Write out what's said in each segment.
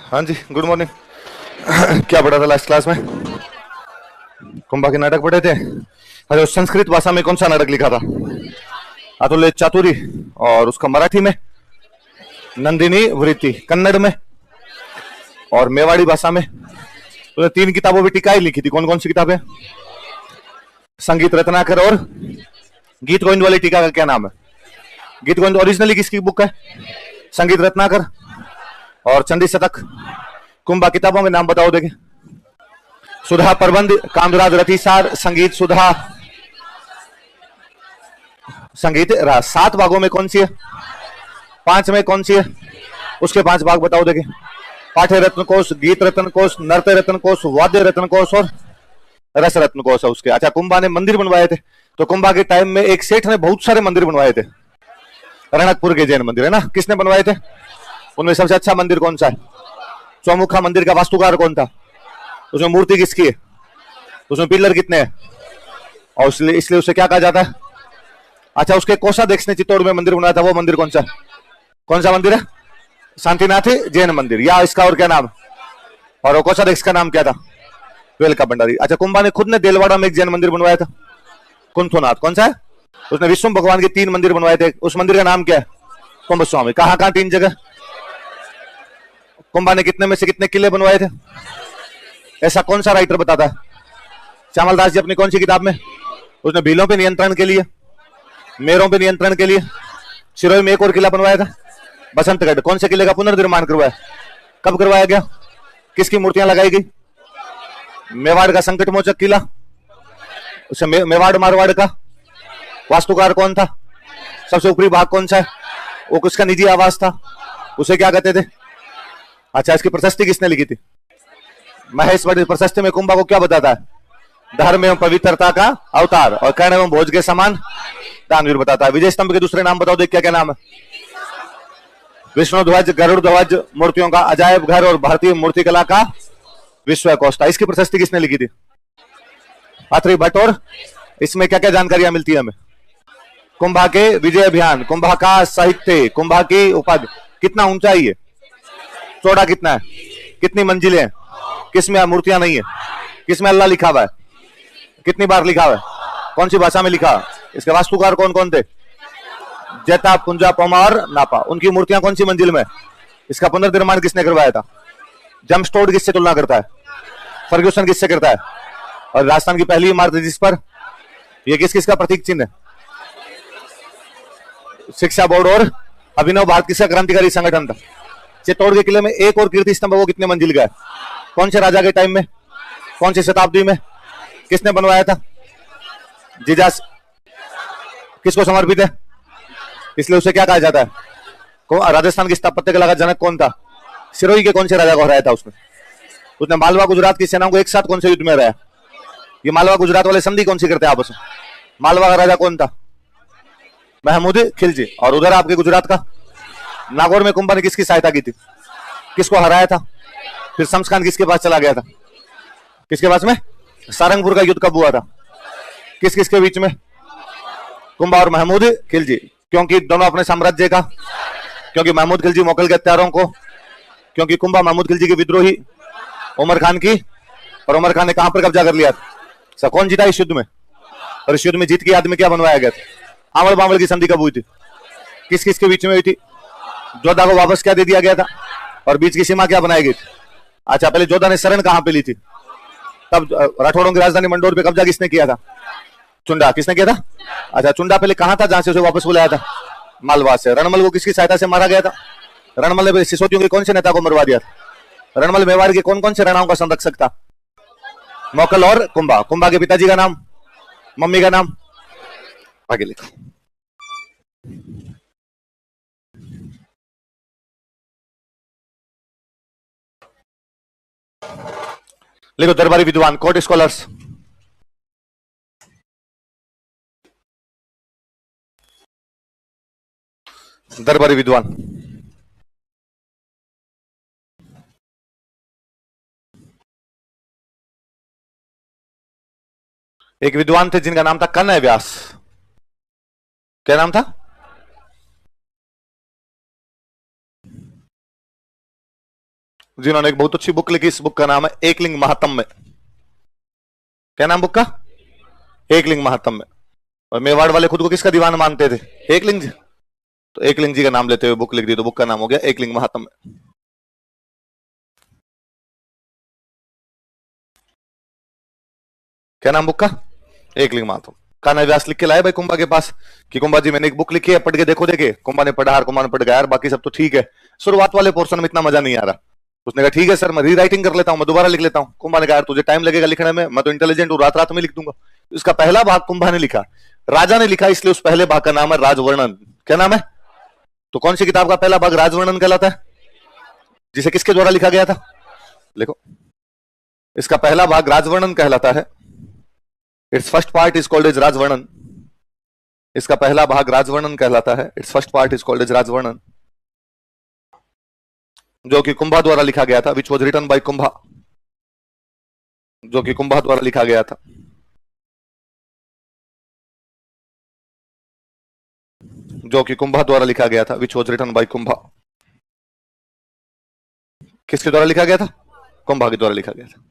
हाँ जी, good morning. क्या पढ़ा था लास्ट क्लास में? कुंभा के नाटक पढ़े थे। अरे उस संस्कृत भाषा में कौन सा नाटक लिखा था? अतुल्य चातुरी। और उसका मराठी में नंदिनी वृत्ति, कन्नड़ में और मेवाड़ी भाषा में। तो तीन किताबों में टीकाएं लिखी थी। कौन कौन सी किताबें? संगीत रत्नाकर और गीत गोविंद वाली टीका का क्या नाम है? गीत गोविंद ओरिजिनली किसकी बुक है? संगीत रत्नाकर और चंडी शतक। कुंभा किताबों में नाम बताओ देखे। सुधा प्रबंध, कामराज रतिसार, संगीत सुधा, संगीत रास। 7 भागों में कौन सी है? 5 में कौन सी है? उसके 5 भाग बताओ देखे। पाठ्य रत्न कोश, गीत रत्न कोश, नृत्य रत्न कोश, वाद्य रत्न कोश और रस रत्न कोश है उसके। अच्छा, कुंभा ने मंदिर बनवाए थे। तो कुंभा के टाइम में एक सेठ ने बहुत सारे मंदिर बनवाए थे। रणकपुर के जैन मंदिर है ना, किसने बनवाए थे? उनमें सबसे अच्छा मंदिर कौन सा है? चौमुखा मंदिर का वास्तुकार कौन था? उसमें मूर्ति किसकी है? उसमें पिलर कितने हैं? और इसलिए उसे क्या कहा जाता है? अच्छा, उसके कोषाध्यक्ष ने चित्तौड़ में मंदिर बनाया था, वो मंदिर कौन सा? कौन सा मंदिर है? शांतिनाथ जैन मंदिर। या इसका और क्या नाम? और कोषाध्यक्ष का नाम क्या था? वेलका भंडारी। अच्छा, कुंभा ने खुद ने देलवाड़ा में एक जैन मंदिर बनवाया था, कुंथुनाथ। कौन सा है? उसने विष्णु भगवान के 3 मंदिर बनवाए थे। उस मंदिर का नाम क्या है? कुंभ स्वामी। कहां कहां 3 जगह? कुंभा ने कितने में से कितने किले बनवाए थे? ऐसा कौन सा राइटर बताता है? श्यामलदास जी अपनी कौन सी किताब में? उसने भीलों पे नियंत्रण के लिए, मेरों पे नियंत्रण के लिए सिरोही में एक और किला बनवाया था, बसंतगढ़। कौन से किले का पुनर्निर्माण करवाया? कब करवाया गया? किसकी मूर्तियां लगाई गई? मेवाड़ का संकट मोचक किला। उसे मेवाड़ मारवाड़ का वास्तुकार कौन था? सबसे ऊपरी भाग कौन सा है? वो किसका निजी आवास था, उसे क्या कहते थे? अच्छा, इसकी प्रशस्ति किसने लिखी थी? महेश्वरी। प्रशस्ति में कुंभा को क्या बताता है? धर्म एवं पवित्रता का अवतार और कर्ण एवं भोज के समान दानवीर बताता है। विजय स्तंभ के दूसरे नाम बताओ देख, क्या क्या नाम है? विष्णु ध्वज, गरुड़ ध्वज, मूर्तियों का अजायब घर और भारतीय मूर्ति कला का विश्व कोश था। इसकी प्रशस्ति किसने लिखी थी? अत्रि भट्ट। और इसमें क्या क्या जानकारियां मिलती है हमें? कुंभा के विजय अभियान, कुंभा का साहित्य, कुंभा की उपाधि, कितना ऊंचाई है, चौड़ा कितना है, कितनी मंजिलें हैं, किसमें मूर्तियां नहीं है, किसमें अल्लाह लिखा हुआ है, कितनी बार लिखा हुआ है, कौन सी भाषा में लिखा, इसके वास्तुकार कौन कौन थे? जैता, पुंजा, पोमा और नापा। उनकी मूर्तियां कौन सी मंजिल में? इसका पुनर्निर्माण किसने करवाया था? जम्पस्टोड किससे तुलना करता है? फर्ग्यूसन किससे करता है? और राजस्थान की पहली इमारत जिस पर यह किस किसका प्रतीक चिन्ह है? शिक्षा बोर्ड और अभिनव भारत किसका क्रांतिकारी संगठन था? चित्तौड़ के किले में एक और कीर्ति स्तंभ, वो कितने मंजिल का है? कौन से राजा के टाइम में, कौन सी शताब्दी में, किसने बनवाया था? जीजास। किसको समर्पित है, इसलिए उसे क्या कहा जाता है? राजस्थान की स्थापत्य कला का जनक कौन था? सिरोही के कौन से राजा को हराया था उसने मालवा गुजरात की सेनाओं को एक साथ कौन से युद्ध में हराया? ये मालवा गुजरात वाले संधि कौन सी करते हैं आपस में? मालवा का राजा कौन था? महमूद खिलजी। और उधर आपके गुजरात का नागौर में कुंभा ने किसकी सहायता की थी? किसको हराया था? फिर शमशखान किसके पास चला गया था? किसके पास में? सारंगपुर का युद्ध कब हुआ था? किस किसके बीच में? कुंभा और महमूद खिलजी। क्योंकि दोनों अपने साम्राज्य का, क्योंकि महमूद खिलजी मोगल के हत्यारों को, क्योंकि कुंभा महमूद खिलजी के विद्रोही उमर खान की, और उमर खान ने कहां पर कब्जा कर लिया था? कौन जीता इस युद्ध में? और इस युद्ध में जीत के याद में क्या बनवाया गया था? आंवल बांवल की संधि कब हुई थी? किस किस के बीच में हुई थी? जोधा को वापस क्या दे दिया गया था? और बीच की सीमा क्या बनाई गई थी? अच्छा, पहले जोधा ने शरण कहां पे ली थी? तब राठौड़ों की राजधानी मंडोर पे कब्जा किसने किया था? चुंडा। किसने किया था? अच्छा, चुंडा पहले कहां था जहां से उसे वापस बुलाया था? मालवा से। रणमल को किसकी सहायता से मारा गया था? रणमल ने सिसोदियों के कौन से नेता को मरवा दिया था? रणमल मेवाड़ के कौन कौन से राणाओं का संरक्षक था? मोकल और कुंभा। कुंभा के पिताजी का नाम, मम्मी का नाम, आगे लिखो। लिखो दरबारी विद्वान, कोर्ट स्कॉलर्स। दरबारी विद्वान। एक विद्वान थे जिनका नाम था कन्हैया व्यास। क्या नाम था? जिन्होंने एक बहुत अच्छी बुक लिखी। इस बुक का नाम है एकलिंग महात्म्य। क्या नाम बुक का? एकलिंग महात्म्य। और मेवाड़ वाले खुद को किसका दीवाना मानते थे? एकलिंग जी। तो एकलिंग जी का नाम लेते हुए बुक लिख दी, तो बुक का नाम हो गया एकलिंग महात्म्य। क्या नाम बुक का? एकलिंग महात्म्य। कान्हा व्यास लिख के लाए भाई कुंभा के पास कि कुंभा जी मैंने एक बुक लिखी है, पढ़ के देखो। देखे कुंभा ने पढ़ा, कुंभा ने पढ़ गया यार बाकी सब तो ठीक है, शुरुआत वाले पोर्शन में इतना मजा नहीं आ रहा। उसने कहा ठीक है सर, मैं रीराइटिंग कर लेता हूं, मैं दोबारा लिख लेता हूं। कुंभा ने कहा तुझे टाइम लगेगा लिखने में, मैं तो इंटेलिजेंट हूं, रात रात में लिख दूंगा। इसका पहला भाग कुंभा ने लिखा, राजा ने लिखा, इसलिए उस पहले भाग का नाम है राजवर्णन। क्या नाम है? तो कौन सी किताब का पहला भाग राजवर्णन कहलाता है? जिसे किसके द्वारा लिखा गया था? लिखो, इसका पहला भाग राजवर्णन कहलाता है। It's first part is called as Rajvarnan. इसका पहला भाग राजवर्णन कहलाता है। It's first part is called as Rajvarnan, जो कि कुंभा द्वारा लिखा गया था, which was written by Kumbha, जो कि कुंभा द्वारा लिखा गया था। जो कि कुंभा द्वारा लिखा गया था, which was written by Kumbha. किसके द्वारा लिखा गया था? कुंभा के द्वारा लिखा गया था।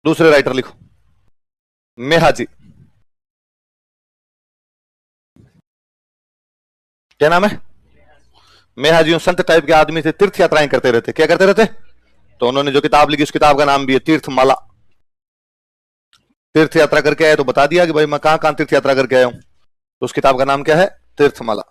दूसरे राइटर लिखो, मेहाजी। क्या नाम है? मेहाजी संत टाइप के आदमी थे, तीर्थ यात्राएं करते रहते। क्या करते रहते? तो उन्होंने जो किताब लिखी उस किताब का नाम भी है तीर्थमाला। तीर्थ यात्रा करके आए तो बता दिया कि भाई मैं कहां कहां तीर्थ यात्रा करके आया हूं, तो उस किताब का नाम क्या है? तीर्थमाला।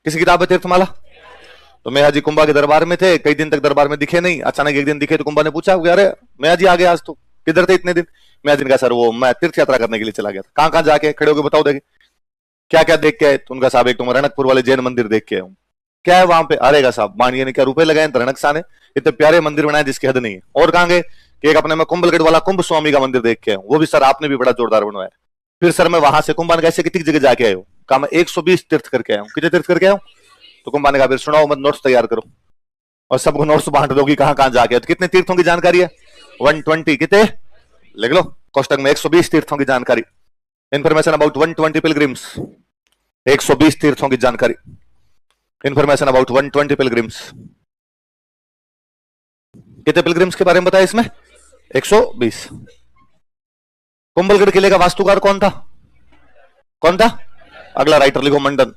किसी किताब है तीर्थमाला? तो मेहाजी कुंभा के दरबार में थे, कई दिन तक दरबार में दिखे नहीं, अचानक एक दिन दिखे तो कुंभा ने पूछा अरे मेहाजी आ गए आज, तो किधर थे इतने दिन? मेहाजी ने कहा सर वो मैं तीर्थ यात्रा करने के लिए चला गया था। कहां कहां जाके? खड़े होकर बताओ देखे क्या क्या देख के आए? तो उनका साहब एक तो मैं रणकपुर वाले जैन मंदिर देख के आया हूं। क्या है वहां पे? अरे का साहब मानिए ने क्या रुपए लगाए रणक शाह ने, इतने प्यारे मंदिर बनाए जिसकी हद नहीं है। और कहां गए? कि एक अपने में कुंभलगढ़ वाला कुंभ स्वामी का मंदिर देख के आया हूं, वो भी सर आपने भी बड़ा जोरदार बनवाया। फिर सर मैं वहां से कुंभा ने कैसे कितनी जगह जाके आए हो? कहा मैं 120 तीर्थ करके आया हूँ। कितने तीर्थ करके आया हूँ? तो कुंभा ने कहा फिर सुनाओ, मत नोट्स तैयार करो और सबको नोट्स बांट दो कि कहां कहां जाके। तो कितने तीर्थों की जानकारी है? 120। कितने? लिख लो कोष्टक में, 120 तीर्थों की जानकारी। Information about 120 pilgrims. 120 तीर्थों की जानकारी। Information about 120 pilgrims. कितने पिलग्रिम्स के बारे में बताया इसमें? 120। कुंभलगढ़ किले का वास्तुकार कौन था? कौन था? अगला राइटर लिखो, मंडन।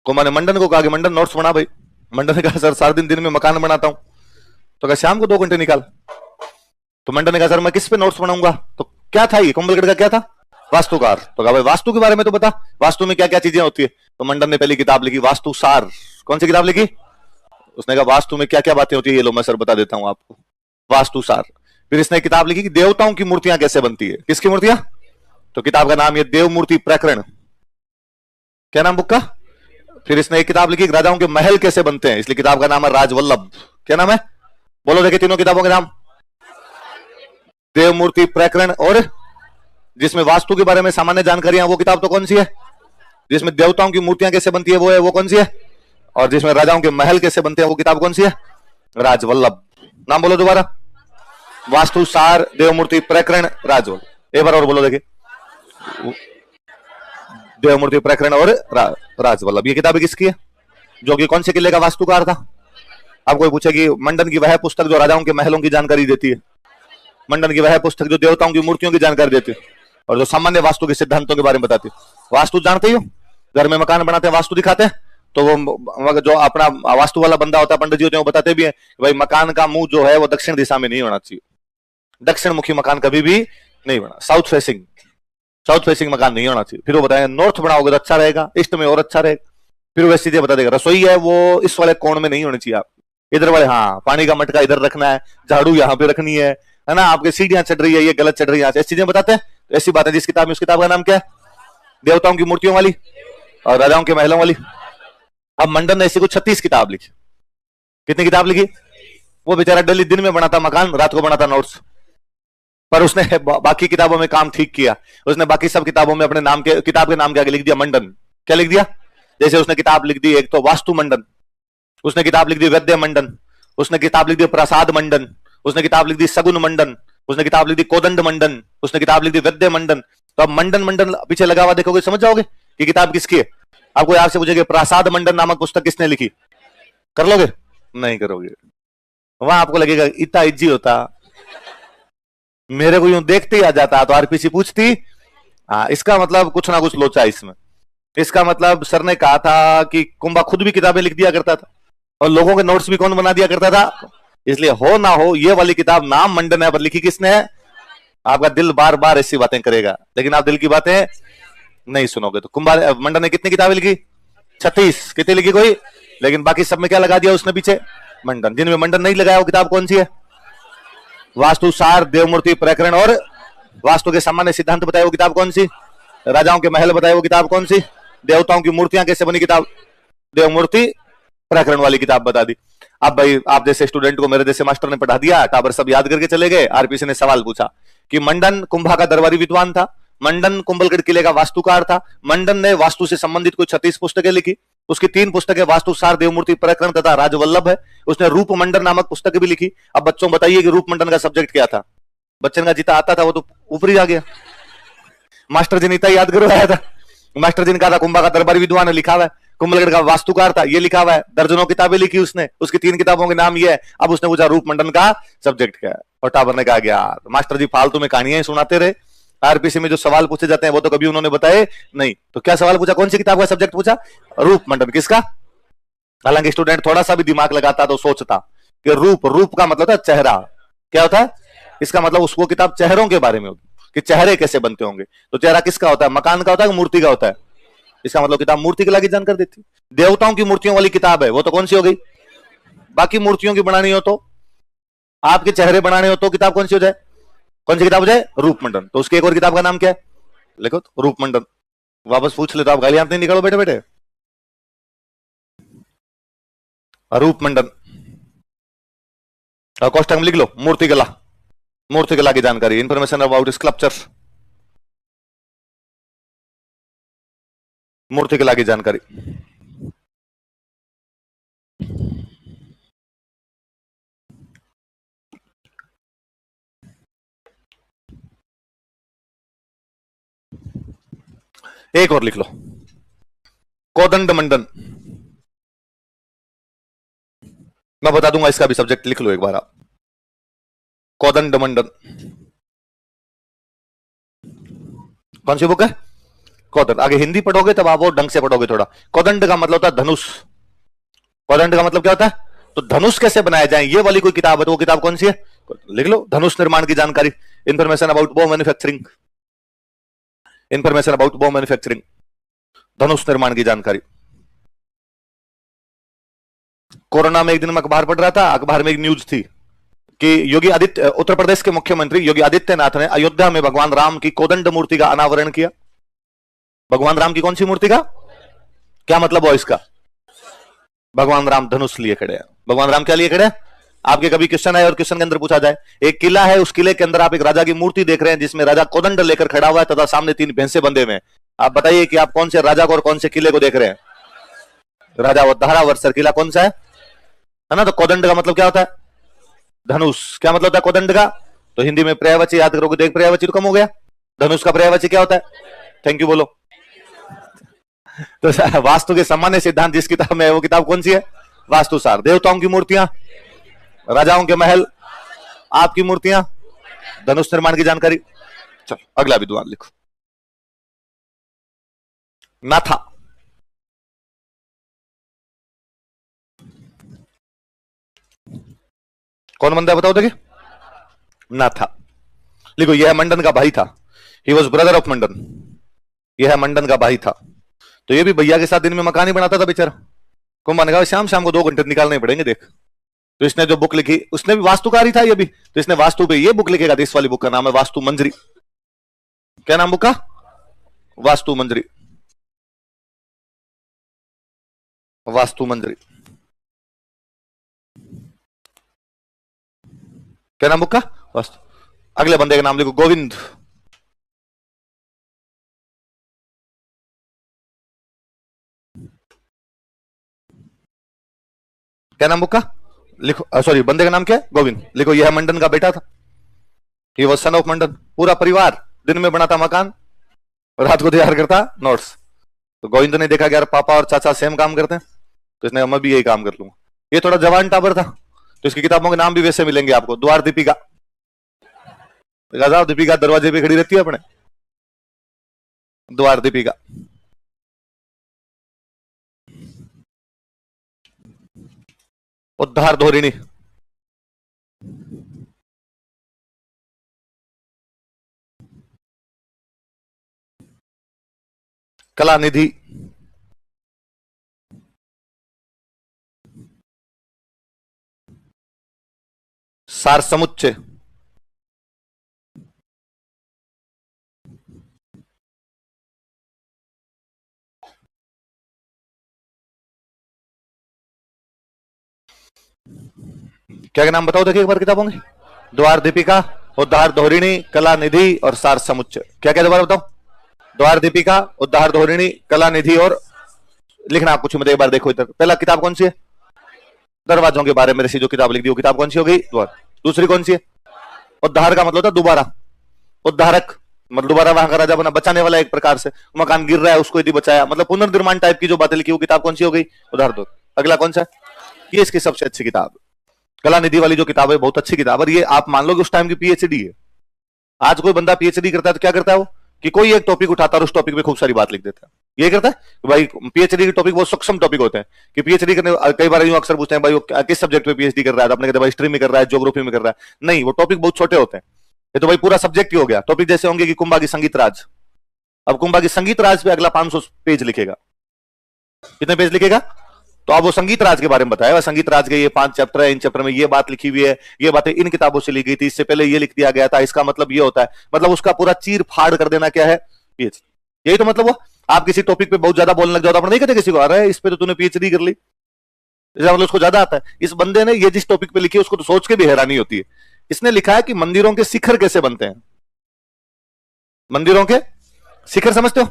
कुंभा ने मंडन को कहा कि मंडन नोट्स बना भाई। मंडन ने कहा सर सारा दिन में मकान बनाता हूं। तो कहा शाम को 2 घंटे निकाल। तो मंडन ने कहा सर मैं किस पे नोट्स बनाऊंगा? तो क्या था ये कुंभलगढ़ का? क्या था? वास्तुकार। तो कहा भाई वास्तु के बारे में तो बता, वास्तु में क्या क्या चीजें होती है? तो मंडन ने पहली किताब लिखी वास्तु सार। कौन सी किताब लिखी? उसने कहा वास्तु में क्या क्या बातें होती है ये लो मैं सर बता देता हूं आपको, वास्तु सार। फिर इसने किताब लिखी कि देवताओं की मूर्तियां कैसे बनती है। किसकी मूर्तियां? तो किताब का नाम ये देव मूर्ति प्रकरण। क्या नाम बुक का? फिर इसने एक किताब लिखी राजाओं के महल कैसे बनते हैं, इसलिए किताब का नाम है राजवल्लभ। क्या नाम है? बोलो देखे तीनों किताबों के नाम। देव मूर्ति प्रकरण, और जिसमें वास्तु के बारे में सामान्य जानकारियां वो किताब तो कौन सी है? जिसमें देवताओं की मूर्तियां कैसे बनती है वो है, वो कौन सी है? और जिसमें राजाओं के महल कैसे बनते हैं वो किताब कौन सी है? राजवल्लभ। नाम बोलो दोबारा। वास्तु सार, देव मूर्ति प्रकरण, राजवल्लभ। एक बार और बोलो देखे, देव मूर्ति प्रकरण और राजवल्लभ। ये किताब किसकी है? जो कि कौन से किले का वास्तुकार था? अब कोई पूछे कि मंडन की वह पुस्तक जो राजाओं के महलों की जानकारी देती है, मंडन की वह पुस्तक जो देवताओं की मूर्तियों की जानकारी देती है और जो सामान्य वास्तु के सिद्धांतों के बारे में बताती है। वास्तु जानते ही हो, घर में मकान बनाते हैं वास्तु दिखाते हैं, तो वो जो अपना वास्तु वाला बंदा होता है पंडित जी होते हैं वो बताते भी है भाई मकान का मुंह जो है वो दक्षिण दिशा में नहीं होना चाहिए, दक्षिण मुखी मकान कभी भी नहीं बना, साउथ फेसिंग मकान नहीं होना चाहिए। फिर वो बताएंगे नॉर्थ बनाओगे तो अच्छा रहेगा, ईस्ट में और अच्छा रहेगा। फिर वो चीजें बता देगा, रसोई है वो इस वाले कोण में नहीं होनी चाहिए, आप इधर वाले, हाँ पानी का मटका इधर रखना है, झाड़ू यहाँ पे रखनी है ना, आपकी सीढ़ियां चढ़ रही है ये गलत चढ़ रही है, ऐसी चीजें बताते हैं। तो ऐसी बातें जिस किताब में, उस किताब का नाम क्या है? देवताओं की मूर्तियों वाली और राजाओं के महलों वाली। अब मंडन ने ऐसी कुछ 36 किताब लिखी। कितनी किताब लिखी? वो बेचारा डेली दिन में बनाता मकान, रात को बनाता नोट्स, पर उसने बाकी किताबों में काम ठीक किया। उसने बाकी सब किताबों में अपने नाम के, किताब के नाम के आगे लिख दिया मंडन। क्या लिख दिया? जैसे उसने किताब लिख दी एक तो वास्तु मंडन, उसने किताब लिख दी वैद्य मंडन, उसने किताब लिख दी प्रसाद मंडन, उसने किताब लिख दी सगुन मंडन, उसने किताब लिख दी कोदंड मंडन, उसने किताब लिख दी वैद्य मंडन। तो अब मंडन मंडन पीछे लगा हुआ देखोगे समझ जाओगे कि किताब किसकी है। आपको आपसे पूछेगा प्रसाद मंडन नामक पुस्तक किसने लिखी? कर लोगे? नहीं करोगे। वहां आपको लगेगा इतना इजी होता, मेरे को यूं देखते ही आ जाता। तो आरपीसी पूछती, हाँ इसका मतलब कुछ ना कुछ लोचा है इसमें। इसका मतलब सर ने कहा था कि कुंभा खुद भी किताबें लिख दिया करता था और लोगों के नोट्स भी कौन बना दिया करता था। इसलिए हो ना हो ये वाली किताब नाम मंडन है पर लिखी किसने है? आपका दिल बार बार ऐसी बातें करेगा, लेकिन आप दिल की बातें नहीं सुनोगे। तो कुंभा मंडन ने कितनी किताबें लिखी? 36। कितनी लिखी कोई? लेकिन बाकी सब में क्या लगा दिया उसने पीछे? मंडन। जिनमें मंडन नहीं लगाया वो किताब कौन सी है? वास्तु सार, देवमूर्ति प्रकरण और वास्तु के सामान्य सिद्धांत बताए वो किताब कौन सी? राजाओं के महल बताए वो किताब कौन सी? देवताओं की मूर्तियां कैसे बनी किताब देवमूर्ति प्रकरण वाली किताब बता दी। अब भाई आप जैसे स्टूडेंट को मेरे जैसे मास्टर ने पढ़ा दिया, टाबर सब याद करके चले गए। आरपीसी ने सवाल पूछा कि मंडन कुंभा का दरबारी विद्वान था, मंडन कुंभलगढ़ किले का वास्तुकार था, मंडन ने वास्तु से संबंधित कोई 36 पुस्तकें लिखी। उसकी 3 पुस्तकें वास्तु सार, देवमूर्ति प्रकरण तथा राजवल्लभ है। उसने रूप मंडन नामक पुस्तक भी लिखी। अब बच्चों बताइए कि रूप मंडन का सब्जेक्ट क्या था? बच्चन का जितना आता था वो तो ऊपर ही आ गया। मास्टर जी ने इतना याद करवाया था। मास्टर जी ने कहा था कुंभा का दरबारी विद्वान है, लिखा हुआ है। कुंभलगढ़ का वास्तुकार था, ये लिखा हुआ है। दर्जनों किताबें लिखी उसने, उसकी 3 किताबों के नाम ये है। अब उसने पूछा रूप मंडन का सब्जेक्ट क्या है? और टाबर ने कहा यार मास्टर जी फालतू में कहानियां सुनाते रहे, आरपीसी में जो सवाल पूछे जाते हैं वो तो कभी उन्होंने बताए नहीं। तो क्या सवाल पूछा? कौन सी किताब का सब्जेक्ट पूछा? रूप मंडन। किसका? हालांकि स्टूडेंट थोड़ा सा भी दिमाग लगाता तो सोचता कि रूप का मतलब था चेहरा। क्या होता है? इसका मतलब उसको किताब चेहरों के बारे में होगी कि चेहरे कैसे बनते होंगे। तो चेहरा किसका होता है? मकान का होता है, मूर्ति का होता है? इसका मतलब किताब मूर्ति के लागी जानकर देती। देवताओं की मूर्तियों वाली किताब है, वो तो कौन सी हो गई? बाकी मूर्तियों की बनानी हो तो, आपके चेहरे बनाने हो तो किताब कौन सी हो जाए? कौन सी किताब हो जाए? रूप मंडन। तो उसकी एक और किताब का नाम क्या है? लिखो तो रूप मंडन। वापस पूछ ले तो आप गालियां नहीं निकालो बेटे बेटे। रूप मंडन कॉस्टक में लिख लो मूर्तिकला। मूर्तिकला की जानकारी, इंफॉर्मेशन अबाउट स्कल्पचर, मूर्तिकला की जानकारी। एक और लिख लो कोदंड मंडन। मैं बता दूंगा इसका भी सब्जेक्ट, लिख लो एक बार आप। कोदंड मंडन कौन सी बुक है? कोदंड। आगे हिंदी पढ़ोगे तब आप और ढंग से पढ़ोगे थोड़ा। कोदंड का मतलब होता है धनुष। कोदंड का मतलब क्या होता है? तो धनुष कैसे बनाया जाए ये वाली कोई किताब है तो वो किताब कौन सी है? लिख लो धनुष निर्माण की जानकारी, इंफॉर्मेशन अबाउट बो मैन्युफैक्चरिंग। इंफॉर्मेशन अबाउट बो मैन्युफैक्चरिंग, धनुष निर्माण की जानकारी। कोरोना में एक दिन मैं अखबार पढ़ रहा था, अखबार में एक न्यूज थी कि योगी आदित्य, उत्तर प्रदेश के मुख्यमंत्री योगी आदित्यनाथ ने अयोध्या में भगवान राम की कोदंड मूर्ति का अनावरण किया। भगवान राम की कौन सी मूर्ति का? क्या मतलब हो इसका? भगवान राम धनुष लिए खड़े हैं। भगवान राम क्या लिए खड़े हैं? आपके कभी क्वेश्चन आए और क्वेश्चन के अंदर पूछा जाए, एक किला है, उस किले के अंदर आप एक राजा की मूर्ति देख रहे हैं जिसमें राजा कोदंड लेकर खड़ा हुआ है तथा सामने 3 भैंसे बंधे हुए हैं। आप बताइए कि आप कौन से राजा को और कौन से किले को देख रहे हैं? राजा धारावर्षर किला कौन सा है ना? तो कोदंड का मतलब क्या होता है? धनुष। क्या मतलब होता है कोदंड का? तो हिंदी में पर्यायवाची याद करोगे तो एक पर्यायवाची तो कम हो गया। धनुष का पर्यायवाची क्या होता है? थैंक यू बोलो। तो वास्तु के सामान्य सिद्धांत जिस किताब में है वो किताब कौन सी है? वास्तु सार। देवताओं की मूर्तियां, राजाओं के महल, आपकी मूर्तियां, धनुष निर्माण की जानकारी। चलो अगला विद्वान लिखो। नाथा। कौन बंदा बताओ देखिए? नाथा। लिखो यह मंडन का भाई था। ही वॉज ब्रदर ऑफ मंडन। यह मंडन का भाई था। तो ये भी भैया के साथ दिन में मकान ही बनाता था बेचारा। कुंभा ने कहा शाम शाम को 2 घंटे निकालने पड़ेंगे देख। तो इसने जो बुक लिखी, उसने भी वास्तुकार ही था ये भी, तो इसने वास्तु पे ये बुक लिखेगा। इस वाली बुक का नाम है वास्तु मंजरी। क्या नाम बुक का? वास्तु मंजरी। वास्तु मंजरी। क्या नाम बुक का? वास्तु। अगले बंदे का नाम लिखो गोविंद। क्या नाम बुक का? लिखो, सॉरी बंदे का नाम क्या है? गोविंद। लिखो यह मंडन का बेटा था। ही वॉज सन ऑफ मंडन। पूरा परिवार दिन में बनाता मकान, रात को तैयार करता नोट्स। तो गोविंद ने देखा कि यार पापा और चाचा सेम काम करते हैं, तो इसने मैं भी यही काम कर लूंगा। ये थोड़ा जवान टाबर था, तो इसकी किताबों के नाम भी वैसे मिलेंगे आपको। द्वार दीपिका, दीपिका दरवाजे पे खड़ी रहती है अपने, द्वार दीपिका। उद्धार धोरिणी, कला निधि, सार समुच्चय, क्या नाम बताओ देखिए एक बार किताबों के। द्वार दीपिका, उद्धार धोरिणी, कला निधि और सार समुच्चय। क्या क्या दोबारा बताओ। द्वार दीपिका, उद्धार धोरिणी, कला निधि और लिखना आप कुछ मत, एक बार देखो इधर। पहला किताब कौन सी है? दरवाजों के बारे में ऋषि जो किताब लिख दी वो किताब कौन सी हो गई? द्वार। दूसरी कौन सी है? उद्धार का मतलब था दोबारा, उद्धारक मतलब दोबारा वहां का राजा बना, बचाने वाला एक प्रकार से। मकान गिर रहा है उसको यदि बचाया, मतलब पुनर्निर्माण टाइप की जो बातें लिखी वो किताब कौन सी हो गई? उद्धार दो। अगला कौन सा? ये इसकी सबसे अच्छी किताब कला निधि वाली जो किताब है, बहुत अच्छी किताब है। ये आप मान लो कि उस टाइम की पीएचडी है। आज कोई बंदा पीएचडी करता है तो क्या करता है वो, कि कोई एक टॉपिक उठाता है और उस टॉपिक पे खूब सारी बात लिख देता है। ये करता है भाई, पीएचडी के टॉपिक बहुत सूक्ष्म टॉपिक होते हैं कि पीएचडी करने, कई बार यूं अक्सर पूछते हैं भाई वो किस सब्जेक्ट पे पीएचडी कर रहा है, तो अपने कहते हैं भाई हिस्ट्री में कर रहा है, ज्योग्राफी में कर रहा है। नहीं, वो टॉपिक बहुत छोटे होते हैं। ये तो भाई पूरा सब्जेक्ट ही हो गया। टॉपिक जैसे होंगे कि कुंभा की संगीत राज, अब कुंभा की संगीत राज पे अगला 500 पेज लिखेगा। कितने पेज लिखेगा? तो अब वो संगीत राज के बारे में बताया, संगीत राज के ये 5 चैप्टर है, इन चैप्टर में ये बात लिखी हुई है, ये बातें इन किताबों से ली गई थी, इससे पहले ये लिख दिया गया था, इसका मतलब ये होता है। मतलब उसका पूरा चीर फाड़ कर देना क्या है? पीएचडी। यही तो मतलब वो। आप किसी टॉपिक पे बहुत ज्यादा बोलने लग जाओ तो अपने नहीं कहते किसी को, अरे इस पे तो तूने पीएचडी कर ली, मतलब उसको ज्यादा आता है। इस बंदे ने ये जिस टॉपिक पे लिखी है उसको तो सोच के भी हैरानी होती है। इसने लिखा है कि मंदिरों के शिखर कैसे बनते हैं। मंदिरों के शिखर समझते हो?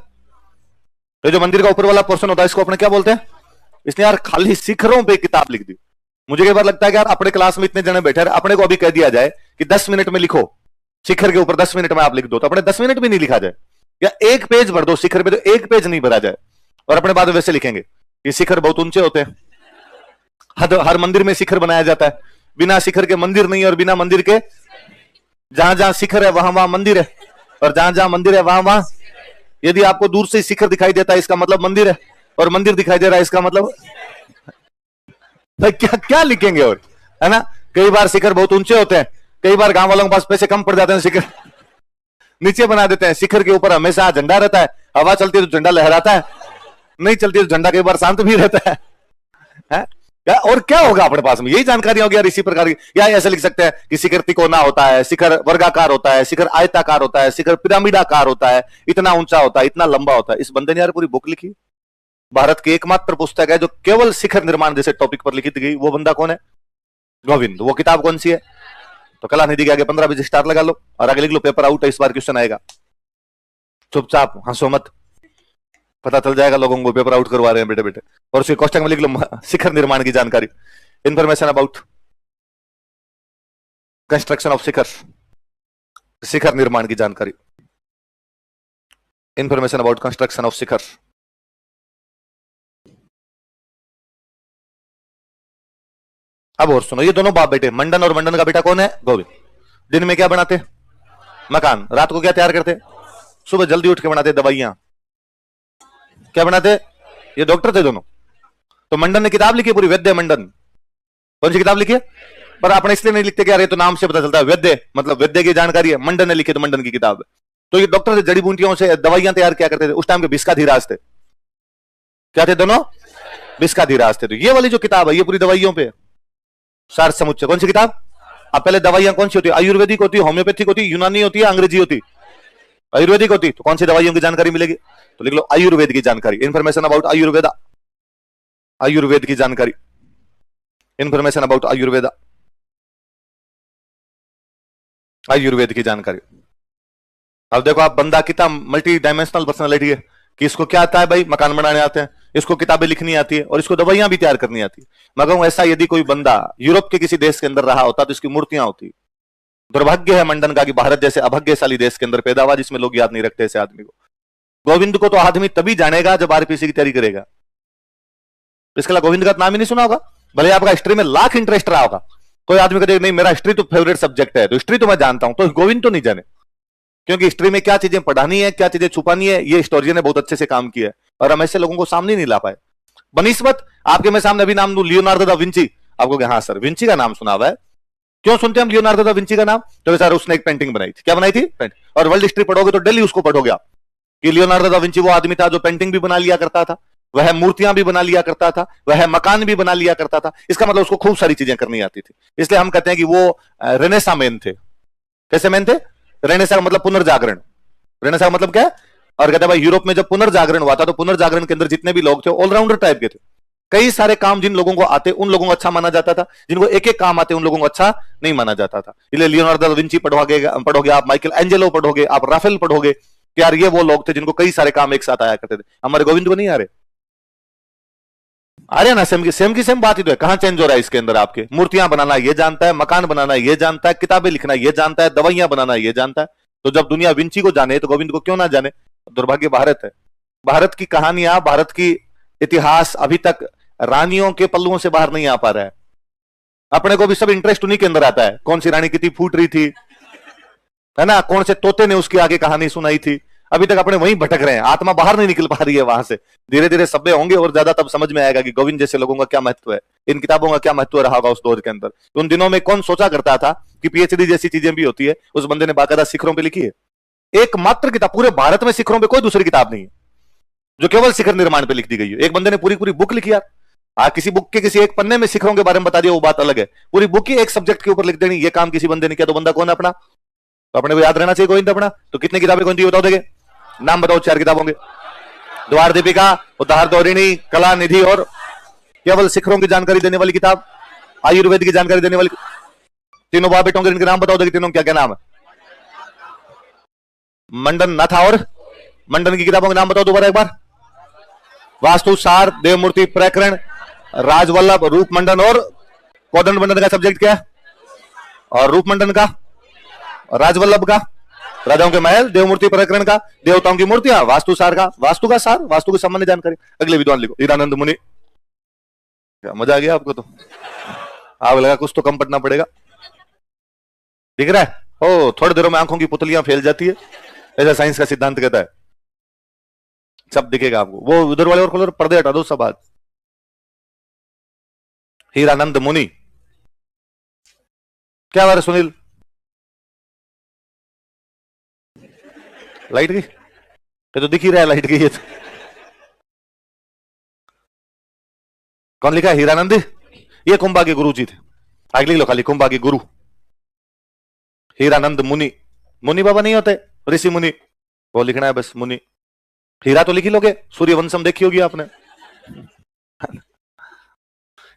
तो जो मंदिर का ऊपर वाला पोर्शन होता है इसको अपने क्या बोलते हैं? इसने यार खाली शिखरों पे किताब लिख दी। मुझे कई बार लगता है कि यार अपने क्लास में इतने जने बैठे हैं, अपने को अभी कह दिया जाए कि 10 मिनट में लिखो शिखर के ऊपर, 10 मिनट में आप लिख दो, तो अपने 10 मिनट भी नहीं लिखा जाए, या एक पेज भर दो शिखर पे, तो एक पेज नहीं भरा जाए, और अपने बाद वैसे लिखेंगे कि शिखर बहुत ऊंचे होते हैं। हर मंदिर में शिखर बनाया जाता है, बिना शिखर के मंदिर नहीं, और बिना मंदिर के जहां जहां शिखर है वहां वहां मंदिर है, और जहां जहां मंदिर है वहां वहां, यदि आपको दूर से शिखर दिखाई देता है इसका मतलब मंदिर है, और मंदिर दिखाई दे रहा है इसका मतलब क्या क्या लिखेंगे? और है ना, कई बार शिखर बहुत ऊंचे होते हैं, कई बार गांव वालों के पास पैसे कम पड़ जाते हैं, शिखर नीचे बना देते हैं। शिखर के ऊपर हमेशा झंडा रहता है, हवा चलती है तो झंडा लहराता है, नहीं चलती तो झंडा कई बार शांत भी रहता है? और क्या होगा अपने पास में? यही जानकारी होगी यार इसी प्रकार की। या ऐसे लिख सकते हैं कि शिखर तिकोना होता है, शिखर वर्गाकार होता है, शिखर आयताकार होता है, शिखर पिरामिडाकार होता है, इतना ऊंचा होता है, इतना लंबा होता है। इस बंदे ने यार पूरी बुक लिखी। भारत की एकमात्र पुस्तक है जो केवल शिखर निर्माण जैसे टॉपिक पर लिखी गई। वो बंदा कौन है? गोविंद। वो किताब कौन सी है? तो कला निधि के आगे 15-20 स्टार लगा लो और आगे लिख लो पेपर आउट है, इस बार क्वेश्चन आएगा। चुपचाप हंसो मत, पता चल जाएगा लोगों को पेपर आउट करवा रहे हैं बेटे बेटे। और उसी क्वेश्चन में लिख लो शिखर निर्माण की जानकारी, इंफॉर्मेशन अबाउट कंस्ट्रक्शन ऑफ शिखर, शिखर निर्माण की जानकारी, इंफॉर्मेशन अबाउट कंस्ट्रक्शन ऑफ शिखर। अब और सुनो, ये दोनों बाप बेटे, मंडन और मंडन का बेटा कौन है? गोविंद। दिन में क्या बनाते? मकान। रात को क्या तैयार करते? सुबह जल्दी उठ के बनाते दवाइयां। क्या बनाते? ये डॉक्टर थे दोनों। तो मंडन ने किताब लिखी पूरी, वैद्य मंडन। कौन सी किताब लिखी है? पर आपने इसलिए नहीं लिखते कि यार ये तो नाम से पता चलता है वैद्य, मतलब वैद्य की जानकारी है। मंडन ने लिखी तो मंडन की किताब है। तो ये डॉक्टर थे, जड़ी बूटियों से दवाइयां तैयार क्या करते थे। उस टाइम के विस्काधीराज थे। क्या थे दोनों? विस्काधीराज थे। तो ये वाली जो किताब है ये पूरी दवाइयों पे, सार समुच्चय। कौन सी किताब? अब पहले दवाइयां कौन सी होती है? आयुर्वेदिक होती है, होम्योपैथिक होती है, यूनानी होती है, अंग्रेजी होती? आयुर्वेदिक होती। तो कौन सी दवाइयों की जानकारी मिलेगी? तो लिख लो आयुर्वेद की जानकारी, इंफॉर्मेशन अबाउट आयुर्वेदा, आयुर्वेद की जानकारी, इंफॉर्मेशन अबाउट आयुर्वेदा, आयुर्वेद की जानकारी। अब देखो आप, बंदा कितना मल्टी डायमेंशनल पर्सनालिटी है कि इसको क्या आता है भाई, मकान बनाने आते हैं, इसको किताबें लिखनी आती है, और इसको दवाइयां भी तैयार करनी आती है। मैं कहूं ऐसा यदि कोई बंदा यूरोप के किसी देश के अंदर रहा होता तो इसकी मूर्तियां होती। दुर्भाग्य है मंडन का कि भारत जैसे अभाग्यशाली देश के अंदर पैदा हुआ जिसमें लोग याद नहीं रखते ऐसे आदमी को। गोविंद को तो आदमी तभी जानेगा जब आरपीसी की तैयारी करेगा। इसके अलावा गोविंद का नाम ही नहीं सुना होगा। भले आपका हिस्ट्री में लाख इंटरेस्ट रहा होगा, कोई आदमी कहेगा नहीं मेरा हिस्ट्री तो फेवरेट सब्जेक्ट है, तो हिस्ट्री तो मैं जानता हूं, तो गोविंद तो नहीं जाने, क्योंकि हिस्ट्री में क्या चीजें पढ़ानी है, क्या चीजें छुपानी है, ये हिस्टोरियन ने बहुत अच्छे से काम किया है, और हम ऐसे लोगों को सामने नहीं ला पाए। बनिस्बत आपके मैं सामने अभी नाम दूं लियोनार्डो दा विंची, आपको हाँ सर विंची का नाम सुना हुआ है, क्यों सुनते हैं हम लियोनार्डो दा विंची का नाम? तो सर उसने एक पेंटिंग बनाई थी, क्या बनाई थी? और वर्ल्ड हिस्ट्री पढ़ोगे तो डेली उसको पढ़ोगे आप, कि लियोनार्डो दा विंची वो आदमी था जो पेंटिंग भी बना लिया करता था, वह मूर्तियां भी बना लिया करता था, वह मकान भी बना लिया करता था, इसका मतलब उसको खूब सारी चीजें करनी आती थी, इसलिए हम कहते हैं कि वो रेनेसा मैन थे। कैसे मैन थे? रेनेसा का मतलब पुनर्जागरण, रेनेसा का मतलब क्या है? और कहते हैं भाई यूरोप में जब पुनर्जागरण हुआ था तो पुनर्जागरण के अंदर जितने भी लोग थे ऑलराउंडर टाइप के थे, कई सारे काम जिन लोगों को आते उन लोगों को अच्छा माना जाता था, जिनको एक एक काम आते उन लोगों को अच्छा नहीं माना जाता था। इसलिए लियोनार्डो दा विंची पढ़ोगे आप, माइकल एंजेलो पढ़ोगे आप, राफेल पढ़ोगे, यार ये वो लोग थे जिनको कई सारे काम एक साथ आया करते थे। हमारे गोविंद को नहीं आ रहे, आ रहे ना? सेम की सेम बात ही तो है, कहां चेंज हो रहा है इसके अंदर? आपके मूर्तियां बनाना ये जानता है, मकान बनाना ये जानता है, किताबें लिखना ये जानता है, दवाइयां बनाना ये जानता है, तो जब दुनिया विंची को जाने तो गोविंद को क्यों ना जाने? दुर्भाग्य भारत है, भारत की कहानियां, भारत की इतिहास अभी तक रानियों के पल्लुओं से बाहर नहीं आ पा रहा है। अपने को भी सब इंटरेस्ट उन्हीं के अंदर आता है, कौन सी रानी कितनी फूट रही थी, है ना, कौन से तोते ने उसके आगे कहानी सुनाई थी, अभी तक अपने वहीं भटक रहे हैं, आत्मा बाहर नहीं निकल पा रही है वहां से। धीरे धीरे सभ्य होंगे और ज्यादा तब समझ में आएगा कि गोविंद जैसे लोगों का क्या महत्व है, इन किताबों का क्या महत्व रहा होगा उस दौर के अंदर। उन दिनों में कौन सोचा करता था कि पीएचडी जैसी चीजें भी होती है? उस बंदे ने बाकायदा शिखरों पर लिखी है, एकमात्र किताब पूरे भारत में शिखरों पर कोई दूसरी किताब नहीं है जो केवल शिखर निर्माण पे लिख दी गई है। एक बंदे ने पूरी पूरी बुक लिखी यार, किसी बुक के किसी एक पन्ने में शिखरों के बारे में बता दिया वो बात अलग है, पूरी बुक ही एक सब्जेक्ट के ऊपर लिख देनी, ये काम किसी बंदे ने किया, तो बंदा कौन है अपना? तो अपने को याद रहना चाहिए गोविंद अपना। तो कितनी किताबें कौन थी बताओ, देंगे नाम बताओ, 4 किताबों के, द्वार दीपिका, उद्धार दौरिणी, कला निधि और केवल शिखरों की जानकारी देने वाली किताब, आयुर्वेद की जानकारी देने वाली। तीनों बाप बेटों के इनके नाम बताओ, देखिए तीनों क्या क्या नाम है? मंडन न था, और मंडन की किताबों के नाम बताओ दोबारा एक बार। वास्तु सार, देवमूर्ति प्रकरण, राजवल्लभ, रूप मंडन, और कोदंड मंडन का सब्जेक्ट क्या है? और रूप मंडन का, राजवल्लभ का राजाओं के महल, देवमूर्ति प्रकरण का देवताओं की मूर्तियां, वास्तु सार का वास्तु का सार, वास्तु की सामान्य जानकारी। अगले विद्वान लिखो हीरानंद मुनि। क्या मजा आ गया आपको? तो आप लगा कुछ तो कम पढ़ना पड़ेगा, दिख रहा है? ओ थोड़ी देरों में आंखों की पुतलियां फैल जाती है, ऐसा साइंस का सिद्धांत कहता है, सब दिखेगा आपको। वो उधर वाले और खोलो, पर्दे हटा दो सब आज। हीरानंद मुनि क्या बात है सुनील? लाइट गई? ये तो दिख ही रहा है लाइट गई है तो। कौन लिखा है? हीरानंद। ये कुंभा के गुरु जी थे, आगे लिख लो खाली, कुंभा के गुरु हीरानंद मुनि। मुनि बाबा नहीं होते, ऋषि मुनि, वो लिखना है बस मुनि। हीरा तो लिख ही लोगे, सूर्यवंशम देखी होगी आपने।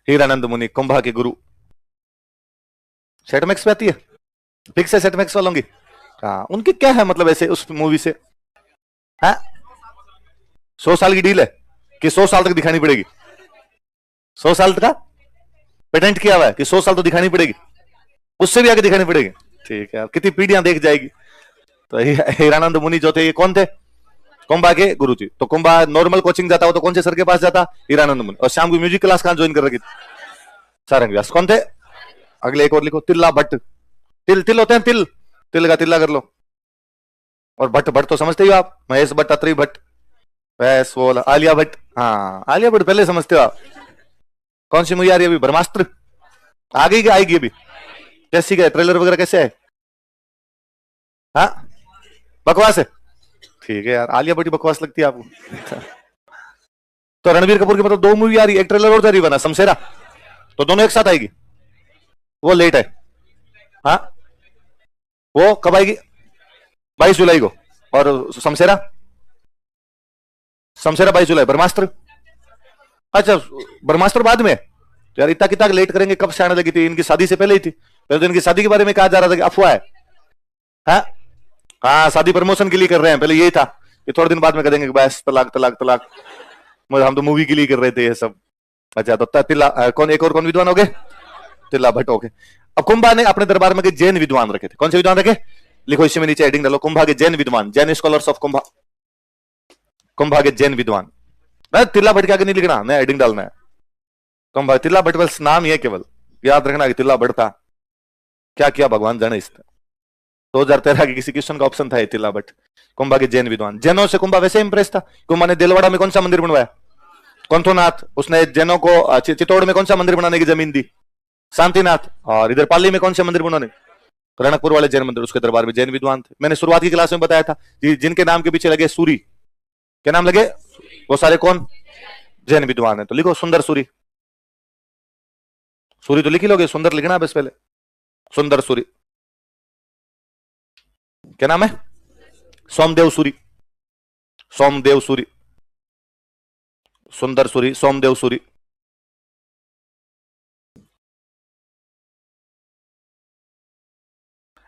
हीरानंद मुनि कुंभा के गुरु। सेट मैक्स पे आती है, फिक्स है सेट मैक्स वालों की। हाँ, उनकी क्या है मतलब ऐसे उस मूवी से? हाँ 100 साल की डील है कि 100 साल तक दिखानी पड़ेगी? 100 साल का पेटेंट किया हुआ है कि 100 साल तो दिखानी पड़ेगी, उससे भी आगे दिखानी पड़ेगी। ठीक है, कितनी पीढ़ियां देख जाएगी। तो हीरानंद मुनि जो थे ये कौन थे? कुंभा के गुरु जी। तो कुंभा नॉर्मल कोचिंग जाता हो तो कौन से सर के पास जाता? हीरानंद मुनि। और शाम की म्यूजिक क्लास कहां ज्वाइन कर रखी? सारंग व्यास। कौन थे? अगले एक और लिखो, तिल्ला भट्ट। तिल तिल होते हैं, तिल, तिल का तिल्ला कर लो। और भट्ट, भट्ट तो समझते हो आप, महेश भट्ट, अत्री भट्ट, वैस वो आलिया भट्ट। हाँ आलिया भट्ट पहले समझते हो आप। कौन सी मूवी आ रही है अभी? ब्रह्मास्त्र आ गई क्या? आएगी अभी? कैसी का ट्रेलर वगैरह कैसे है? हाँ बकवास है? ठीक है यार, आलिया भट्ट बकवास लगती है आपको? तो रणबीर कपूर की मतलब 2 मूवी आ रही है, एक ट्रेलर और जा रही बना शमशेरा, तो दोनों एक साथ आएगी? वो लेट है। हाँ वो कब आएगी? 22 जुलाई को। और शमशेरा, शमशेरा 22 जुलाई। ब्रह्मास्त्र, अच्छा ब्रह्मास्त्र बाद में? यार इतना कितना लेट करेंगे, कब से आने लगी थी? इनकी शादी से पहले ही थी, पहले तो इनकी शादी के बारे में कहा जा रहा था कि अफवाह है। हाँ हाँ शादी प्रमोशन के लिए कर रहे हैं, पहले यही था कि थोड़े दिन बाद में करेंगे बस तलाक तलाक तलाक, हम तो मूवी के लिए कर रहे थे ये सब। अच्छा तो तिल्ला कौन, एक और कौन विद्वान हो गए? तिल्ला भट्ट हो गए। अब कुंभा ने अपने दरबार में जैन विद्वान रखे थे। कौन से विद्वान रखे? लिखो इसी में नीचे हेडिंग डालो, कुंभा के जैन विद्वान, जैन स्कॉलर्स ऑफ कुंभा, कुंभा के जैन विद्वान। तिल्ला भट्ट के आगे नहीं लिखना, नया हेडिंग डालना है। कम भाई तिल्ला भट्ट बस नाम ही है केवल, याद रखना कि तिल्ला भट्ट था, क्या किया भगवान जाने इसने। 2013 के किसी क्वेश्चन का ऑप्शन था ये तिल्ला भट्ट, कुंभा के जैन विद्वान। जैनों से कुंभा वैसे इंप्रेस था। कुंभा ने दिलवाड़ा में कौन सा मंदिर बनवाया? कौंथोनाथ। उसने जैनों को चित्तौड़ में कौन सा मंदिर बनाने की जमीन दी? शांतिनाथ। और इधर पाली में कौन से मंदिर बनाने? रणकपुर वाले जैन मंदिर। उसके दरबार में जैन विद्वान थे। मैंने शुरुआत की क्लास में बताया था जिनके नाम के पीछे लगे सूरी, क्या नाम लगे, वो सारे कौन? जैन विद्वान है। तो लिखो सुंदर सूरी। सूरी तो लिख ही लोगे, सुंदर लिखना बस पहले। सुंदर सूरी। क्या नाम है? सोमदेव सूरी। सोमदेव सूरी। सुंदर सूरी, सोमदेव सूरी।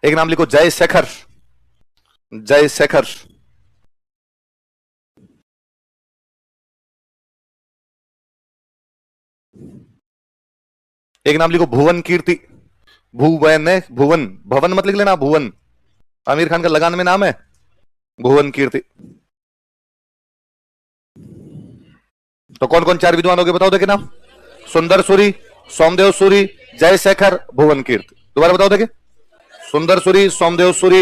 एक नाम लिखो जय शेखर। जय शेखर। एक नाम लिखो भुवन कीर्ति। भुवन है, भुवन, भवन मत लिख लेना, भुवन। आमिर खान का लगान में नाम है भुवन कीर्ति। तो कौन कौन चार विद्वान हो गए बताओ देखे नाम? सुंदर सूरी, सोमदेव सूरी, जय शेखर, भुवन कीर्ति। दोबारा बताओ देखे। सुंदर सूरी, सोमदेव सूरी।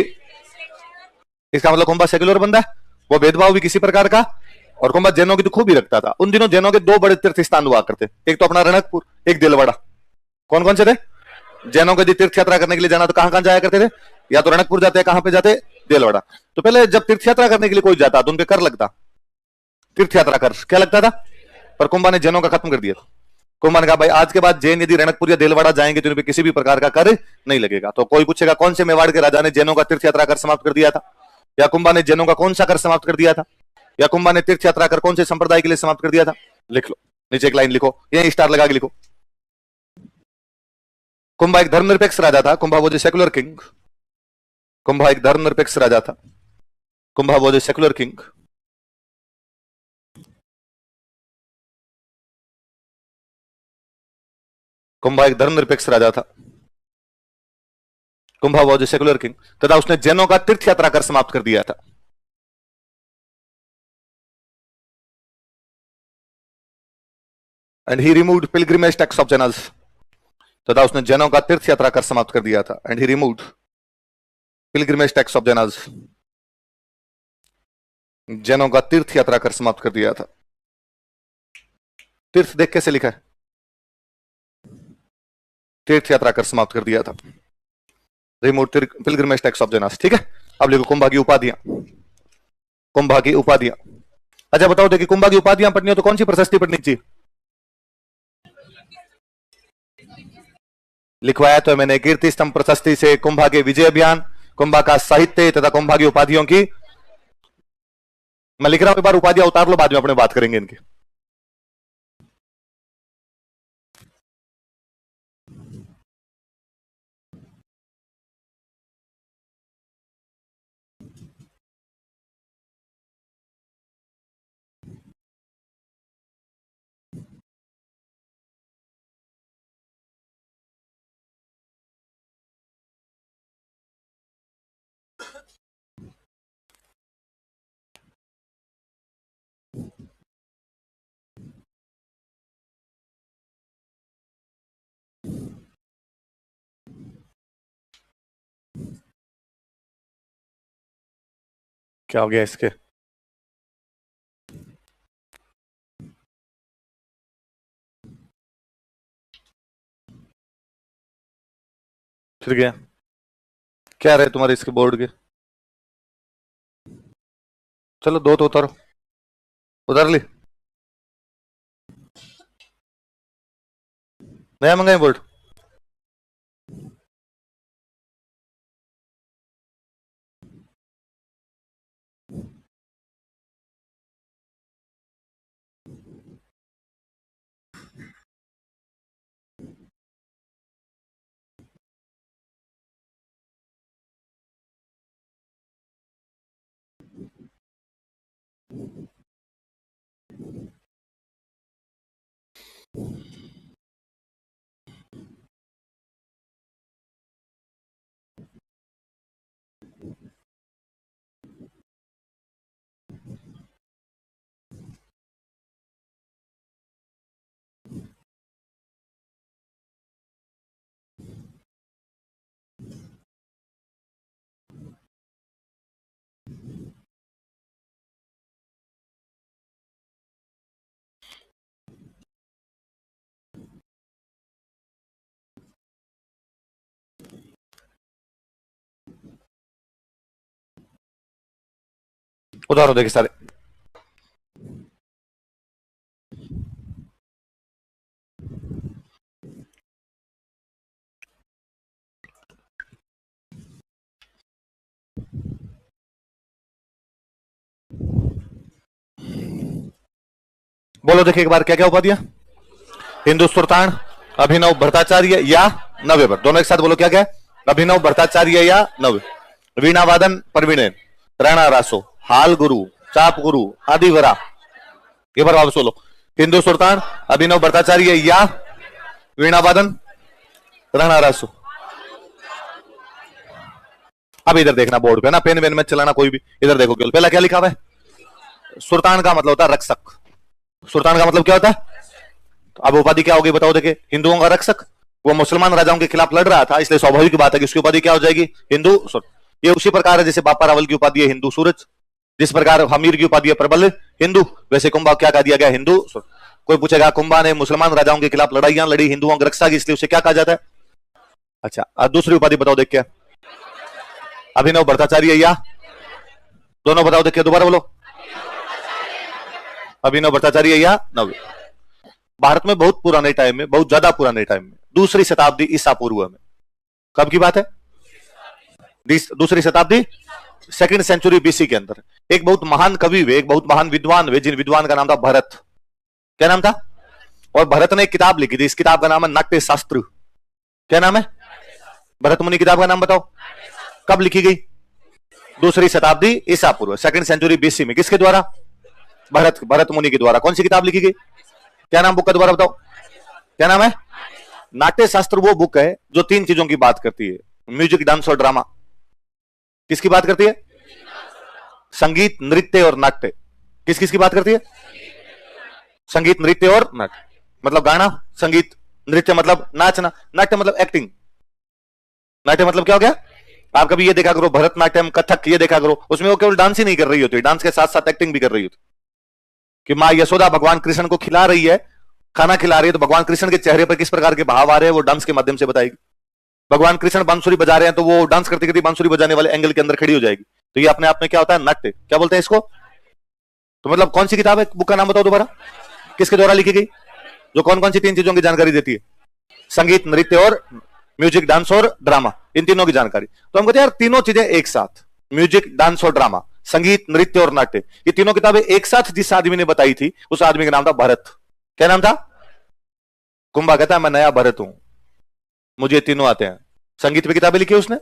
इसका मतलब कुंभा सेक्युलर बंदा है, वो भेदभाव भी किसी प्रकार का। और कुंभा जैनों की तो खूब ही रखता था। उन दिनों जैनों के दो बड़े तीर्थ स्थान हुआ करते, एक तो अपना रणकपुर, एक दिलवाड़ा। कौन कौन से थे? जैनों को यदि तीर्थ यात्रा करने के लिए जाना तो कहां कहां जाया करते थे? या तो रणकपुर जाते, कहां पे जाते? दिलवाड़ा। तो पहले जब तीर्थ यात्रा करने के लिए कोई जाता तो उन पे कर लगता, तीर्थ यात्रा कर क्या लगता था। पर कुंभा ने जैनों का खत्म कर दिया। कुंभा ने कहा भाई आज के बाद जैन यदि रणकपुर या दिलवाड़ा जाएंगे तो उन पे किसी भी प्रकार का कर नहीं लगेगा। तो कोई पूछेगा कौन से मेवाड़ के राजा ने जैनों का तीर्थ यात्रा कर समाप्त कर दिया था? या कुंभा ने जैनों का कौन सा कर समाप्त कर दिया था? या कुंभा ने तीर्थ यात्रा कर कौन से संप्रदाय के लिए समाप्त कर दिया था? लिख लो, नीचे एक लाइन लिखो, यही स्टार लगा के लिखो। कुंभा एक धर्मनिरपेक्ष राजा था। Kumbha was a secular king. Kumbha एक धर्मनिरपेक्ष राजा था। Kumbha was a secular king. Kumbha एक धर्मनिरपेक्ष राजा था। Kumbha was a secular king तथा उसने जैनों का तीर्थ यात्रा कर समाप्त कर दिया था। And he removed pilgrimage tax of Janus. तथा उसने जैनों का तीर्थ यात्रा कर समाप्त कर दिया था। And he removed pilgrimage tax of Jains. जैनों का तीर्थ यात्रा कर समाप्त कर दिया था। तीर्थ देख कैसे लिखा है? तीर्थ यात्रा कर समाप्त कर दिया था। Remove pilgrimage tax of Janus. ठीक है, अब लिखो कुंभा की उपाधियां। कुंभा की उपाधियां। अच्छा बताओ, देखिए कुंभा की उपाधियां पढ़नी हो तो कौन सी प्रशस्ति पढ़नी चाहिए? लिखवाया तो मैंने कीर्ति स्तंभ प्रशस्ति से, कुंभा के विजय अभियान, कुंभा का साहित्य तथा कुंभा की उपाधियों की। मैं लिख रहा हूं, एक बार उपाधियां उतार लो, बाद में अपने बात करेंगे इनकी। क्या हो गया इसके? फिर गया क्या रहे तुम्हारे इसके बोर्ड के? चलो दो तो उतारो। उतार ली? नया मंगाए बोर्ड? उदाहरण देखिए सारे। बोलो देखिए एक बार क्या क्या उपाधियां। हिंदू सुल्तान, अभिनव भट्टाचार्य या नव्य भट्ट, दोनों एक साथ बोलो क्या क्या। अभिनव भट्टाचार्य या नव्य। वीणा वादन प्रवीणेन, राणा रासो, हाल गुरु, चाप गुरु, आदिवरा। ये बार वापस बोलो। हिंदू सुल्तान, अभिनव भट्टाचार्य या वीणा वादन, राणा रासो। अब इधर देखना बोर्ड पे ना, पेन वेन में चलाना कोई भी। इधर देखो केवल पहला क्या लिखा हुआ है। सुल्तान का मतलब होता है रक्षक। सुल्तान का मतलब क्या होता है। तो अब उपाधि क्या होगी बताओ। देखिए हिंदुओं का रक्षक, वो मुसलमान राजाओं के खिलाफ लड़ रहा था, इसलिए स्वाभाविक बात है कि उसकी उपाधि क्या हो जाएगी, हिंदू। ये उसी प्रकार है जैसे बापा रावल की उपाधि है हिंदू सूरज, जिस प्रकार हमीर की उपाधि है प्रबल हिंदू, वैसे कुंभा क्या कह दिया गया, हिंदू। कोई पूछेगा कुंभा ने मुसलमान राजाओं के खिलाफ लड़ाइयां लड़ी, हिंदुओं की रक्षा की, इसलिए उसे क्या कहा जाता है। अच्छा दूसरी उपाधि बताओ देख क्या। अभिनव भट्टाचार्य या, दोनों बताओ देखिए दोबारा बोलो। अभिनव भट्टाचार्य या नव्य। भारत में बहुत पुराने टाइम में, बहुत ज्यादा पुराने टाइम में, दूसरी शताब्दी ईसा पूर्व में, कब की बात है, दूसरी शताब्दी, सेकंड सेंचुरी बीसी के अंदर एक बहुत महान कवि हुए, एक बहुत महान विद्वान हुए, जिन विद्वान का नाम था भरत। क्या नाम था। और भरत ने एक किताब लिखी थी, इस किताब का नाम है नाट्य शास्त्र। क्या नाम है, भरत मुनि किताब का नाम बताओ। कब लिखी गई, दूसरी शताब्दी ईसा पूर्व, सेकंड सेंचुरी बीसी में। किसके द्वारा, भरत मुनि के द्वारा। कौन सी किताब लिखी गई, क्या नाम बुक का दोबारा बताओ। क्या नाम है, नाट्य शास्त्र। वो बुक है जो तीन चीजों की बात करती है, म्यूजिक, डांस और ड्रामा। किसकी बात करती है, संगीत, नृत्य और नाट्य। किस किस की बात करती है, संगीत, नृत्य और नाट्य। मतलब गाना, संगीत, नृत्य मतलब नाचना, नाट्य मतलब एक्टिंग। नाट्य मतलब क्या हो गया, आप कभी ये देखा करो भरतनाट्यम, कथक ये देखा करो, उसमें वो केवल डांस ही नहीं कर रही होती, डांस के साथ साथ एक्टिंग भी कर रही होती। कि माँ यशोदा भगवान कृष्ण को खिला रही है, खाना खिला रही है, तो भगवान कृष्ण के चेहरे पर किस प्रकार के भाव आ रहे हैं वो डांस के माध्यम से बताएगी। भगवान कृष्ण बांसुरी बजा रहे हैं तो वो डांस करते करते बांसुरी बजाने वाले एंगल के अंदर खड़ी हो जाएगी। तो ये अपने आप में क्या होता है, नाट्य। क्या बोलते हैं इसको। तो मतलब कौन सी किताब है, बुक का नाम बताओ दोबारा, किसके द्वारा लिखी गई, जो कौन कौन सी तीन चीजों की जानकारी देती है, संगीत, नृत्य और म्यूजिक, डांस और ड्रामा, इन तीनों की जानकारी। तो हम कहते हैं यार तीनों चीजें एक साथ, म्यूजिक, डांस और ड्रामा, संगीत, नृत्य और नाट्य, ये तीनों किताबें एक साथ जिस आदमी ने बताई थी, उस आदमी का नाम था भरत। क्या नाम था, कुंभा कहता है मैं नया भरत हूं, मुझे तीनों आते हैं। संगीत पे किताबें लिखी है उसने,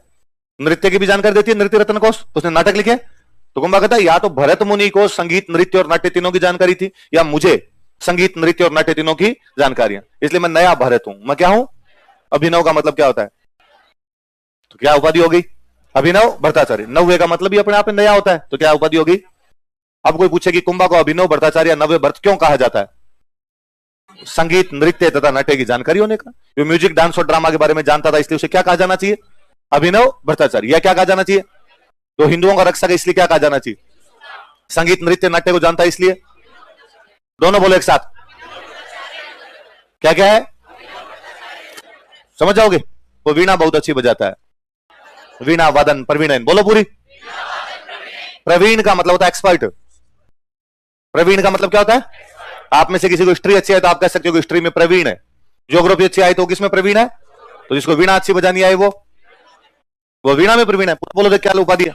नृत्य की भी जानकारी देती है, नृत्य रत्न कोश, उसने नाटक लिखे। तो कुंभा कहता है या तो भरत मुनि को संगीत, नृत्य और नाट्य तीनों की जानकारी थी, या मुझे संगीत, नृत्य और नाट्य तीनों की जानकारियां, इसलिए मैं नया भरत हूं। मैं क्या हूं, अभिनव का मतलब क्या होता है, तो क्या उपाधि होगी, अभिनव भट्टाचार्य। नव्य का मतलब ही अपने आप में नया होता है, तो क्या उपाधि होगी। अब कोई पूछे कि कुंभा को अभिनव भट्टाचार्य नव्य भट्ट क्यों कहा जाता है, संगीत, नृत्य तथा नाट्य की जानकारी होने का। जो म्यूजिक, डांस और ड्रामा के बारे में जानता था, इसलिए उसे क्या कहा जाना चाहिए, अभिनव भट्टाचार्य। या क्या कहा जाना चाहिए, तो हिंदुओं का रक्षक है इसलिए क्या कहा जाना चाहिए, संगीत, नृत्य, नाट्य को जानता है इसलिए। दोनों बोलो एक साथ, क्या क्या है, समझ जाओगे। वो वीणा बहुत अच्छी बजाता है, वीणा वादन प्रवीण, बोलो पूरी। प्रवीण का मतलब होता है एक्सपर्ट। प्रवीण का मतलब क्या होता है, आप में से किसी को हिस्ट्री अच्छी है तो आप कह सकते हो कि हिस्ट्री में प्रवीण है, ज्योग्राफी अच्छी आई तो किसमें प्रवीण है, तो जिसको वीणा अच्छी बजानी आई वो वीणा में प्रवीण है। बोलो देख क्या उपाधि है,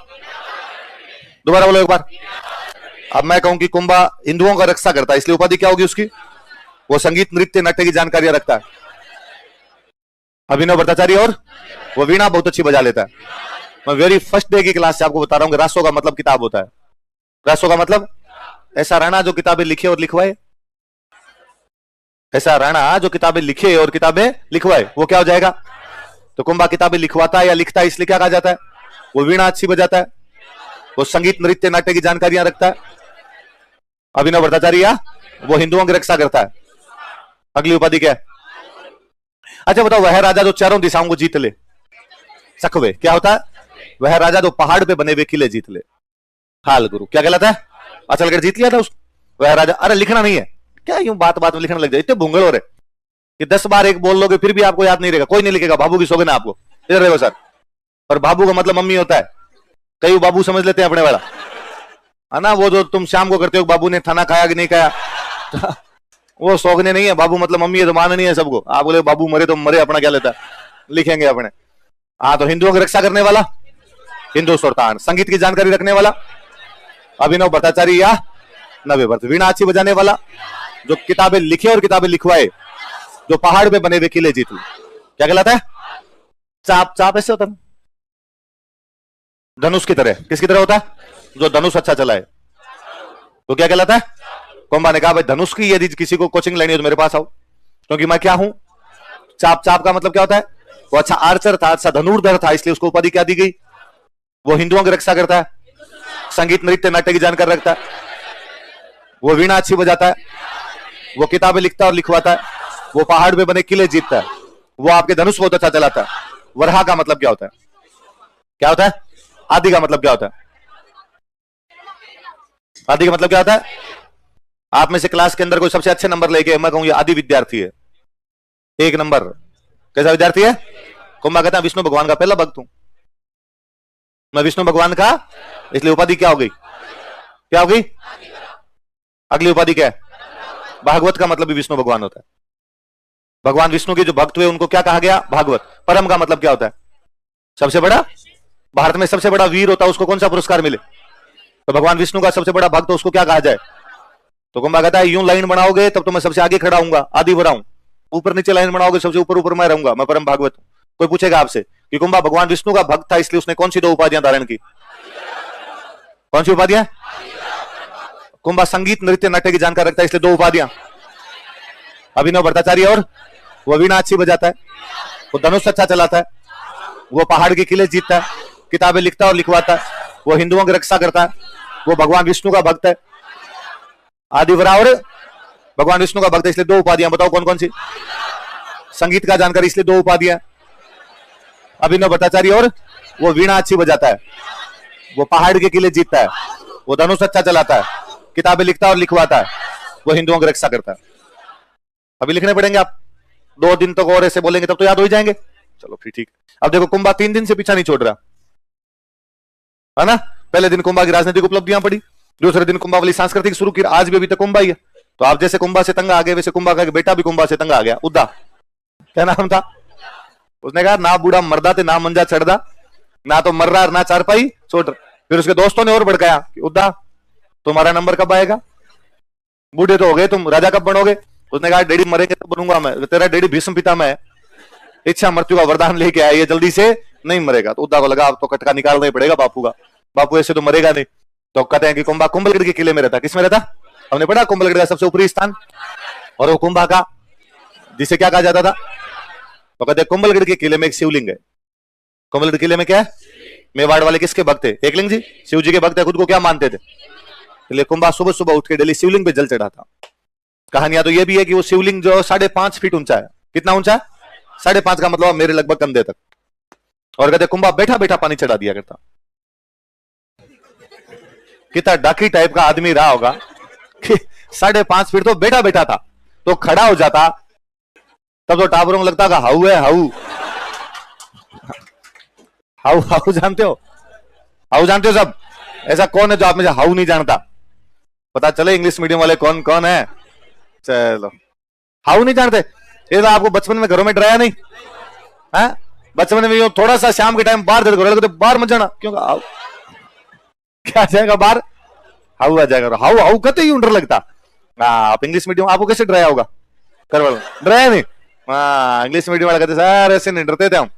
दोबारा बोलो एक बार। अब मैं कहूं कि कुंभा हिंदुओं का रक्षा करता है, इसलिए उपाधि क्या होगी उसकी, वो संगीत, नृत्य, नाट्य की जानकारियां रखता है, अभिनव भट्टाचार्य, और वो वीणा बहुत अच्छी बजा लेता है। मैं वेरी फर्स्ट डे की क्लास से आपको बता रहा हूं कि रासो का मतलब किताब होता है। रासो का मतलब ऐसा राणा जो किताबें लिखे और लिखवाए, ऐसा राणा जो किताबें लिखे और किताबें लिखवाए, वो क्या हो जाएगा। तो कुंभा किताबें लिखवाता है या लिखता है, इसलिए क्या कहा जाता है, वो वीणा अच्छी बजाता है, वो संगीत, नृत्य, नाट्य की जानकारियां रखता है। अभिनव भट्टाचार्य वो हिंदुओं की रक्षा करता है। अगली उपाधि क्या है, अच्छा बताओ, वह राजा जो चारों दिशाओं को जीत ले, सकवे, क्या होता है, वह राजा जो पहाड़ पे बने हुए किले जीत ले, हाल गुरु, क्या कहलाता है, अचलगढ़ जीत लिया था उसको, वह राजा। अरे लिखना नहीं है क्या, यूं बात बात में लिखने लग जाए, इतने भूंगल हो रहे कि 10 बार एक बोल लोगे फिर भी आपको याद नहीं रहेगा, कोई नहीं लिखेगा। बाबू की सोगे ना आपको, इधर देखो सर, और बाबू का मतलब मम्मी होता है, कई बाबू समझ लेते हैं अपने वाला। है ना, वो जो तुम शाम को करते हो बाबू ने खाना खाया कि नहीं खाया, वो शौकने नहीं है बाबू, मतलब मम्मी है तो माननी है सबको। आप बोले बाबू मरे तो मरे, अपना क्या लेता है, लिखेंगे अपने। हाँ, तो हिंदुओं की रक्षा करने वाला हिंदू सुल्तान, संगीत की जानकारी रखने वाला अभिनव भट्टाचार्य या नवे भट्ट, वीणा अच्छी बजाने वाला, जो किताबें लिखे और किताबें लिखवाए, जो पहाड़ पे बने हुए किले जीत ली, क्या कहलाता है? चाप। चाप ऐसे होता है धनुष की तरह, किसकी तरह होता है? जो धनुष अच्छा चलाए, तो क्या कहलाता है? कुंभा ने कहा भाई धनुष की यदि किसी को कोचिंग लेनी हो तो मेरे पास आओ, क्योंकि मैं क्या हूं? चाप। चाप का मतलब क्या होता है? वो अच्छा आर्चर था, अच्छा धनुर्धर था, इसलिए उसको उपाधि क्या दी गई? वो हिंदुओं की रक्षा करता है, संगीत नृत्य नाट्य की जानकारी रखता है, वो वीणा अच्छी बजाता है, वो किताबें लिखता और लिखवाता है, वो पहाड़ पे बने किले जीतता है, वो आपके धनुष बहुत अच्छा चलाता है। वरहा का मतलब क्या होता है? क्या होता है? आदि का मतलब क्या होता है? आदि का मतलब क्या होता है? आप में से क्लास के अंदर कोई सबसे अच्छे नंबर लेके, मैं कहूं ये आदि विद्यार्थी है, 1 नंबर। कैसा विद्यार्थी है? कुंभा कहता है विष्णु भगवान का पहला भक्त हूं मैं, विष्णु भगवान का, इसलिए उपाधि क्या हो गई? क्या हो गई? अगली उपाधि क्या है? भागवत का मतलब भी विष्णु भगवान होता है। भगवान विष्णु के जो भक्त हुए उनको क्या कहा गया? भागवत। परम का मतलब क्या होता है? सबसे बड़ा। भारत में सबसे बड़ा वीर होता है, उसको कौन सा पुरस्कार मिले? तो भगवान विष्णु का सबसे बड़ा भक्त, उसको क्या कहा जाए? तो कुंभा कहता है यूं लाइन बनाओगे तब तो मैं सबसे आगे खड़ा हूंगा, आदि बढ़ाऊं, ऊपर नीचे लाइन बनाओगे सबसे ऊपर ऊपर मैं रहूंगा, मैं परम भागवत हूं। कोई पूछेगा आपसे कि कुंभा भगवान विष्णु का भक्त था, इसलिए उसने कौन सी 2 उपाधियां धारण की? कौन सी उपाधियां? कुंभा संगीत नृत्य नाट्य की जानकारी रखता है, इसलिए 2 उपाधियां, अभिनव भट्टाचार्य और वो वीणा अच्छी बजाता है, वो धनुष अच्छा चलाता है, वो पहाड़ के किले जीतता है, किताबें लिखता और लिखवाता है, वो हिंदुओं की रक्षा करता है, वो भगवान विष्णु का भक्त है, आदिवरा और भगवान विष्णु का भक्त है, इसलिए 2 उपाधियां। बताओ कौन कौन सी? संगीत का जानकारी, इसलिए 2 उपाधियां, अभिनव भट्टाचार्य और वो वीणा अच्छी बजाता है, वो पहाड़ के किले जीतता है, वो धनुष अच्छा चलाता है, किताबें लिखता और लिखवाता है, वो हिंदुओं की रक्षा करता है। अभी लिखने पड़ेंगे आप, 2 दिन तक और ऐसे बोलेंगे तब तो याद हो जाएंगे। चलो फिर ठीक। अब देखो कुंभा 3 दिन से पीछा नहीं छोड़ रहा है ना। पहले दिन कुंभा की राजनीतिक उपलब्धियां पड़ी, दूसरे दिन कुंभा वाली सांस्कृतिक शुरू की, आज भी अभी तक कुंभा ही है। तो आप जैसे कुंभा से तंग आ गए, वैसे कुंभा का बेटा भी कुंभा से तंग आ गया, उद्दा। क्या नाम था? उसने कहा ना बूढ़ा मरदा थे ना मंजा चढ़दा, ना तो मर रहा ना चारपाई छोड़। फिर उसके दोस्तों ने और भड़काया कि उद्दा तुम्हारा नंबर कब आएगा, बूढ़े तो हो गए तुम, राजा कब बनोगे? उसने कहा डैडी मरेंगे तो बनूंगा मैं, तेरा डैडी भीष्म पितामह है, इच्छा मृत्यु का वरदान लेके आया, ये जल्दी से नहीं मरेगा। तो उद्दा को लगा अब तो कटका निकालना ही पड़ेगा बापू का, बापू ऐसे तो मरेगा नहीं। तो कहते हैं कि कुंभा कुंभलगढ़ के किले में रहता। किसमें रहता? हमने पढ़ा कुंभलगढ़ का सबसे ऊपरी स्थान, और वो कुंभा का जिसे क्या कहा जाता था? तो कहते हैं कुंभलगढ़ के किले में एक शिवलिंग है। कुंभलगढ़ किले में क्या है? मेवाड़ वाले किसके भक्त थे? एकलिंग जी, शिव जी के भक्त है। खुद को क्या मानते थे? इसलिए कुंभा सुबह सुबह उठ के डेली शिवलिंग पे जल चढ़ाता। कहानियां तो ये भी है कि वो शिवलिंग जो 5.5 फीट ऊंचा है। कितना ऊंचा है? 5.5 का मतलब मेरे लगभग कंधे तक। और कहते कुंभा बैठा बैठा पानी चढ़ा दिया करता। कितना डाकी टाइप का आदमी रहा होगा कि 5.5 फीट तो बैठा बैठा था, तो खड़ा हो जाता तब तो टाबरों को लगता हाउ है, हाउ हाउ हाउ जानते हो? हाउ जानते हो सब? ऐसा कौन है जो आप में से हाउ नहीं जानता? पता चले इंग्लिश मीडियम वाले कौन कौन है। चलो हाउ नहीं जानते? ये तो आपको बचपन में घरों में डराया नहीं है? बचपन में थोड़ा सा शाम के टाइम बाहर दे, बाहर मत जाना, क्यों? क्या आ जाएगा बाहर? हाउ आ जाएगा। हाउ हाउ कहते ही डर लगता। आप इंग्लिश मीडियम, आपको कैसे डराया होगा? करवाल डराया नहीं? इंग्लिश मीडियम वाले कहते सर ऐसे नहीं डरते थे हम।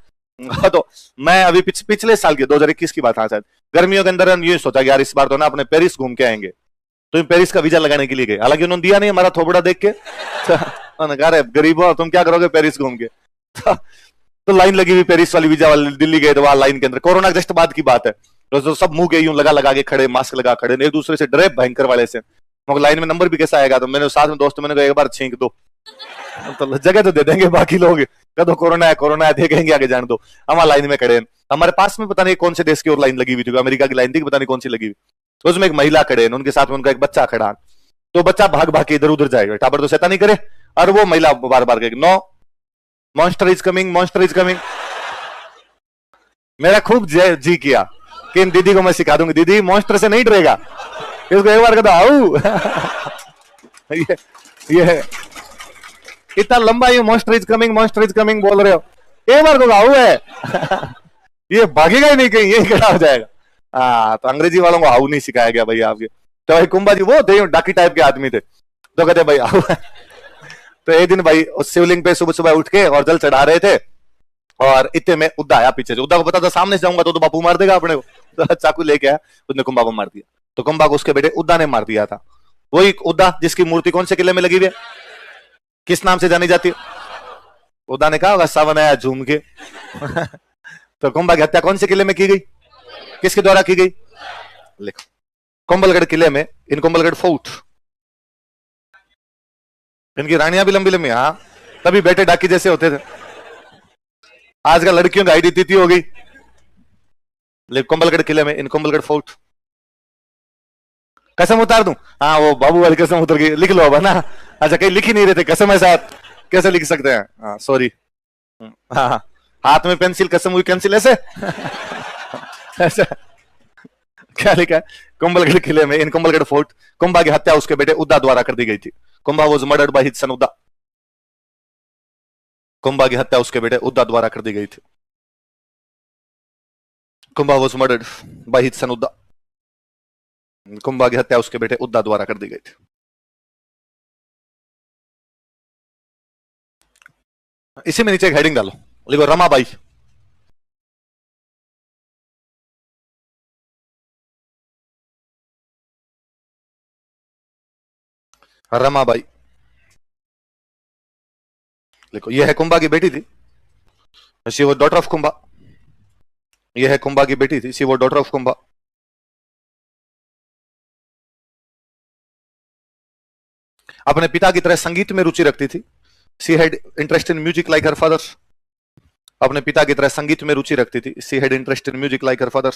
तो मैं अभी पिछले साल की 2021 की बात है शायद, गर्मियों के अंदर ये सोचा कि यार इस बार तो ना अपने पेरिस घूम के आएंगे, तो पेरिस का वीजा लगाने के लिए गए। हालांकि उन्होंने दिया नहीं हमारा थोबड़ा देख के। गरीबों तुम क्या करोगे पेरिस घूम के? तो लाइन लगी हुई पेरिस वाली वीजा वाली, दिल्ली गए तो वहां लाइन के अंदर, कोरोना जस्ट बाद की बात है, तो सब मुंह के यूं लगा लगा के खड़े, मास्क लगा खड़े, एक दूसरे से डरे भयंकर वाले से। लाइन में नंबर भी कैसा आएगा? तो मैंने साथ में दोस्त मैंने कहा एक बार छींक दो, तो जगह तो दे देंगे बाकी लोग, कदो कोरोना है देखेंगे आगे जान दो। हम लाइन में खड़े हैं, हमारे पास में पता नहीं कौन से देश की और लाइन लगी हुई थी, अमेरिका की लाइन थी, पता नहीं कौन सी लगी हुई। तो उसमें एक महिला खड़े हैं, उनके साथ में उनका एक बच्चा खड़ा, तो बच्चा भाग भाग के इधर उधर जाएगा, टाबर तो शैतानी करे, और वो महिला बार बार कहेगी no monster is coming, monster is coming. मेरा खूब जी किया कि इन दीदी को मैं सिखा दूंगी, दीदी मॉन्स्टर से नहीं डरेगा, इसको एक बार कहता आऊ। ये इतना लंबा ये मॉन्स्टर इज कमिंग बोल रहे हो, एक बार को हाउ है। ये भागेगा ही नहीं कहीं, यही खड़ा हो जाएगा। तो अंग्रेजी वालों को हाउ नहीं सिखाया गया भैया आपके। तो भाई कुंभा जी वो थे डाकी टाइप के आदमी थे, तो कहते भाई हाउ है। तो एक दिन भाई उस शिवलिंग पे सुबह सुबह उठ के और जल चढ़ा रहे थे, और इतने में उद्दा आया पीछे से। उद्दा को पता था सामने से जाऊंगा तो बापू मार देगा अपने को, तो चाकू लेके आया, उसने कुंभा को मार दिया। तो कुंभा को उसके बेटे उद्दा ने मार दिया था। वही उद्दा जिसकी मूर्ति कौन से किले में लगी हुई है, किस नाम से जानी जाती है? उद्दा ने कहा होगा सावन आया झूम के। तो कुंभा की हत्या कौन से किले में की गई, किसके द्वारा की गई? लिखो, कुंभलगढ़ किले में, इन कुंभलगढ़ फोर्ट। इनकी रानियां भी लंबी लंबी, हाँ तभी बेटे डाकी जैसे होते थे। आजकल लड़कियों की आईडी तिथि हो गई। कुंभलगढ़ किले में, इन कुंभलगढ़ फोर्ट। कसम उतार दूं? हाँ वो बाबू वाली कसम उतर गई, लिख लो अब ना। अच्छा कहीं लिख ही नहीं रहे थे कसम है साथ, कैसे लिख सकते हैं? हाँ सॉरी। हाँ हाथ में पेंसिल, कसम हुई कैंसिल, ऐसे। ऐसा क्या लिखा है? कुंभलगढ़ किले में, इन कुंभलगढ़ फोर्ट, कुंभा की हत्या उसके बेटे उद्दा द्वारा कर दी गई थी। Kumbha was murdered by his son Udda. Kumbha की हत्या उसके बेटे उद्दा द्वारा कर दी गई थी। Kumbha was murdered by his son Udda. Kumbha की हत्या उसके बेटे उद्दा द्वारा कर दी गई थी। इसी में नीचे एक हेडिंग डालो, लिखो रमाबाई। रमाबाई लिखो। यह है कुंभा की बेटी थी, she was daughter of Kumbha. यह है कुंभा की बेटी थी, she was daughter of Kumbha. अपने पिता की तरह संगीत में रुचि रखती थी, she had interest in music like her father. अपने पिता की तरह संगीत में रुचि रखती थी, she had interest in music like her father.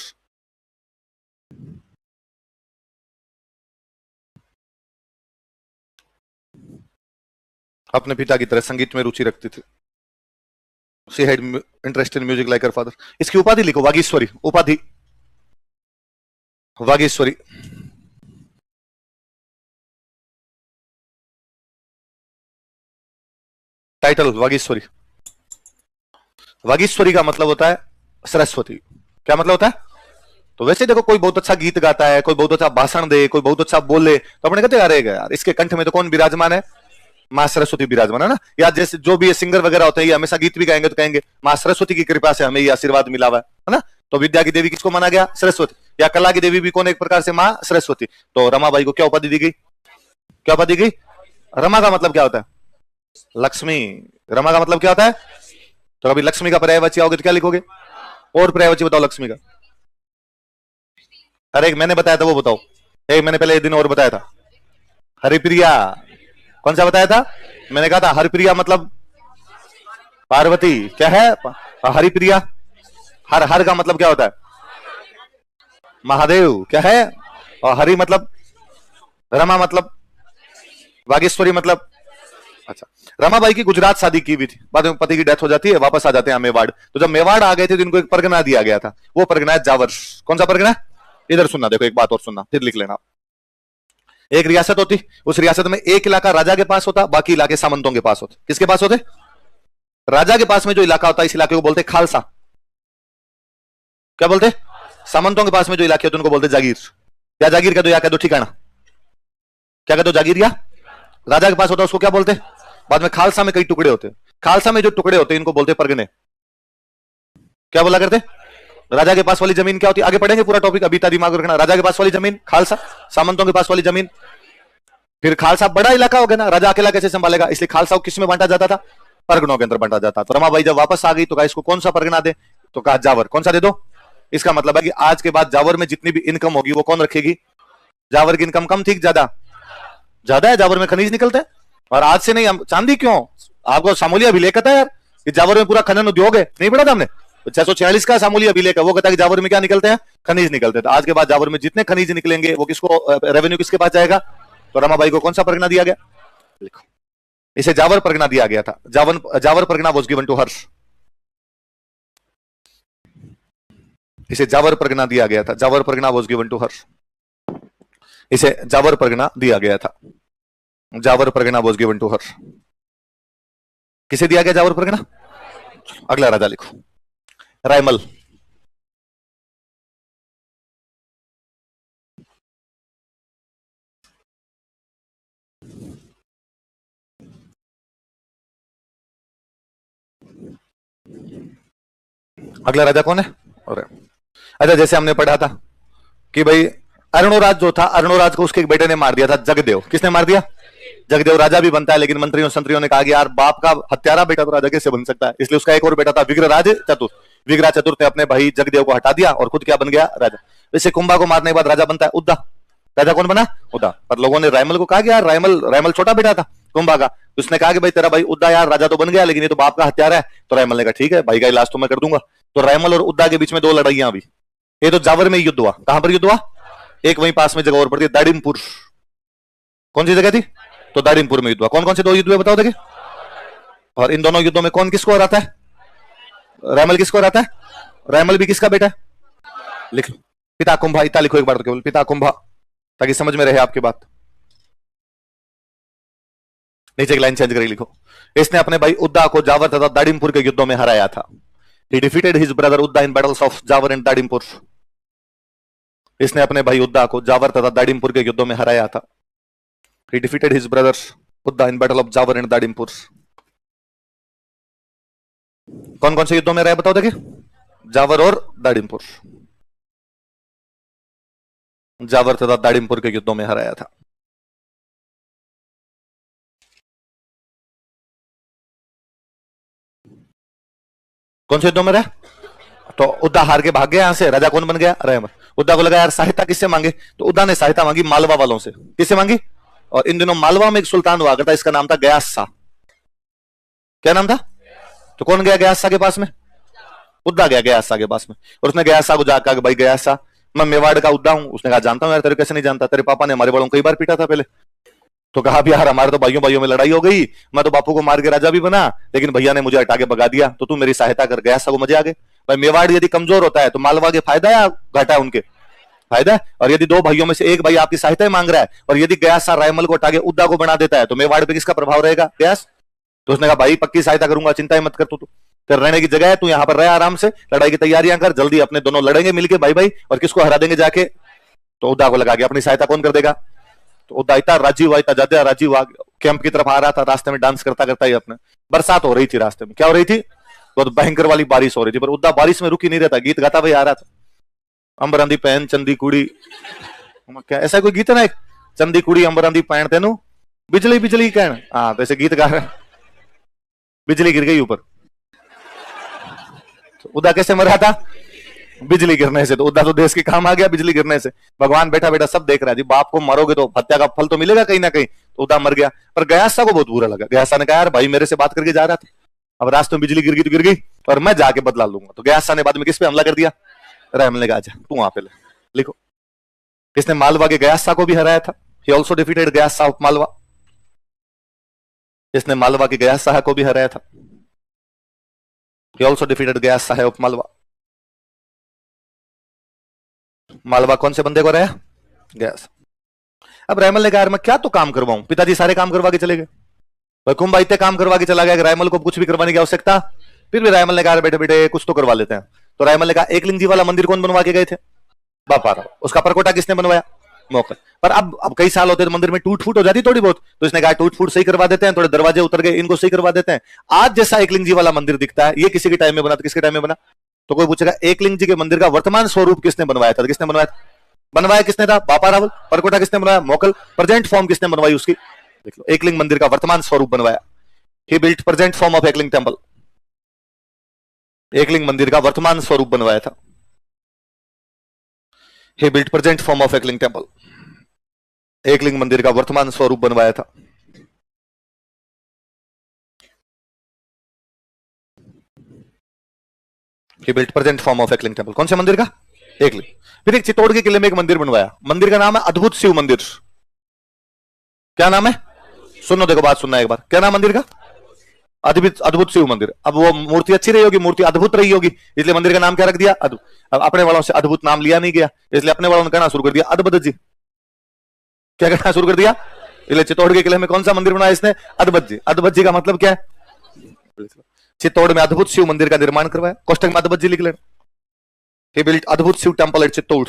अपने पिता की तरह संगीत में रुचि रखती थी, she had interest in music like her father. इसकी उपाधि लिखो, वागीश्वरी। उपाधि वागीश्वरी। टाइटल वागीश्वरी। वागीश्वरी का मतलब होता है सरस्वती। क्या मतलब होता है? तो वैसे देखो, कोई बहुत अच्छा गीत गाता है, कोई बहुत अच्छा भाषण दे, कोई बहुत अच्छा बोले, तो अपने कहते अरे यार इसके कंठ में तो कौन विराजमान है? मां सरस्वती विराजमान है ना। या जैसे जो भी सिंगर वगैरह होते हैं, ये हमेशा गीत भी गाएंगे तो कहेंगे मां सरस्वती की कृपा से हमें ये आशीर्वाद मिला हुआ है ना। तो विद्या की देवी किसको माना गया? सरस्वती। या कला की देवी भी कौन? एक प्रकार से मां सरस्वती। तो रमाबाई को क्या उपाधि दी गई? क्या उपाधि दी गई? रमा का मतलब क्या होता है? लक्ष्मी। रमा का मतलब क्या होता है? तो अभी लक्ष्मी का पर्यायवाची आओगे तो क्या लिखोगे? और पर्यायवाची बताओ लक्ष्मी का। अरे एक मैंने बताया था वो बताओ। एक मैंने पहले एक दिन और बताया था, हरिप्रिया। कौन सा बताया था? मैंने कहा था हरिप्रिया मतलब पार्वती। क्या है? हरिप्रिया। हर हर का मतलब क्या होता है? महादेव। क्या है? और हरि मतलब, रमा मतलब, वागेश्वरी मतलब। अच्छा, रमाबाई की गुजरात शादी की हुई थी, बाद में पति की डेथ हो जाती है, वापस आ जाते हैं मेवाड़। तो जब मेवाड़ आ गए थे तो इनको एक परगना दिया गया था, वो परगना है जावर। कौन सा परगना? इधर सुनना, देखो एक बात और सुनना, फिर लिख लेना। एक रियासत होती, उस रियासत में एक इलाका राजा के पास होता, बाकी इलाके सामंतों के पास होते। किसके पास होते? राजा के पास में जो इलाका होता है, इस इलाके को बोलते खालसा। क्या बोलते? सामंतों के पास में जो इलाके होते उनको बोलते जागीर। या जागीर कह दो, या कह दो ठिकाना। क्या कह दो? जागीर। या राजा के पास होता उसको क्या बोलते? बाद में खालसा में कई टुकड़े होते, खालसा में जो टुकड़े होते इनको बोलते परगने। क्या बोला करते? राजा के पास वाली जमीन क्या होती? आगे पढ़ेंगे पूरा टॉपिक, अभी दिमाग रखना। राजा के पास वाली जमीन खालसा, सामंतों के पास वाली जमीन। फिर खालसा बड़ा इलाका हो गया ना, राजा अकेला कैसे संभालेगा, इसलिए खालसा को किस में बांटा जाता था? परगनों के अंदर बांटा जाता। तो रमाबाई जब वापस आ गई तो कहा इसको कौन सा परगना दे? तो कहा जावर। कौन सा दे दो? इसका मतलब है कि आज के बाद जावर में जितनी भी इनकम होगी वो कौन रखेगी? जावर की इनकम कम थी ज्यादा? ज्यादा है, जावर में खनिज निकलते हैं। और आज से नहीं, हम चांदी क्यों? आपको सामोली अभिलेख कहता है यार कि जावर में पूरा खनन उद्योग है, नहीं पढ़ा था हमने? 646 का सामूली अभिलेख है, वो कहता है कि जावर में क्या निकलते हैं? खनिज निकलते हैं। तो आज के बाद जावर में जितने खनिज निकलेंगे वो किसको, रेवेन्यू किसके पास जाएगा? तो रमाबाई को कौन सा परगना दिया गया? लिखो, इसे जावर परगना दिया गया था। Jawar pargana was given to her. इसे जावर परगना दिया गया था, Jawar pargana was given to her. इसे जावर परगना दिया गया था। Jawar pargana was given to her. किसे दिया गया जावर परगना? अगला राजा लिखो, रायमल। अगला राजा कौन है? और अच्छा, जैसे हमने पढ़ा था कि भाई अरुणोराज जो था, अरुणोराज को उसके एक बेटे ने मार दिया था, जगदेव। किसने मार दिया? जगदेव राजा भी बनता है, लेकिन मंत्रियों संत्रियों ने कहा कि यार बाप का हत्यारा बेटा तो राजा कैसे बन सकता है, इसलिए उसका एक और बेटा था विग्रराज चतुर्थ। विग्रह चतुर्थ ने अपने भाई जगदेव को हटा दिया और खुद क्या बन गया? राजा। वैसे कुंभा को मारने के बाद राजा बनता है उद्दा। राजा कौन बना? उद्दा। पर लोगों ने रायमल को कहा कि यार रायमल छोटा बेटा था कुंभा का, उसने कहा कि भाई तेरा भाई उद्दा यार राजा तो बन गया, लेकिन ये तो बाप का हत्यारा है। तो रायमल ने कहा ठीक है, भाई का इलाज तो मैं कर दूंगा। तो रायमल और उद्दा के बीच में दो लड़ाइयां हुई। ये तो जावर में युद्ध हुआ। कहां पर युद्ध हुआ? एक वहीं पास में जगह और पड़ती है, दाड़िमपुर। कौन सी जगह थी? तो दाड़िमपुर में युद्ध हुआ। कौन कौन से दो युद्ध हुए बताओ देखिए। और इन दोनों युद्धों में कौन किसको हराता है? रायमल किसको हराता है? रायमल भी किसका बेटा है? लिख लो, पिता कुंभा। इतना लिखो एक बार तो केवल, पिता कुंभा, ताकि समझ में रहे आपकी बात। नीचे एक लाइन चेंज करके लिखो, इसने अपने भाई उद्दा को जावर तथा दाड़िमपुर के युद्धों में हराया था। He defeated his brother Uddha in battles of Javar and दाड़िमपुर। इसने अपने भाई उद्दा को जावर तथा दाड़िमपुर के युद्धों में हराया था। He defeated his brother Uddha in battle of Javar and दाड़िमपुर। कौन कौन से युद्धों में रहे बताओ देखिए? जावर और दाड़िमपुर। जावर तथा दाड़िमपुर के युद्धों में हराया था। कौन से युद्धों में रहा? तो उद्दा हार के भाग गया यहां से, राजा कौन बन गया? रायमल। उद्दा को लगा यार सहायता किससे मांगे, तो उद्दा ने सहायता मांगी मालवा वालों से। किससे मांगी? और इन दिनों मालवा में एक सुल्तान हुआ करता, इसका नाम था गयास शाह। क्या नाम था? तो कौन गया गयास शाह के पास में? उद्दा गया गयास शाह के पास में, और उसने गयास शाह को जाकर कहा भाई गयास शाह, मैं मेवाड़ का उद्दा हूं। उसने कहा जानता हूं यार, तेरे कैसे नहीं जानता, तेरे पापा ने हमारे बड़ों को कई बार पीटा था पहले। तो कहा भी यार हमारे तो भाइयों भाइयों में लड़ाई हो गई, मैं तो बापू को मार के राजा भी बना, लेकिन भैया ने मुझे हटा के भगा दिया, तो तू मेरी सहायता कर। गयास शाह को मजे आ गए। भाई मेवाड़ यदि कमजोर होता है तो मालवा के फायदा या घाटा है? उनके फायदा है। और यदि दो भाइयों में से एक भाई आपकी सहायता मांग रहा है, और यदि गयास शाह रायमल को हटा के उद्दा को बना देता है, तो मेवाड़ पे किसका प्रभाव रहेगा? गयास। तो उसने कहा भाई पक्की सहायता करूंगा, चिंता ही मत कर, तू तेरे रहने की जगह है, तू यहाँ पर रह आराम से, लड़ाई की तैयारियां कर, जल्दी अपने दोनों लड़ेंगे मिलके भाई भाई, और किसको हरा देंगे जाके? तो उद्दा को लगा के अपनी सहायता कौन कर देगा? तो उद्दा इतना राजीव इतना ज्यादा राजीव कैंप की तरफ आ रहा था, रास्ते में डांस करता करता ही अपने, बरसात हो रही थी रास्ते में। क्या हो रही थी? बहुत भयंकर वाली बारिश हो रही थी, पर उद्दा बारिश में रुकी नहीं रहता, गीत गाता हुआ आ रहा था। अंबरांदी पैन चंदी कुड़ी, क्या ऐसा कोई गीत है ना, एक चंदी कुड़ी अंबरांदी पैन तेनू बिजली बिजली कहन। हाँ, तो ऐसे गीत गा रहे, बिजली गिर गई ऊपर। तो उद्दा कैसे मरा था? बिजली गिरने से। तो उद्दा तो देश के काम आ गया बिजली गिरने से। भगवान बैठा बैठा सब देख रहा है जी, बाप को मारोगे तो हत्या का फल तो मिलेगा कहीं ना कहीं। तो उद्दा मर गया, पर गयास शाह को बहुत बुरा लगा। गयास शाह ने कहा यार भाई मेरे से बात करके जा रहा था, अब रास्ते में बिजली गिर गई तो गिर गई, और मैं जाके बदला लूंगा। तो गयास शाह ने बाद में किस पे हमला कर दिया? रायमल ने कहा अच्छा तू वहां पे लिखो, इसने मालवा के गयास शाह को भी हराया था। He also defeated Ghiyas Shah of Malwa. इसने मालवा के गयास शाह को भी हराया था। He also defeated Ghiyas Shah of Malwa. Malwa कौन से बंदे को हराया? गयास। अब रायमल ने कहा मैं क्या तो काम करवाऊं, पिताजी सारे काम करवा के चले गए, भाई कुंभा इतने काम करवा के चला गया कि रायमल को कुछ भी करवाने की आवश्यकता। फिर भी रायमल ने कहा बेटे बेटे कुछ तो करवा लेते हैं। तो रायमल ने कहा एकलिंग जी वाला मंदिर कौन बनवा के गए थे? बापा राव। उसका परकोटा किसने बनवाया? मोकल। पर अब कई साल होते तो मंदिर में टूट फूट हो जाती थोड़ी बहुत, तो इसने कहा टूट फूट सही करवा देते हैं, थोड़े दरवाजे उतर गए इनको सही करवा देते हैं। आज जैसा एकलिंग जी वाला मंदिर दिखता है, ये किसी के टाइम में बना था, किसके टाइम में बना? तो कोई पूछेगा एकलिंग जी के मंदिर का वर्तमान स्वरूप किसने बनवाया था? किसने बनवाया था? बनवाया किसने था? बापा रावल। परकोटा किसने बनवाया? मोकल। प्रेजेंट फॉर्म किसने बनवाई उसकी? देख लो, एकलिंग मंदिर का वर्तमान स्वरूप बनवाया। He built present form of Ekling temple. Ekling मंदिर का वर्तमान स्वरूप बनवाया था। He built present form of Ekling temple. Ekling मंदिर का वर्तमान स्वरूप बनवाया था। He built present form of Ekling temple. कौन से मंदिर का? एकलिंग। फिर एक चित्तौड़ के किले में एक मंदिर बनवाया, मंदिर का नाम है अद्भुत शिव मंदिर। क्या नाम है? सुनो देखो बात सुनना एक बार, क्या नाम मंदिर का? अद्भुत अद्भुत शिव मंदिर। अब वो मूर्ति अच्छी रही होगी, मूर्ति अद्भुत रही होगी, इसलिए मंदिर का नाम क्या रख दिया? अद्भुत। अब अपने वालों से अद्भुत नाम लिया नहीं गया, इसलिए अपने वालों ने कहना शुरू कर दिया अद्भुत जी। क्या करना शुरू कर दिया? इसलिए चित्तौड़ के किले में कौन सा मंदिर बनाया इसने? अद्भुत जी। अद्भुत जी का मतलब क्या है? चित्तौड़ में अद्भुत शिव मंदिर का निर्माण करवाया। कोष्टक में अद्भुत जी लिख लेना। He built अद्भुत शिव टेम्पल एट चित्तौड़।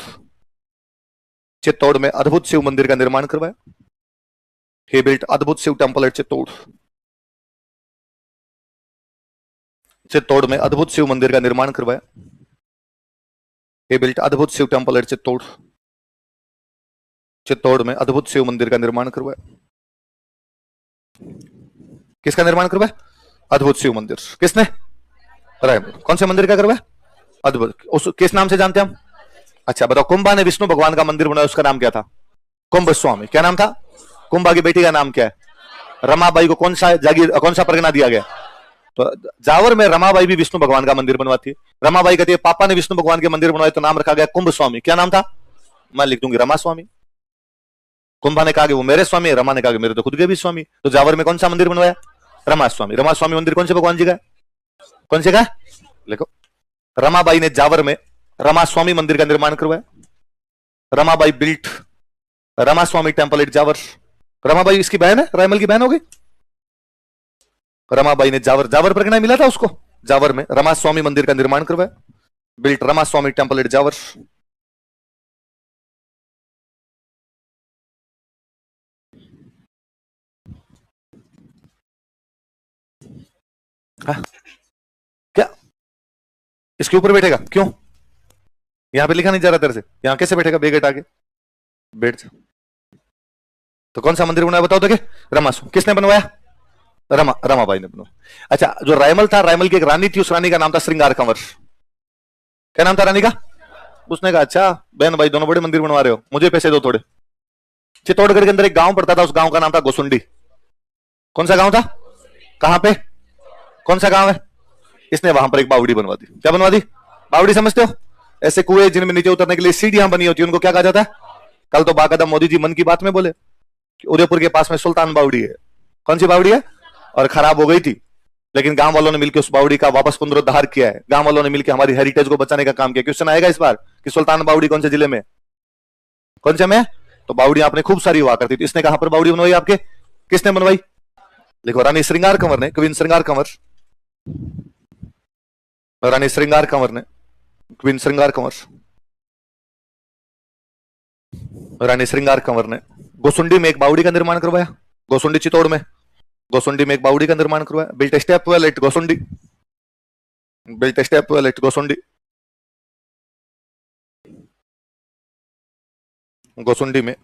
चित्तौड़ में अद्भुत शिव मंदिर का निर्माण करवाया। He built अद्भुत शिव टेम्पल एट चित्तौड़। चित्तौड़ में अद्भुत शिव मंदिर का निर्माण करवाया। He built अद्भुत शिव टेम्पल एट चित्तौड़। चित्तौड़ में अद्भुत शिव मंदिर का निर्माण करवाया। किसका निर्माण करवाया? अद्भुत शिव मंदिर। किसने? रायमल। कौन से मंदिर का करवाया? अद्भुत। उस किस नाम से जानते हैं हम? अच्छा बताओ, कुंभा ने विष्णु भगवान का मंदिर बनाया, उसका नाम क्या था? कुंभ स्वामी। क्या नाम था? कुंभा की बेटी का नाम क्या है? रमाबाई को कौन सा जागीर, कौन सा परगना दिया गया? तो जावर में रमाबाई भी विष्णु भगवान का मंदिर बनवाती है। रमाबाई कहती है पापा ने विष्णु भगवान के मंदिर बनवाए, तो नाम रखा गया कुंभ स्वामी। क्या नाम था? मैं लिख दूंगी रमा स्वामी। कुंभा ने कहा कि वो मेरे स्वामी है, रमा ने कहा कि मेरे तो खुद के भी स्वामी। तो जावर में कौन सा मंदिर बनवाया? रमा स्वामी। रमा स्वामी मंदिर कौन से भगवान जी का? कौन से का? लिखो। रमाबाई ने जावर में रमा स्वामी मंदिर का निर्माण करवाया। Ramabai built Rama Swami temple at Jawar. Ramabai इसकी बहन है, रायमल की बहन हो गई। रमाबाई ने जावर परगना मिला था उसको। जावर में रमा स्वामी मंदिर का निर्माण करवाया। Built Rama Swami temple at Jawar. हाँ? क्या इसके ऊपर बैठेगा? क्यों? यहां पे लिखा नहीं जा रहा तेरे से, यहां कैसे बैठेगा? बेगेट आगे बैठ जा। तो कौन सा मंदिर बनाया बताओ तो? रमा। किसने बनवाया? रमाबाई ने बनवाया। अच्छा, जो रायमल था, रायमल की एक रानी थी, उस रानी का नाम था श्रृंगार कंवर। क्या नाम था रानी का? उसने कहा अच्छा बहन भाई दोनों बड़े मंदिर बनवा रहे हो, मुझे पैसे दो थोड़े। चित्तौड़गढ़ के अंदर एक गांव पड़ता था, उस गांव का नाम था गोसुंडी। कौन सा गांव था? कहां पे? कौन सा गांव है? इसने वहां पर एक बावड़ी बनवा दी। क्या बनवा दी? बावड़ी समझते हो? ऐसे कुएं जिनमें नीचे उतरने के लिए सीढ़ियां बनी होती है, उनको क्या कहा जाता है? कल तो बाकायदा मोदी जी मन की बात में बोले कि उदयपुर के पास में सुल्तान बावड़ी है। कौन सी बावड़ी है? और खराब हो गई थी, लेकिन गांव वालों ने मिलकर उस बावड़ी का वापस पुनरुद्धार किया है। गांव वालों ने मिलकर हमारी हेरिटेज को बचाने का काम किया। क्वेश्चन आएगा इस बार कि सुल्तान बावड़ी कौन से जिले में? कौन से में? तो बावड़ी आपने खूब सारी हुआ करती थी। इसने कहां पर बावड़ी बनवाई आपके? किसने बनवाई? लिखो। रानी श्रृंगार कंवर ने, क्वीन श्रृंगार कंवर। रानी श्रृंगार कंवर ने, क्वीन श्रृंगार कंवर, रानी श्रृंगार कंवर ने गोसुंडी में एक बावड़ी का निर्माण करवाया। गोसुंडी चित्तौड़ में, गोसुंडी में एक बावड़ी का निर्माण करवाया। Built step well at Gosundi. Built step well at Gosundi. Gosundi में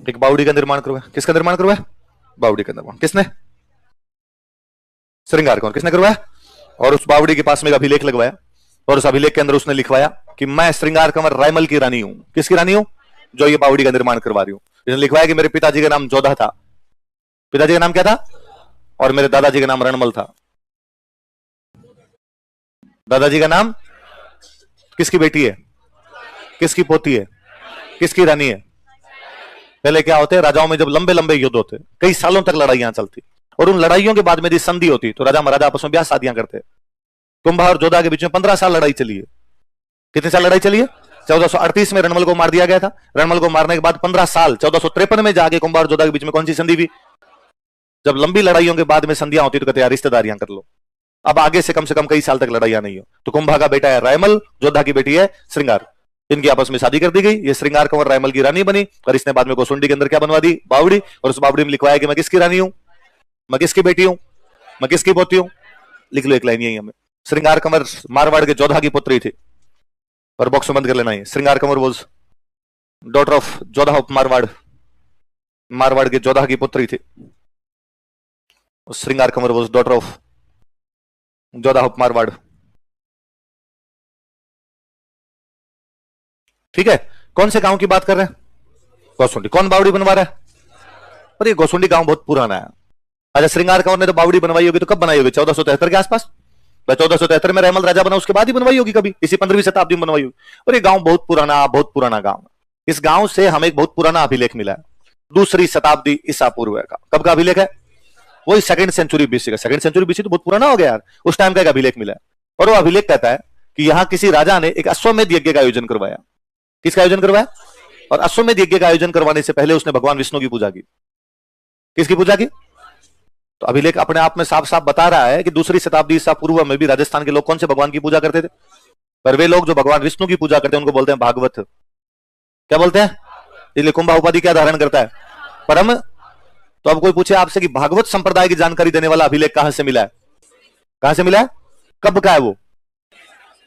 एक बावड़ी का निर्माण करवाया। किसका निर्माण करवाया? बावड़ी का निर्माण। किसने? श्रृंगार कंवर। किसने करवाया? और उस बावड़ी के पास में एक अभिलेख लगवाया, और उस अभिलेख के अंदर उसने लिखवाया कि मैं श्रृंगार कंवर रायमल की रानी हूं। किसकी रानी हूं? जो ये बावड़ी का निर्माण करवा रही हूं। इसने लिखवाया कि मेरे पिताजी का नाम जोधा था। पिताजी का नाम क्या था? और मेरे दादाजी का नाम रणमल था। दादाजी का नाम? किसकी बेटी है? किसकी पोती है? किसकी रानी है? पहले क्या होते? राजाओं में जब लंबे लंबे युद्ध होते, कई सालों तक लड़ाइयां चलती, और उन लड़ाइयों के बाद में यदि संधि होती तो राजा महाराजा आपस में ब्याह शादियां करते। कुंभा और जोधा के बीच में 15 साल लड़ाई चली है। कितने साल लड़ाई चली है? 1438 में रणमल को मार दिया गया था। रणमल को मारने के बाद 15 साल 1453 में जाके कुंभा और जोधा के बीच में कौन सी संधि हुई? जब लंबी लड़ाइयों के बाद में संधियां होती तो कहते हैं रिश्तेदारियां कर लो, अब आगे से कम कई साल तक लड़ाइयां नहीं हो। तो कुंभा का बेटा है रायमल, जोधा की बेटी है श्रृंगार। इनकी आपस में शादी कर दी गई। ये श्रृंगार कंवर रायमल की रानी बनी, और इसने बाद में गोसुंडी के अंदर क्या बनवा दी? बावड़ी। और उस बावड़ी में लिखवाया कि मैं किसकी रानी हूं, मैं किसकी बेटी हूं, मैं किसकी पोती हूं। लिख लो एक लाइन यही हमें। श्रृंगार कंवर मारवाड़ के जोधा की पुत्री थी, और बॉक्स बंद कर लेना है। श्रृंगार Kanwar was daughter of Jodha of Marwar. Marwar के जोधा की पुत्री थी। श्रृंगार Kanwar was daughter of Jodha of Marwar. ठीक है। कौन से गांव की बात कर रहे हैं? गोसुंडी। कौन बावड़ी बनवा रहा है? और ये गोसुंडी गांव बहुत पुराना है। अच्छा, श्रृंगार कंवर ने तो बावड़ी बनवाई होगी, तो कब बनाई होगी? 1473 के आसपास। 1473 में रायमल राजा बना, उसके बाद ही बनवाई होगी कभी, इसी 15वीं शताब्दी में बनवाई होगी। और ये गांव बहुत पुराना गांव। इस गांव से हमें एक बहुत पुराना अभिलेख मिला है, 2री शताब्दी ईसा पूर्व का। कब का अभिलेख है? वही 2nd सेंचुरी बीसी का। 2nd सेंचुरी बीसी तो बहुत पुराना हो गया यार। उस टाइम का एक अभिलेख मिला है, और वो अभिलेख कहता है कि यहां किसी राजा ने एक अश्वमेध यज्ञ का आयोजन करवाया। किसका आयोजन करवाया? और अश्वमेध यज्ञ का आयोजन करवाने से पहले उसने भगवान विष्णु की पूजा की। किसकी पूजा की? तो अभिलेख अपने आप में साफ साफ बता रहा है कि दूसरी शताब्दी ईसा पूर्व में भी राजस्थान के लोग कौन से भगवान की पूजा करते थे? पर वे लोग जो भगवान विष्णु की पूजा करते हैं उनको बोलते हैं भागवत। क्या बोलते हैं? इसलिए कुंभा उपाधि क्या धारण करता है? परम। तो अब कोई पूछे आपसे कि भागवत संप्रदाय की जानकारी देने वाला अभिलेख कहां से मिला है? कहां से मिला है? कब का है वो?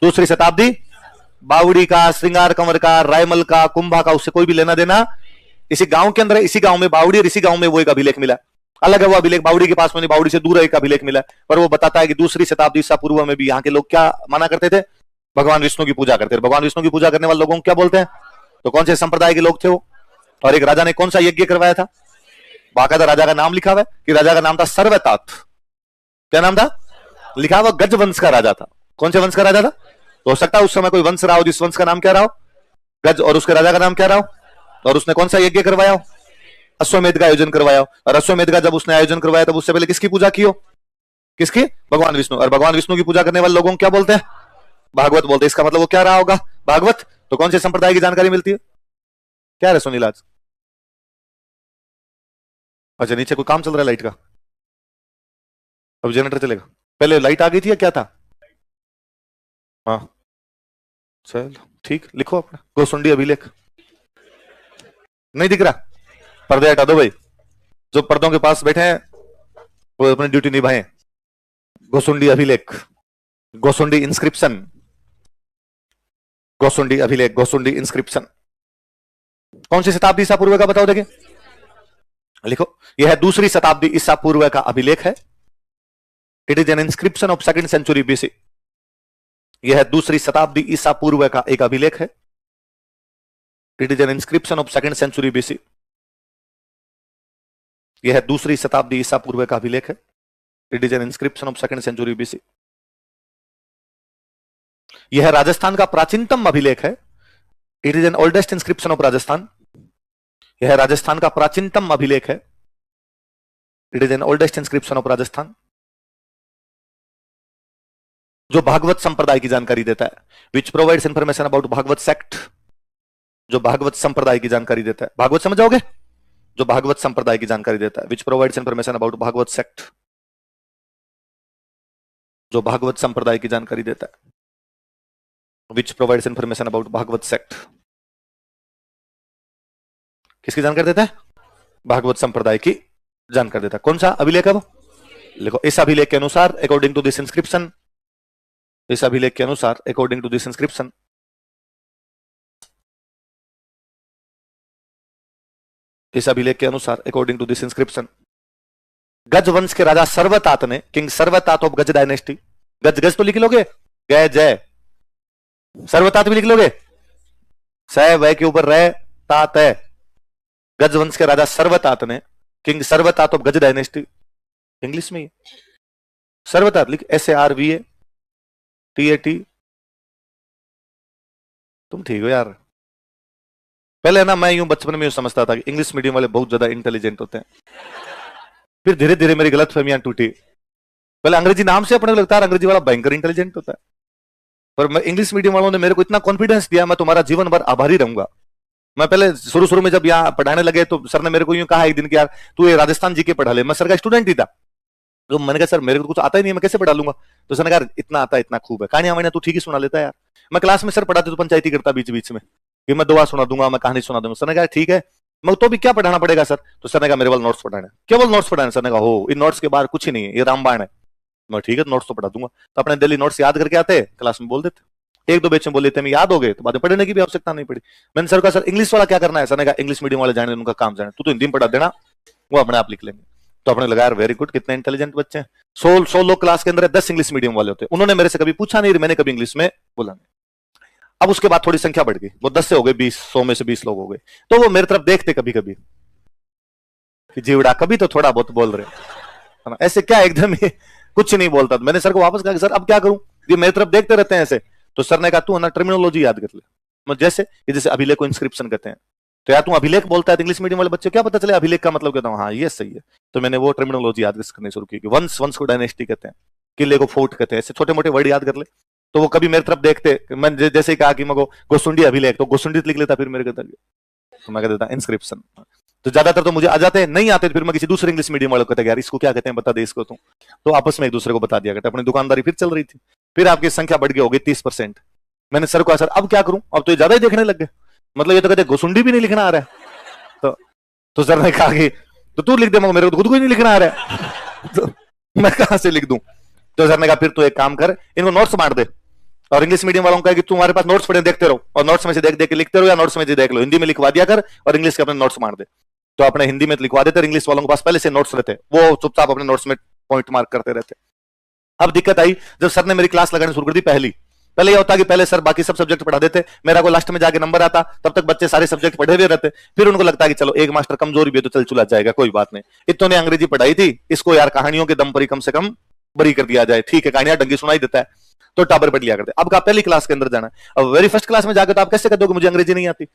दूसरी शताब्दी। बावड़ी का, श्रृंगार कंवर का, रायमल का, कुंभा का, उससे कोई भी लेना देना। इसी गांव के अंदर है, इसी गांव में बावड़ी और इसी गांव में वो एक अभिलेख मिला। अलग है वो अभिलेख, बावड़ी के पास में नहीं, बावड़ी से दूर एक अभिलेख मिला, पर वो बताता है कि दूसरी शताब्दी ईसा पूर्व में भी यहाँ के लोग क्या माना करते थे? भगवान विष्णु की पूजा करते थे। भगवान विष्णु की पूजा करने वाले लोगों को क्या बोलते हैं? तो कौन से संप्रदाय के लोग थे वो? और एक राजा ने कौन सा यज्ञ करवाया था? बाकायदा राजा का नाम लिखा हुआ है कि राजा का नाम था सर्वतात। क्या नाम था? लिखा हुआ गज वंश का राजा था। कौन से वंश का राजा था? तो हो सकता है उस समय कोई वंश रहा हो जिस वंश का नाम क्या रहा हो? गज, और उसके राजा का नाम क्या रहा हो? और उसने कौन सा यज्ञ करवाया हो? अश्वमेध का आयोजन करवाया हो। और अश्वमेध का जब उसने आयोजन करवाया तब उससे पहले किसकी पूजा की हो? किसकी? भगवान विष्णु। और भगवान विष्णु की पूजा करने वाले लोगों को क्या बोलते हैं? भागवत बोलते हैं। इसका मतलब वो क्या रहा होगा? भागवत। तो कौन से संप्रदाय की जानकारी मिलती है? क्या है सुनील आज? अच्छा, नीचे कोई काम चल रहा है लाइट का? अब जनरेटर चलेगा? पहले लाइट आ गई थी या क्या था? हाँ चलो ठीक, लिखो अपना गोसुंडी अभिलेख। नहीं दिख रहा? पर्दे हटा दो भाई, जो पर्दों के पास बैठे हैं वो अपनी ड्यूटी निभाएं। गोसुंडी अभिलेख, गोसुंडी इंस्क्रिप्शन, गोसुंडी अभिलेख, गोसुंडी इंस्क्रिप्शन। कौन सी शताब्दी ईसा पूर्व का बताओ देखें? लिखो, यह है दूसरी शताब्दी ईसा पूर्व का अभिलेख है। It is an inscription of second century BC. यह है दूसरी शताब्दी ईसा पूर्व का एक अभिलेख है। It is an inscription of second century BC. यह है दूसरी शताब्दी ईसा पूर्व का अभिलेख है। It is an inscription of second century BC. यह राजस्थान का प्राचीनतम अभिलेख है। It is an oldest inscription of Rajasthan. यह राजस्थान का प्राचीनतम अभिलेख है। It is an oldest inscription of Rajasthan, जो भागवत संप्रदाय की जानकारी देता है। Which provides information about Bhagwat sect, जो भागवत संप्रदाय की जानकारी देता है। भागवत समझ जाओगे? जो भागवत संप्रदाय की जानकारी देता है। Which provides information about Bhagwat sect, जो भागवत संप्रदाय की जानकारी देता है। Which provides information about Bhagwat sect, किसकी जानकारी देता है? भागवत संप्रदाय की जानकारी देता है। कौन सा अभिलेख है वो? लिखो, इस अभिलेख के अनुसार अकॉर्डिंग टू दिस इंस्क्रिप्शन, इस अभिलेख के अनुसार अकॉर्डिंग टू दिस इंस्क्रिप्शन, इस अभिलेख के अनुसार अकॉर्डिंग टू दिस इंस्क्रिप्शन, गज वंश के राजा सर्वतात ने, king Sarvatat of Gaj dynasty, गज गज तो लिख लोगे, गय जय, सर्वतात भी लिख लोगे, स वह के ऊपर रह तात है। गज वंश के राजा सर्वतात ने, king Sarvatat of Gaj dynasty, English में ही सर्वतात लिख, SARVATAT। तुम ठीक हो यार। पहले ना मैं यूं बचपन में यूं समझता था कि इंग्लिश मीडियम वाले बहुत ज्यादा इंटेलिजेंट होते हैं, फिर धीरे धीरे मेरी गलतफहमियां टूटी। पहले अंग्रेजी नाम से अपने को लगता है अंग्रेजी वाला भयंकर इंटेलिजेंट होता है, पर मैं इंग्लिश मीडियम वालों ने मेरे को इतना कॉन्फिडेंस दिया, मैं तुम्हारा जीवन भर आभारी रहूंगा। मैं पहले शुरू में जब यहाँ पढ़ाने लगे तो सर ने मेरे को यूं कहा एक दिन कि यार तू ये राजस्थान जी के पढ़ा ले। मैं सर का स्टूडेंट ही था, तो मैंने कहा सर मेरे को कुछ आता ही नहीं है, मैं कैसे पढ़ा लूंगा? तो सर ने कहा इतना आता है, इतना खूब है, कहानियां मैंने तू ठीक ही सुना लेता है यार। मैं क्लास में सर पढ़ाते तो पंचायती करता बीच बीच में कि मैं दुआ सुना दूंगा, मैं कहानी सुना दूंगा। सर ने कहा ठीक है, मैं तो भी क्या पढ़ाना पड़ेगा सर? तो सर ने कहा मेरे वाले नोट्स पढ़ाने। केवल नोट्स पढ़ाने? सर ने कहा हो, इन नोट्स के बाहर कुछ ही नहीं है, ये रामबाण है। मैं ठीक है, नोट्स तो पढ़ा दूंगा। तो अपने दिल्ली नोट्स याद करके आते, क्लास में बोल देते, एक दो बैच में बोल देते, मैं याद हो गए तो बाद में पढ़ने की भी आवश्यकता नहीं पड़ी। मैंने सर कहा सर इंग्लिश वाला क्या करना है? सर ने कहा इंग्लिश मीडियम वाले जाने, उनका काम जाने, तू तो हिंदी में पढ़ा देना, वो अपने आप लिख लेंगे। तो अपने लगा यार वेरी गुड, कितने इंटेलिजेंट बच्चे हैं। 100 लोग क्लास के अंदर 10 इंग्लिश मीडियम वाले होते हैं। उन्होंने मेरे से कभी पूछा नहीं, मैंने कभी इंग्लिश में बोला नहीं। अब उसके बाद थोड़ी संख्या बढ़ गई, वो 10 से हो गए 20, 100 में से 20 लोग हो गए। तो वो मेरी तरफ देखते कभी कभी कि जीवड़ा कभी तो थोड़ा बहुत बोल रहे है ना, ऐसे क्या एकदम ही कुछ नहीं बोलता। मैंने सर को वापस कहा सर अब क्या करूं, ये मेरी तरफ देखते रहते हैं ऐसे। तो सर ने कहा तू ना टर्मिनोलॉजी याद कर ले, जैसे अभिलेख को इंस्क्रिप्शन कहते हैं, तो यार तू अभिलेख बोलता है इंग्लिश मीडियम वाले बच्चे क्या पता चले अभिलेख का मतलब कहता हूँ, हाँ ये सही है। तो मैंने वो टर्मिनोलॉजी याद करनी शुरू की कि वंश को डायनेस्टी कहते हैं, किले को फोर्ट कहते हैं, ऐसे छोटे मोटे वर्ड याद कर ले। तो वो कभी मेरी तरफ देखते, मैं जैसे ही कहा कि मैं गोसुंडी अभिलेख, तो गोसुंडी लिख लेता, फिर मेरे कहता तो मैं कह देता इंस्क्रिप्शन। तो ज्यादातर तो मुझे आ जाते हैं, नहीं आते तो फिर मैं किसी दूसरे इंग्लिश मीडियम वाले को कहता यार इसको क्या कहते हैं बता दे इसको तो आपस में एक दूसरे को बता दिया करते। अपनी दुकानदारी फिर चल रही थी। फिर आपकी संख्या बढ़ गई होगी 30%। मैंने सर को, सर अब क्या करूं, अब तो ये ज्यादा ही देखने लग गए, मतलब ये तो कहते घुसुंडी भी नहीं लिखना आ रहा है। तो सर ने कहा कि तो तू लिख दे, मेरे को तो खुद को ही नहीं लिखना आ रहा है तो मैं कहां से लिख दूं। तो सर ने कहा फिर तू एक काम कर, इनको नोट्स बांट दे, और इंग्लिश मीडियम वालों का कि तुम्हारे पास नोट्स पड़े देखते रहो, और नोट्स में से देख देख के लिखते रहो, या नोट्स में से देख लो, हिंदी में लिखवा दिया कर और इंग्लिश के अपने नोट्स बांट दे। तो अपने हिंदी में लिखवा देते, इंग्लिश वालों के पास पहले से नोट्स रहते, वो चुपचाप अपने नोट्स में पॉइंट मार्क करते रहते। अब दिक्कत आई जब सर ने मेरी क्लास लगानी शुरू कर दी। पहले यह होता कि पहले सर बाकी सब सब्जेक्ट पढ़ा देते, मेरा को लास्ट में जाके नंबर आता, तब तक बच्चे सारे सब्जेक्ट पढ़े हुए रहते। फिर उनको लगता कि चलो एक मास्टर कमजोरी भी है तो चल चुला जाएगा, कोई बात नहीं, इतने ने अंग्रेजी पढ़ाई थी, इसको यार कहानियों के दम पर ही कम से कम बरी कर दिया जाए, ठीक है कहानियां डंगी सुनाई देता है, तो टाबर पढ़ लिया करते। अब आप पहली क्लास के अंदर जाना, अब वेरी फर्स्ट क्लास में जाकर तो आप कैसे कह दोगे मुझे अंग्रेजी नहीं आती,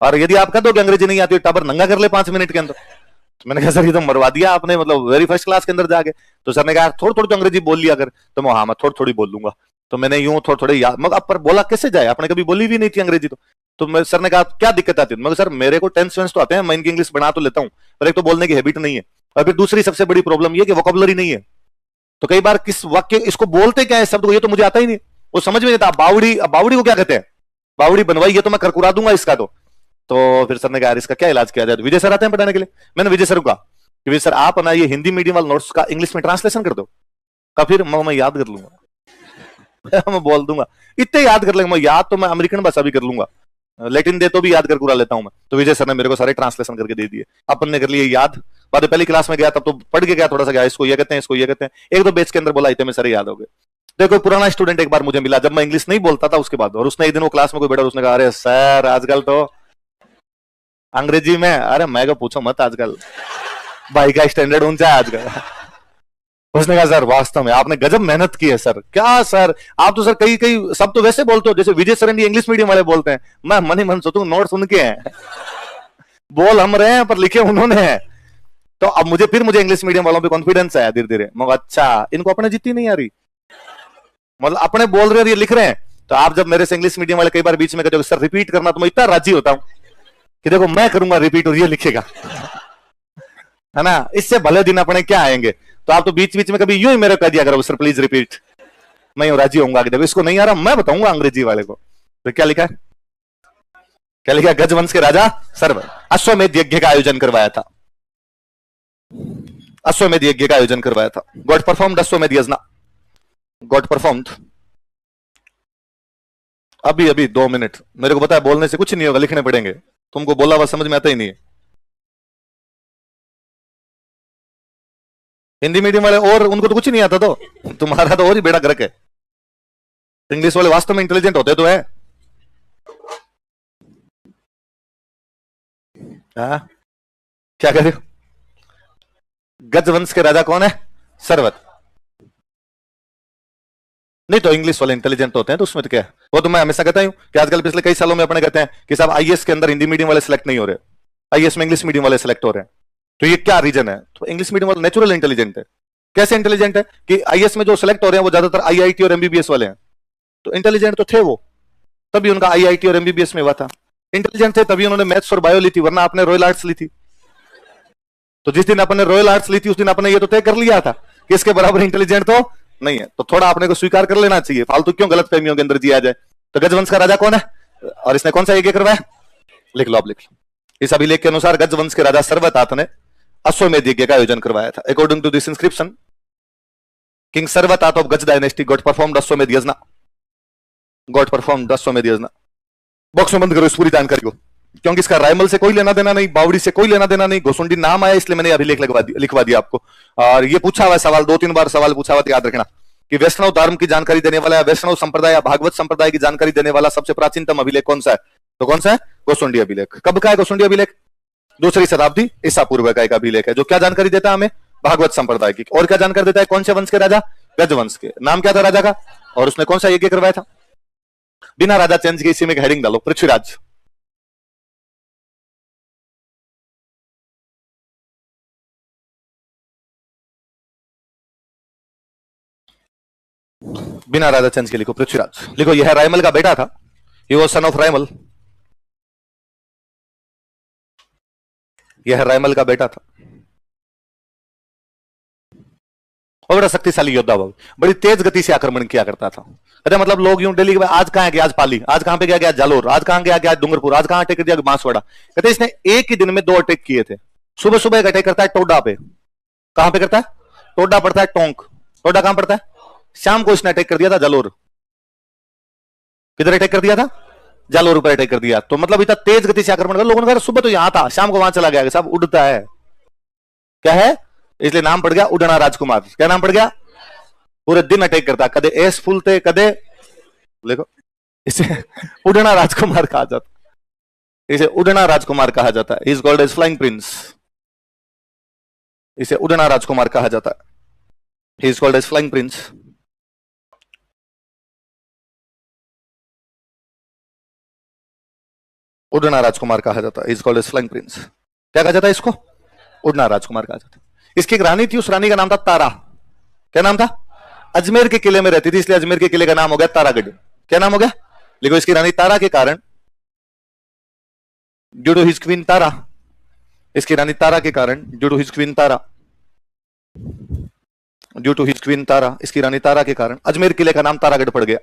और यदि आप कह दोगे अंग्रेजी नहीं आती, टाबर नंगा कर ले 5 मिनट के अंदर। तो मैंने कहा सर ये तो मरवा दिया आपने, मतलब वेरी फर्स्ट क्लास के अंदर जाके। तो सर ने कहा थोड़ी थोड़ी तो अंग्रेजी बोल लिया कर। तो मैं हाँ मैं थोड़ी थोड़ी बोल लूंगा। तो मैंने यूं थोड़ी थोड़ी याद, मगर अब पर बोला कैसे जाए, आपने कभी बोली भी नहीं थी अंग्रेजी। तो मैं सर ने कहा क्या दिक्कत आती है, मगर सर मेरे को टेंस वेंस तो आते हैं, मैं इनकी इंग्लिश बना तो लेता हूँ, पर एक तो बोलने की हैबिट नहीं है, और फिर दूसरी सबसे बड़ी प्रॉब्लम ये कि वोकैबुलरी नहीं है। तो कई बार किस वाक्य इसको बोलते क्या है शब्द को, ये तो मुझे आता ही नहीं, वो समझ में नहीं आता। बावड़ी, अब बावड़ी को क्या कहते हैं, बावड़ी बनवाई, ये तो मैं करकुरा दूंगा इसका। तो फिर सर ने कहा इसका क्या इलाज किया जाए। तो विजय सर आते हैं पढ़ाने के लिए। मैंने विजय सर को कहा कि विजय सर आप ना ये हिंदी मीडियम वाले नोट्स का इंग्लिश में ट्रांसलेशन कर दो। का फिर मैं याद कर लूंगा मैं बोल दूंगा, इतने याद कर लेंगे, मैं याद तो मैं अमेरिकन भाषा भी कर लूंगा, लेटिन दे तो भी याद कर पूरा लेता हूं मैं। तो विजय सर ने मेरे को सारे ट्रांसलेशन करके दे दिए, अपन ने कर लिए याद। बाद पहली क्लास में गया तब तो पढ़ के गया थोड़ा सा, गया इसको ये कहते हैं, इसको ये कहते हैं, एक दो बेच के अंदर बोला, इतने में सारे याद हो गए। देखो पुराना स्टूडेंट एक बार मुझे मिला जब मैं इंग्लिश नहीं बोलता था उसके बाद, और उसने एक दिन वो क्लास में कोई बैठा, उसने कहा अरे सर आजकल तो अंग्रेजी में, अरे मैं को पूछो मत, आजकल भाई का स्टैंडर्ड ऊंचा है आजकल। उसने कहा सर वास्तव में आपने गजब मेहनत की है सर। क्या सर आप तो सर कई कई सब तो वैसे बोलते हो जैसे विजय सर इंग्लिश मीडियम वाले बोलते हैं। मैं मन ही मन सोचूं नोट्स उनके हैं, बोल हम रहे हैं पर लिखे उन्होंने हैं। तो अब मुझे इंग्लिश मीडियम वालों पे कॉन्फिडेंस आया धीरे धीरे, मगर अच्छा इनको अपने जितनी नहीं आ रही, मतलब अपने बोल रहे हैं ये लिख रहे हैं। तो आप जब मेरे से इंग्लिश मीडियम वाले कई बार बीच में कहते हो सर रिपीट करना, तो मैं इतना राजी होता हूं कि देखो मैं करूंगा रिपीट और ये लिखेगा, है ना, इससे भले दिन अपने क्या आएंगे। तो आप तो बीच बीच में कभी यूं ही मेरे कह दिया करो सर प्लीज रिपीट, मैं यूं राजी होऊंगा कि देखो इसको नहीं आ रहा मैं बताऊंगा अंग्रेजी वाले को। तो क्या लिखा है, क्या लिखा है, गजवंश के राजा सर्व अश्वमेध यज्ञ का आयोजन करवाया था, अश्वमेध यज्ञ का आयोजन करवाया था। गॉड परफॉर्म्ड अश्वमेध यज्ञ, गॉड परफॉर्म्ड। अभी अभी 2 मिनट, मेरे को पता है बोलने से कुछ नहीं होगा, लिखने पड़ेंगे, तुमको बोला हुआ समझ में आता ही नहीं है। हिंदी मीडियम वाले और उनको तो कुछ नहीं आता, तो तुम्हारा तो और ही बेड़ा गर्क है। इंग्लिश वाले वास्तव में इंटेलिजेंट होते तो है। क्या कह रहे हो, गजवंश के राजा कौन है, सर्वत। नहीं तो इंग्लिश वाले इंटेलिजेंट होते हैं, तो उसमें तो क्या है, वो तो मैं हमेशा कहता हूं कि आजकल पिछले कई सालों में अपने कहते हैं कि साहब आईएएस के अंदर हिंदी मीडियम वाले सिलेक्ट नहीं हो रहे, आईएएस में इंग्लिश मीडियम वाले सिलेक्ट हो रहे हैं। तो ये क्या रीजन है, तो इंग्लिश मीडियम वाले नेचुरल इंटेलिजेंट है। कैसे इंटेलिजेंट है कि आईएएस में जो सिलेक्ट हो रहे हैं वो ज्यादातर आईआईटी और एमबीबीएस वाले हैं, तो इंटेलिजेंट तो थे वो, तभी उनका आईआईटी और एमबीबीएस में हुआ था। इंटेलिजेंट थे तभी उन्होंने मैथ्स और बायो ली थी, वरना आपने रॉयल आर्ट्स ली थी। तो जिस दिन आपने रॉयल आर्ट्स ली थी उस दिन आपने ये तो तय कर लिया था कि इसके बराबर इंटेलिजेंट तो नहीं है, तो थोड़ा आपने को स्वीकार कर लेना चाहिए, फालतू क्यों गलत फहमियों के अंदर जिया जाए। तो गजवंश का राजा कौन है और इसने कौन सा यज्ञ करवाया, लिख लो आप, लिख लो। इस अभिलेख के अनुसार गजवंश के राजा सर्वतात ने अश्वमेध यज्ञ का आयोजन करवाया था। According to this inscription king Sarvatat of Gaj dynasty got performed Ashwamedha yajna, got performed Ashwamedha यज्ञ। बॉक्स में बंद करो इस पूरी जानकारी को, क्योंकि इसका राइमल से कोई लेना देना नहीं, बावड़ी से कोई लेना देना नहीं, घोसुंडी नाम आया इसलिए मैंने अभिलेख लिखवा दिया आपको। और ये पूछा हुआ सवाल 2-3 बार सवाल पूछा हुआ, याद रखना कि वैष्णव धर्म की जानकारी देने वाला, वैष्णव संप्रदाय, भागवत संप्रदाय की जानकारी देने वाला सबसे प्राचीनतम अभिलेख कौन सा है, तो कौन सा है, गोसुंडी अभिलेख। कब का है गोसुंडी अभिलेख, 2री शताब्दी ईसा पूर्व का एक अभिलेख है, जो क्या जानकारी देता है हमें, भागवत संप्रदाय की। और क्या जानकारी देता है, कौन से वंश के राजा, गजवंश के। नाम क्या था राजा का, और उसने कौन सा यज्ञ करवाया था। बिना राजा चेंज के इसी में हेडिंग डालो, पृथ्वीराज। बिना राजा चेंज के लिखो पृथ्वीराज, लिखो यह रायमल का बेटा था, he was son of Raimal. यह रायमल का बेटा था और बड़ा शक्तिशाली योद्धा वो, बड़ी तेज गति से आक्रमण किया करता था। अरे मतलब लोग यूं दिल्ली के आज कहां गया, आज पाली, आज कहां पे गया, जालोर, आज कहां गया, डूंगरपुर, आज कहां अटैक कर दिया, बांसवाड़ा। कहते इसने एक ही दिन में 2 अटैक किए थे। सुबह सुबह एक अटैक करता है टोडा पे, कहां पे करता है, टोडा पड़ता है टोंक, टोडा कहां पड़ता है, शाम को इसने अटैक कर दिया था जालोर। किधर अटैक कर दिया था, जालोर पर अटैक कर दिया। तो मतलब इतना तेज गति से आक्रमण कर, लोगों ने कहा सुबह तो यहां था, शाम को वहां चला गया, सब उड़ता है, क्या है, इसलिए नाम पड़ गया उड़ना राजकुमार। क्या नाम पड़ गया, पूरे दिन अटैक करता, कदे एस फूलते कदे, देखो इसे उड़ना राजकुमार कहा जाता, इसे उड़ना राजकुमार कहा जाता है। Is called as flying prince, इसे उड़ना राजकुमार कहा जाता है। He is called as flying prince. उड़ना राजकुमार कहा जाता है, is called as flying prince. क्या कहा जाता है इसको, उड़ना राजकुमार कहा जाता है। इसकी एक रानी थी, उस रानी का नाम था तारा। क्या नाम था, अजमेर के किले में रहती थी, इसलिए अजमेर के किले का नाम हो गया तारागढ़। क्या नाम हो गया, लिखो, इसकी रानी तारा के कारण, due to his queen Tara, इसकी रानी तारा के कारण, due to his queen Tara, due to his queen Tara, इसकी रानी तारा के कारण अजमेर किले का नाम तारागढ़ पड़ गया।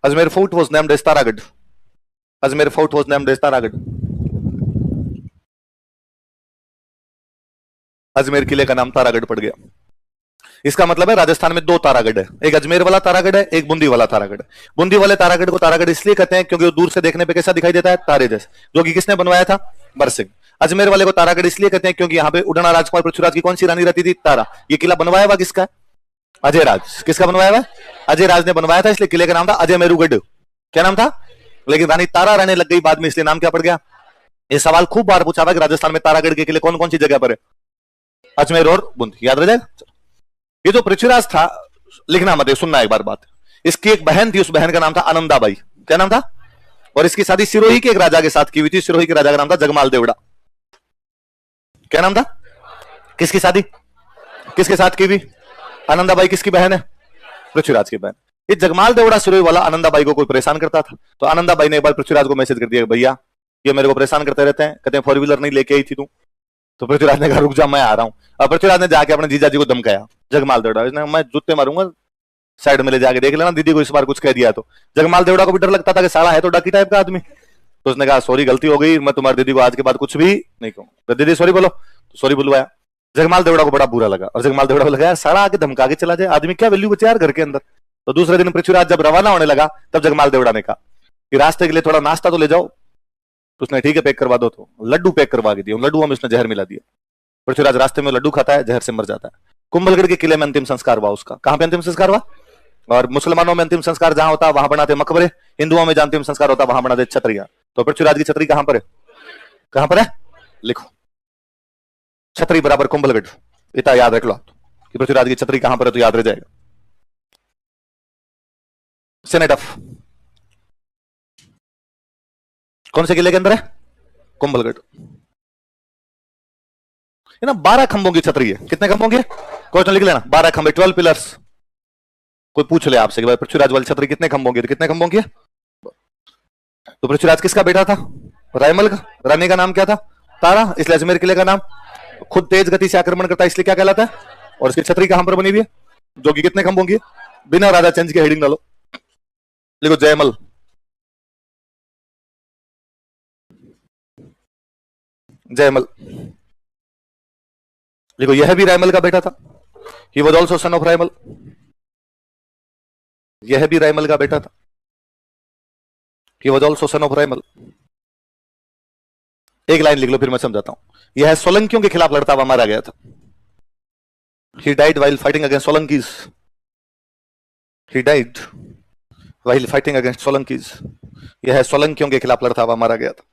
Ajmer fort was named as Taragarh, Ajmer fort was named as Taragarh. Ajmer किले का नाम तारागढ़ पड़ गया। इसका मतलब है राजस्थान में 2 तारागढ़ है, एक अजमेर वाला तारागढ़ है, एक बूंदी वाला तारागढ़ है। बूंदी वाले तारागढ़ को तारागढ़ इसलिए कहते हैं क्योंकि वो दूर से देखने पे कैसा दिखाई देता है, तारे जैसे, जो कि किसने बनवाया था, बरसिंह। अजमेर वाले को तारागढ़ इसलिए कहते हैं क्योंकि यहाँ पे उड़ना राजकुमार पृथ्वीराज की कौन सी रानी रहती थी, तारा। ये किला बनवाया हुआ किसका, अजय राज। किसका बनवाया हुआ, अजय राज ने बनवाया था, इसलिए किले का नाम था अजय मेरूगढ़। क्या नाम था, लेकिन रानी तारा रहने लग गई बाद में, इसलिए नाम क्या पड़ गया। ये सवाल खूब बार पूछा हुआ कि राजस्थान में तारागढ़ के किले कौन कौन सी जगह पर है, अजमेर और बूंदी, याद रह जाएगा। ये जो पृथ्वीराज था, लिखना मत, सुनना एक बार बात, इसकी एक बहन थी, उस बहन का नाम था आनंदाबाई। क्या नाम था, और इसकी शादी सिरोही के एक राजा के साथ की हुई थी, सिरोही के राजा का नाम था जगमाल देवड़ा। क्या नाम था, किसकी शादी, किसके साथ की हुई, आनंदाबाई किसकी बहन है, पृथ्वीराज की बहन। ये जगमाल देवड़ा सिरोही वाला आनंदाबाई को कोई परेशान करता था, तो आनंदाबाई ने एक बार पृथ्वीराज को मैसेज कर दिया, भैया ये मेरे को परेशान करते रहते हैं, कहते हैं 4 व्हीलर नहीं लेके आई थी तू। तो पृथ्वीराज ने कहा रुक जा, मैं आ रहा हूं। और पृथ्वीराज ने जाके अपने जीजा जी को धमकाया, जगमाल देवड़ा, इसने मैं जूते मारूंगा, साइड में ले जाके देख लेना दीदी को इस बार कुछ कह दिया तो। जगमाल देवड़ा को भी डर लगता था कि साला है तो डाकी टाइप का आदमी, तो उसने कहा सॉरी गलती हो गई, मैं तुम्हारी दीदी को आज के बाद कुछ भी नहीं कहूंगा, दीदी सॉरी बोलो, तो सॉरी बुलवाया। जगमाल देवड़ा को बड़ा बुरा लगा, और जगमाल देवड़ा को लगा साला आके धमका के चला जाए, आदमी क्या वैल्यू बचे यार घर के अंदर। तो दूसरे दिन पृथ्वीराज जब रवाना होने लगा, तब जगमाल देवड़ा ने कहा कि रास्ते के लिए थोड़ा नाश्ता तो ले जाओ। तो उसने ठीक है पैक करवा दो, तो लड्डू पैक करवा के दिया, लड्डू में उसने जहर मिला दिया। पृथ्वीराज रास्ते में लड्डू खाता है, जहर से मर जाता है। कुंभलगढ़ के किले में अंतिम संस्कार हुआ उसका। कहां पे अंतिम संस्कार हुआ, और मुसलमानों में अंतिम संस्कार जहां होता है वहां बनाते मकबरे, हिंदुओं में जहां अंतिम संस्कार होता है वहां बनाते छतरियां। तो पृथ्वीराज की छतरी कहां पर है, कहां पर है, लिखो, छतरी बराबर कुंभलगढ़। इतना याद रख लो कि पृथ्वीराज की छतरी कहां पर है, तो याद रह जाएगा। सेनेट ऑफ कौन से किले के अंदर है, कुंभलगढ़। ये ना 12 खंभों की छतरी है। कितने खंभों की है, क्वेश्चन लिख लेना, 12 खंभे, 12 पिलर्स। कोई पूछ ले आपसे कि भाई पृथ्वीराज वाली छतरी कितने खंभों की, कितने खंभों की है। तो पृथ्वीराज किसका बेटा था, रायमल का। रानी का नाम क्या था, तारा, इसलिए अजमेर किले का नाम। खुद तेज गति से आक्रमण करता है, इसलिए क्या कहलाता है। और इसकी छतरी कहां पर बनी हुई है, जो कि कितने खंभों की है, बिना राजा चेंज के हेडिंग डालो, लिखो जयमल। जयमल लिखो, यह भी रायमल का बेटा था। He was also son of Raimal, यह भी रायमल का बेटा था। He was also son of Raimal. एक लाइन लिख लो फिर मैं समझाता हूं। यह सोलंकियों के खिलाफ लड़ता हुआ मारा गया था। He died while fighting against Solankis. He died while fighting against Solankis. यह सोलंकियों के खिलाफ लड़ता हुआ मारा गया था।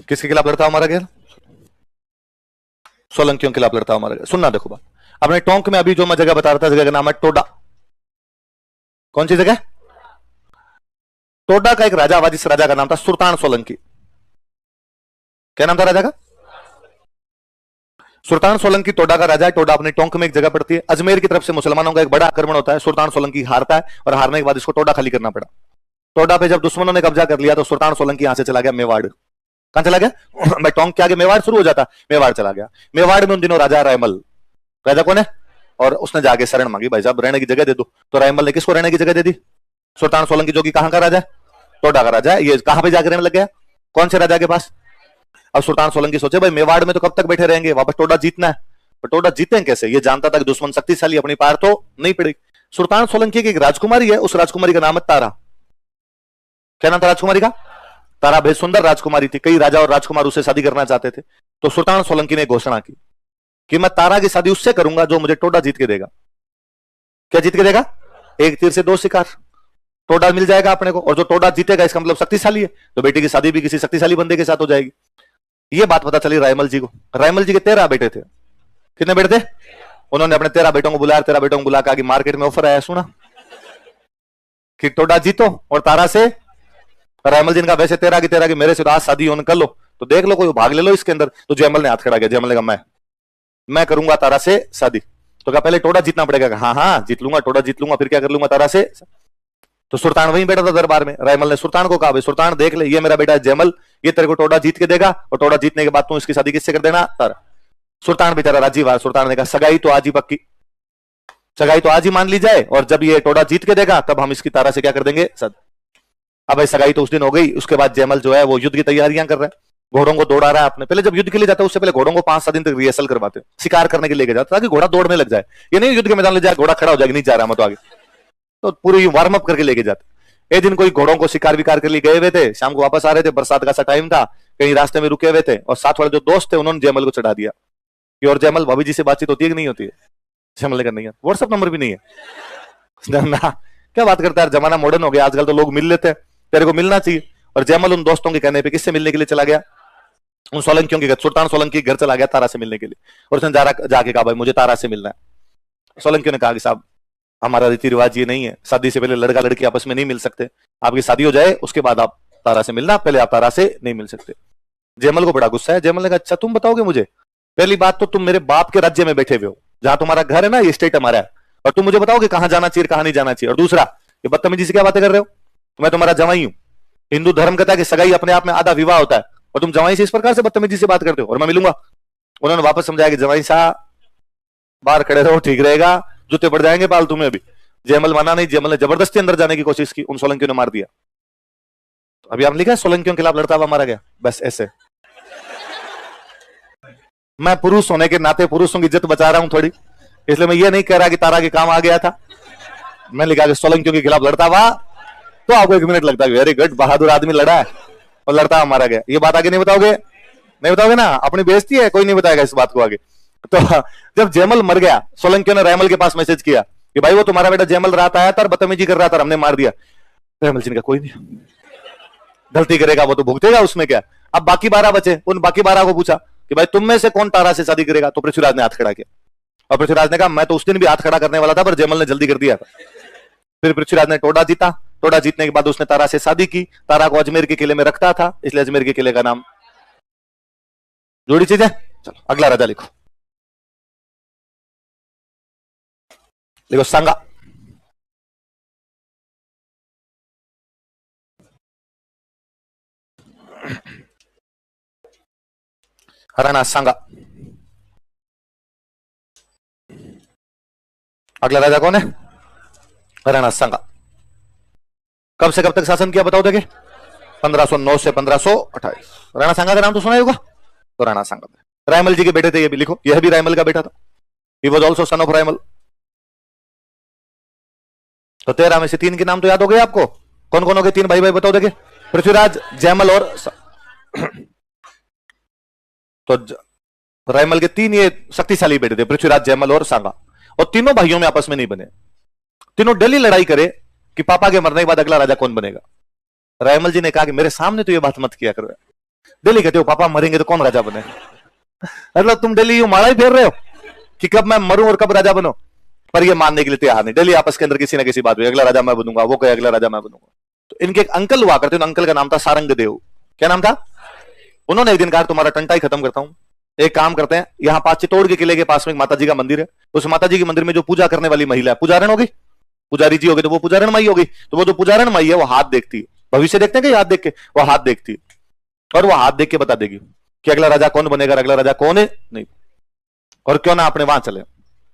किसके खिलाफ लड़ता हुआ मारा गया, सोलंकियों के खिलाफ लड़ता हुआ मारा गया। सुनना देखो बात, अपने टोंक में अभी जो मैं जगह बता रहा था, जगह का नाम है टोडा। कौन सी जगह, टोडा का एक राजा हुआ, जिस राजा का नाम था सुल्तान सोलंकी। क्या नाम था राजा का, सुल्तान सोलंकी टोडा का राजा है। टोडा अपने टोंक में एक जगह पड़ती है। अजमेर की तरफ से मुसलमानों का एक बड़ा आक्रमण होता है, सुल्तान सोलंकी हारता है, और हारने के बाद इसको टोडा खाली करना पड़ा। टोडा पे जब दुश्मनों ने कब्जा कर लिया तो सुल्तान सोलंकी यहां से चला गया मेवाड़। कहां चला गया? मैं टोंक के आगे मेवाड़ शुरू हो जाता, मेवाड़ चला गया। मेवाड़ में उन दिनों राजा रायमल, राजा कौन है? और उसने जाके शरण मांगी, भाई साहब रहने की जगह दे दो। तो रायमल ने किसको रहने की जगह दे दी? सुल्तान सोलंकी, जो कि कहां का राजा है? टोडा का राजा है। ये कहां पे जाकर रहने लग गया? कौन से राजा के पास? अब सुल्तान सोलंकी सोचे, भाई मेवाड़ में तो कब तक बैठे रहेंगे, वापस टोडा जीतना है। पर टोडा जीते कैसे? ये जानता था कि दुश्मन शक्तिशाली, अपनी पार तो नहीं पड़ेगी। सुल्तान सोलंकी की एक राजकुमारी है, उस राजकुमारी का नाम है तारा। क्या नाम था राजकुमारी का? तारा। बेहद सुंदर राजकुमारी थी, कई राजा और राजकुमार उससे शादी करना चाहते थे। तो सुल्तान सोलंकी ने घोषणा की कि मैं तारा की शादी उससे करूंगा जो मुझे टोडा जीत के देगा। क्या जीत के देगा? एक तीर से दो शिकार, टोडा मिल जाएगा अपने को, और जो टोडा जीतेगा इसका मतलब शक्तिशाली है, तो बेटी की शादी भी किसी शक्तिशाली बंदे के साथ हो जाएगी। ये बात पता चली रायमल जी को। रायमल जी के 13 बेटे थे। कितने बेटे थे? उन्होंने अपने 13 बेटों को बुलाया, 13 बेटों को बुला के मार्केट में ऑफर आया, सुना कि टोडा जीतो और तारा से। रायमल जी ने कहा वैसे 13 की मेरे से तो आज शादी होने कर लो, तो देख लो कोई भाग ले लो इसके अंदर। तो जयमल ने हाथ खड़ा किया। जयमल ने कहा मैं करूंगा तारा से शादी। तो कहा पहले टोडा जीतना पड़ेगा। हाँ हाँ जीत लूंगा, टोडा जीत लूंगा, फिर क्या कर लूंगा तारा से। तो सुल्तान वहीं बैठा था दरबार में। रायमल ने सुल्तान को कहा, भाई सुल्तान देख ले, ये मेरा बेटा है जयमल, ये तेरे को टोडा जीत के देगा, और टोडा जीतने के बाद तू इसकी शादी किससे कर देना? तारा। सुल्तान बेचारा राजी हुआ। सुल्तान ने कहा सगाई तो आज ही पक्की, सगाई तो आज ही मान ली जाए, और जब ये टोडा जीत के देगा तब हम इसकी तारा से क्या कर देंगे? सद। अब भाई सगाई तो उस दिन हो गई। उसके बाद जयमल जो है वो युद्ध की तैयारियां कर रहा है, घोड़ों को दौड़ा रहा है अपने। पहले जब युद्ध के लिए जाता है उससे पहले घोड़ों को 5-7 दिन तक रिहर्सल करवाते, शिकार करने के लिए लेके जाते ताकि घोड़ा दौड़ने लग जाए। ये नहीं युद्ध के मैदान ले जाए घोड़ा खड़ा हो जाएगा, नहीं जा रहा मैं तो आगे, तो पूरी वार्म अप करके लेके जाते। एक दिन कोई घोड़ों को शिकार विकार के लिए गए हुए थे, शाम को वापस आ रहे थे, बरसात का सा टाइम था, कहीं रास्ते में रुके हुए थे, और साथ वाले जो दोस्त थे उन्होंने जयमल को चढ़ा दिया कि और जयमल भाभी जी से बातचीत होती है कि नहीं होती है? जयमल ने कहा नहीं है, व्हाट्सएप नंबर भी नहीं है ना। क्या बात करता है, जमाना मॉडर्न हो गया, आजकल तो लोग मिल लेते हैं, तेरे को मिलना चाहिए। और जयमल उन दोस्तों के कहने पे किससे मिलने के लिए चला गया? उन सोलंकियों के घर, सुल्तान सोलंकी के घर चला गया तारा से मिलने के लिए। और उसने जाके कहा भाई मुझे तारा से मिलना है। सोलंकियों ने कहा कि साहब हमारा रीति रिवाज ये नहीं है, शादी से पहले लड़का लड़की आपस में नहीं मिल सकते, आपकी शादी हो जाए उसके बाद आप तारा से मिलना, पहले आप तारा से नहीं मिल सकते। जयमल को बड़ा गुस्सा है। जयमल ने कहा अच्छा तुम बताओगे मुझे? पहली बात तो तुम मेरे बाप के राज्य में बैठे हुए हो, जहां तुम्हारा घर है ना, ये स्टेट हमारा है, और तुम मुझे बताओगे कहां जाना चाहिए कहां नहीं जाना चाहिए? और दूसरा, ये बदतमीजी से क्या बातें कर रहे हो? मैं तुम्हारा जवाई हूं, हिंदू धर्म कहता है कि सगाई अपने आप में आधा विवाह होता है, और तुम जवाई से इस प्रकार से बदतमीजी से बात करते हो, और मैं मिलूंगा। उन्होंने वापस समझाया कि जवाई साहब बाहर खड़े रहो, ठीक रहेगा, जूते पड़ जाएंगे पालतू में। अभी जयमल माना नहीं, जयमल ने जबरदस्ती अंदर जाने की कोशिश की, उन सोलंकियों ने मार दिया। तो अभी आप लिखा है सोलंकियों के खिलाफ लड़ता हुआ मारा गया, बस ऐसे। मैं पुरुष होने के नाते पुरुषों की इज्जत बचा रहा हूं थोड़ी, इसलिए मैं ये नहीं कह रहा कि तारा के काम आ गया था। मैं लिखा कि सोलंकियों के खिलाफ लड़ता हुआ, तो आपको 1 मिनट लगता है, वेरी गुड, बहादुर आदमी लड़ा है और लड़ता हुआ मारा गया। ये बात आगे नहीं बताओगे? नहीं बताओगे ना, अपनी बेइज्जती है, कोई नहीं बताएगा इस बात को आगे। तो जब जयमल मर गया, सोलंकियों ने रायमल के पास मैसेज किया कि भाई वो तुम्हारा बेटा जयमल रात आया था और बदतमीजी कर रहा था, हमने मार दिया। रायमल जी ने कहा कोई नहीं, गलती करेगा वो तो भुगतेगा, उसमें क्या। अब बाकी 12 बचे, उन बाकी 12 को पूछा कि भाई तुम में से कौन तारा से शादी करेगा? तो पृथ्वीराज ने हाथ खड़ा किया, और पृथ्वीराज ने कहा मैं तो उस दिन भी हाथ खड़ा करने वाला था, पर जयमल ने जल्दी कर दिया था। फिर पृथ्वीराज ने टोडा जीता, टोडा जीतने के बाद उसने तारा से शादी की। तारा को अजमेर के किले में रखता था, इसलिए अजमेर के किले का नाम। जोड़ी चीजें। चलो अगला राजा लिखो, लिखो सांगा। हराना सांगा। अगला राजा कौन है? हराना सांगा। कब से कब तक शासन किया बताओ देखे? 1509 से 1528। राणा सांगा का नाम तो सुना ही होगा। तो राणा सांगा रायमल जी के बेटे थे, ये भी लिखो, यह भी रायमल का बेटा था। He was also son of Raimal. तो 13 में से 3 के नाम तो याद हो गए आपको? कौन कौन हो गए 3 भाई भाई बताओ देखे? पृथ्वीराज, जयमल और तो रायमल के 3 ये शक्तिशाली बेटे थे, पृथ्वीराज, जयमल और सांगा। और तीनों भाइयों में आपस में नहीं बने, तीनों डेली लड़ाई करे कि पापा के मरने के बाद अगला राजा कौन बनेगा। रायमल जी ने कहा कि मेरे सामने तो ये बात मत किया करो, डेली कहते हो पापा मरेंगे तो कौन राजा बने। मतलब तुम डेली यूं माड़ा ही फेर रहे हो कि कब मैं मरूं और कब राजा बनो, पर ये मानने के लिए तैयार नहीं। डेली आपस के अंदर किसी ना किसी बात हुई, अगला राजा मैं बनूंगा, वो कहे अगला राजा मैं बनूंगा। तो इनके एक अंकल हुआ करते, अंकल का नाम था सारंग देव। क्या नाम था? उन्होंने एक दिन कहा तुम्हारा टंटा ही खत्म करता हूं, एक काम करते हैं, यहाँ पास चित्तौड़ के किले के पास में एक माता जी का मंदिर है, उस माता जी के मंदिर में जो पूजा करने वाली महिला है, पूजारण होगी, पुजारी जी हो गए तो वो पुजारण माई हो गई, तो वो जो पुजारण माई है वो हाथ देखती है, भविष्य देखते हैं कि हाथ देख के, वो हाथ देखती है और वो हाथ देख के बता देगी कि अगला राजा कौन बनेगा, अगला राजा कौन है नहीं, और क्यों ना अपने वहां चले,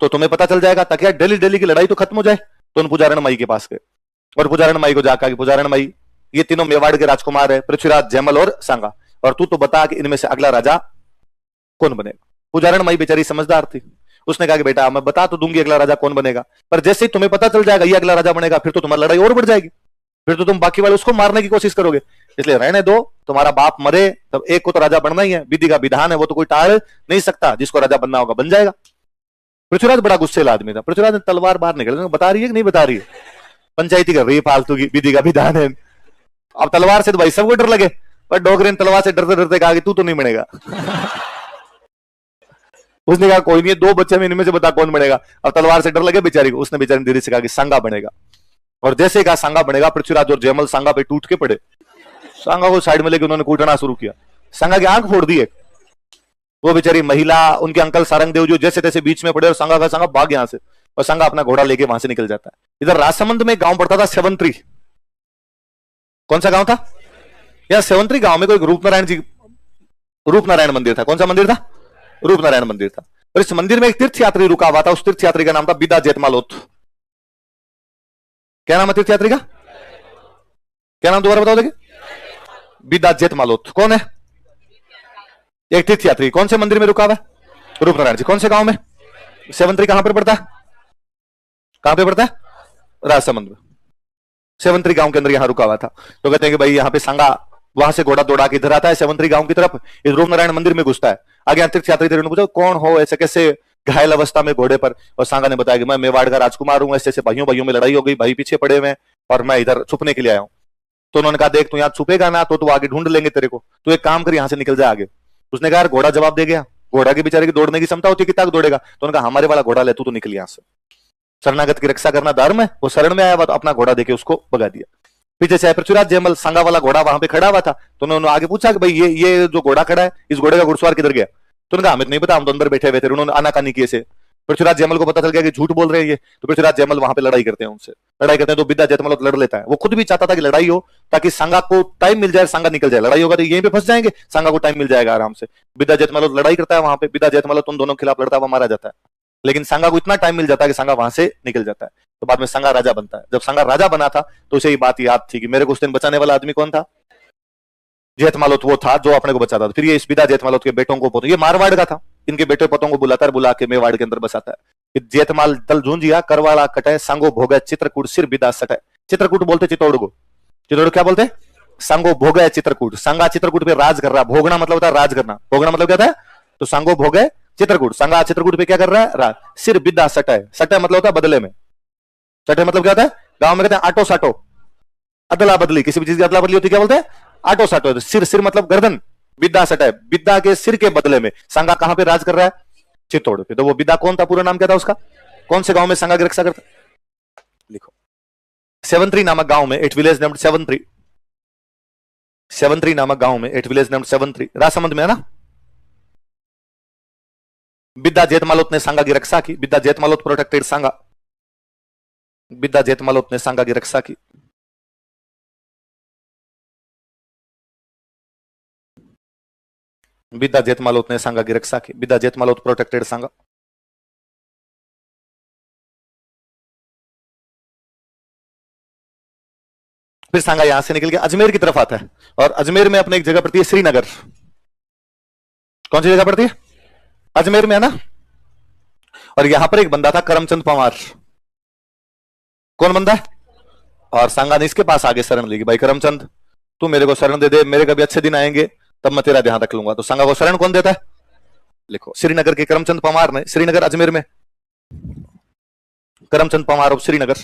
तो तुम्हें पता चल जाएगा, ताकि डेली डेली की लड़ाई तो खत्म हो जाए। तो उन पुजारण माई के पास गए और पुजारण माई को जाकर कि पुजारण माई, ये तीनों मेवाड़ के राजकुमार है, पृथ्वीराज, जयमल और सांगा, और तू तो बता कि इनमें से अगला राजा कौन बनेगा। पुजारण माई बेचारी समझदार थी, उसने कहा कि बेटा मैं बता तो दूंगी अगला राजा कौन बनेगा, पर जैसे ही तुम्हें पता चल जाएगा ये अगला राजा बनेगा, फिर तो तुम्हारी लड़ाई और बढ़ जाएगी, फिर तो तुम बाकी वाले उसको मारने की कोशिश करोगे, इसलिए रहने दो, तुम्हारा बाप मरे तब एक को तो राजा बनना ही है, विधि का विधान है, वो तो कोई टाल नहीं सकता, जिसको राजा बनना होगा बन जाएगा। पृथ्वीराज बड़ा गुस्सेला आदमी था, पृथ्वीराज ने तलवार बाहर निकल, बता रही है कि नहीं बता रही है, पंचायती कर रही है फालतू की, विधि का विधान है। अब तलवार से तो भाई सबको डर लगे, पर डोगरे ने तलवार से डरते डरते कहा कि तू तो नहीं बनेगा। उसने कहा कोई नहीं, दो बच्चे में इनमें से बता कौन बनेगा। अब तलवार से डर लगे बेचारी को, उसने बेचारी धीरे से कहा कि सांगा बनेगा, और जैसे कहा सांगा बनेगा, पृथ्वीराज और जयमल सांगा पे टूट के पड़े, सांगा को साइड में लेके उन्होंने कूटना शुरू किया, सांगा की आंख फोड़ दी है। वो बेचारी महिला, उनके अंकल सारंगदेव जो जैसे तैसे बीच में पड़े, और सांगा का सांगा भाग यहां से, और सांगा अपना घोड़ा लेके वहां से निकल जाता है। इधर राजसमंद में गांव पड़ता था सेवंत्री, कौन सा गांव था यार, सेवंत्री गांव में कोई रूपनारायण जी, रूपनारायण मंदिर था, कौन सा मंदिर था, रूपनारायण मंदिर था, और इस मंदिर में एक तीर्थ यात्री रुका हुआ था, उस तीर्थ यात्री का नाम था बिदा जेतमालोत। क्या नाम है तीर्थ यात्री का, क्या नाम दोबारा बताओ देखिए, बिदा जेतमालोत। कौन है, एक तीर्थ यात्री, कौन से मंदिर में रुका हुआ है, रूपनारायण जी, कौन से गांव में, सेवंत्री कहां पर पड़ता है, कहां पे पड़ता है, राजसमंद में, सेवंत्री गांव के अंदर यहां रुका हुआ था। तो कहते हैं कि भाई यहाँ पे सांगा वहां से घोड़ा दौड़ा के इधर आता है सेवंत्री गांव की तरफ, इस रूपनारायण मंदिर में घुसता है, आगे तीर्थ यात्री थे, पूछा कौन हो, ऐसे कैसे घायल अवस्था में घोड़े पर, और सांगा ने बताया कि मैं मेवाड़ का राजकुमार हूं, ऐसे भाइयों भाइयों में लड़ाई हो गई, भाई पीछे पड़े हुए और मैं इधर छुपने के लिए आया हूं। तो उन्होंने कहा देख तू यहाँ छुपेगा ना तो आगे ढूंढ लेंगे तेरे को, तो एक काम कर यहाँ से निकल जा आगे। उसने कहा घोड़ा जवाब दे गया, घोड़ा के बेचारे की दौड़ने की क्षमता होती है, कितना दौड़ेगा, तो उन्होंने कहा हमारे वाला घोड़ा ले, तू तो निकल यहाँ से, शरणागत की रक्षा करना धर्म है, वो शरण में आया हुआ तो अपना घोड़ा देके उसको भगा दिया। पीछे से पृथ्वीराज जयमल सांगा वाला घोड़ा वहां पे खड़ा हुआ था, तो उन्होंने आगे पूछा कि भाई ये जो घोड़ा खड़ा है, इस घोड़े का घुड़सवार किधर गया, तो उन्होंने कहा हमें नहीं पता, हम तो अंदर बैठे हुए थे। उन्होंने आनाकानी किए से पृथ्वीराज जयमल को पता चल गया कि झूठ बोल रहे हैं ये, तो पृथ्वीराज जयमल वहां पे लड़ाई करते हैं, उनसे लड़ाई करते हैं, तो बिदा जेतमालोत लड़ लेता है। वो खुद भी चाहता था कि लड़ाई हो ताकि सांगा को टाइम मिल जाए, सांगा निकल जाए, लड़ाई होगा तो यहीं पे फंस जाएंगे, सांगा को टाइम मिल जाएगा आराम से। बिदा जेतमालोत लड़ाई करता है वहां पे, बिदा जेतमालोत उन दोनों के खिलाफ लड़ता हुआ मारा जाता है, लेकिन सांगा को इतना टाइम मिल जाता है कि सांगा वहां से निकल जाता है। तो बाद में सांगा राजा बनता है। जब सांगा राजा बना था तो उसे ये बात याद थी कि मेरे को उस दिन बचाने वाला आदमी कौन था, जेतमालोत वो था जो अपने को बचाता था। फिर ये इस बिदा जेतमालोत के बेटों को, ये मारवाड़ का था, इनके बेटे पोतों को बुलाता है, बुला के मेवाड़ के अंदर बसाता है। जेतमाल दल झूंझिया करवाड़ा कटे सांगो भोगे चित्रकूट सिर बिदा सटे। चित्रकूट बोलते चित्तौड़ को, चित्तौड़ क्या बोलते, सांगो भोगे चित्रकूट, सांगा चित्रकूट पे राज कर रहा, भोगना मतलब होता है राज करना, भोगना मतलब क्या था, तो सांगो भोगे चित्रकूट, सांगा चित्रकूट पे क्या कर रहा है, राज। सिर बिदा सटे, सटे मतलब होता है बदले में, सटे मतलब क्या होता है, गांव में कहते हैं आटो साटो, अदला बदली, किसी भी चीज की अदला बदली होती है क्या बोलते हैं, आटो साटो। सिर, सिर मतलब गर्दन, बिद्दा सटा है, बिद्दा के सिर के बदले में सांगा कहां पे राज कर रहा है, चित्तौड़ पे। तो वो बिद्दा कौन था, पूरा नाम क्या था उसका, कौन से गांव में सांगा की रक्षा करता, लिखो सेवंत्री नामक गांव में, एट विलेज नेम्ड सेवंत्री, सेवंत्री नामक गांव में, एट विलेज नेम्ड सेवंत्री, राजसमंद में है ना। बिद्दा जेतमालोत ने सांगा की रक्षा की, बिद्दा जेतमालोत प्रोटेक्टेड सांगा, बिद्दा जेतमालोत ने सांगा की रक्षा की। बिद्दा जेतमालोत ने सांगा की रक्षा की, बिद्दा जेतमालोत प्रोटेक्टेड सांगा। फिर सांगा यहां से निकल के अजमेर की तरफ आता है, और अजमेर में अपने एक जगह पड़ती है श्रीनगर। कौन सी जगह पड़ती है, अजमेर में है ना। और यहां पर एक बंदा था करमचंद पंवार, कौन बंदा है, और सांगा ने इसके पास आगे शरण ली, भाई करमचंद तू मेरे को शरण दे दे, मेरे कभी अच्छे दिन आएंगे तब मैं तेरा ध्यान रख लूंगा। तो सांगा को शरण कौन देता है, लिखो श्रीनगर के करमचंद पंवार ने, श्रीनगर अजमेर में, करमचंद पंवार ऑफ श्रीनगर,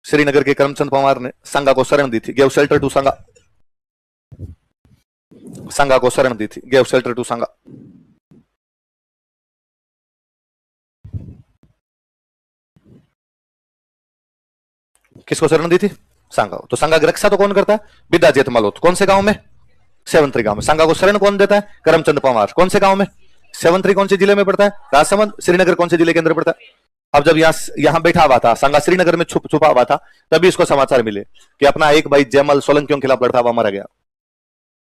श्रीनगर के करमचंद पंवार ने सांगा को शरण दी थी, गेव शेल्टर टू सांगा, सांगा को शरण दी थी, गेव शेल्टर टू सांगा। किसको शरण दी थी, सांगा। तो सांगा की रक्षा तो कौन करता है, बिद्दा जेतमालोत, कौन से गांव में, सेवंत्री गांव में। सांगा को शरण कौन देता है, करमचंद पंवार, कौन से गांव में, सेवंत्री कौन से जिले में पड़ता है, राजसमंद। श्रीनगर कौन से जिले के अंदर पड़ता है, अब जब यहां बैठा हुआ था, संगा श्रीनगर में छुपा हुआ था, तभी इसको समाचार मिले कि अपना एक भाई जयमल सोलंकियों के खिलाफ लड़ता हुआ मारा गया।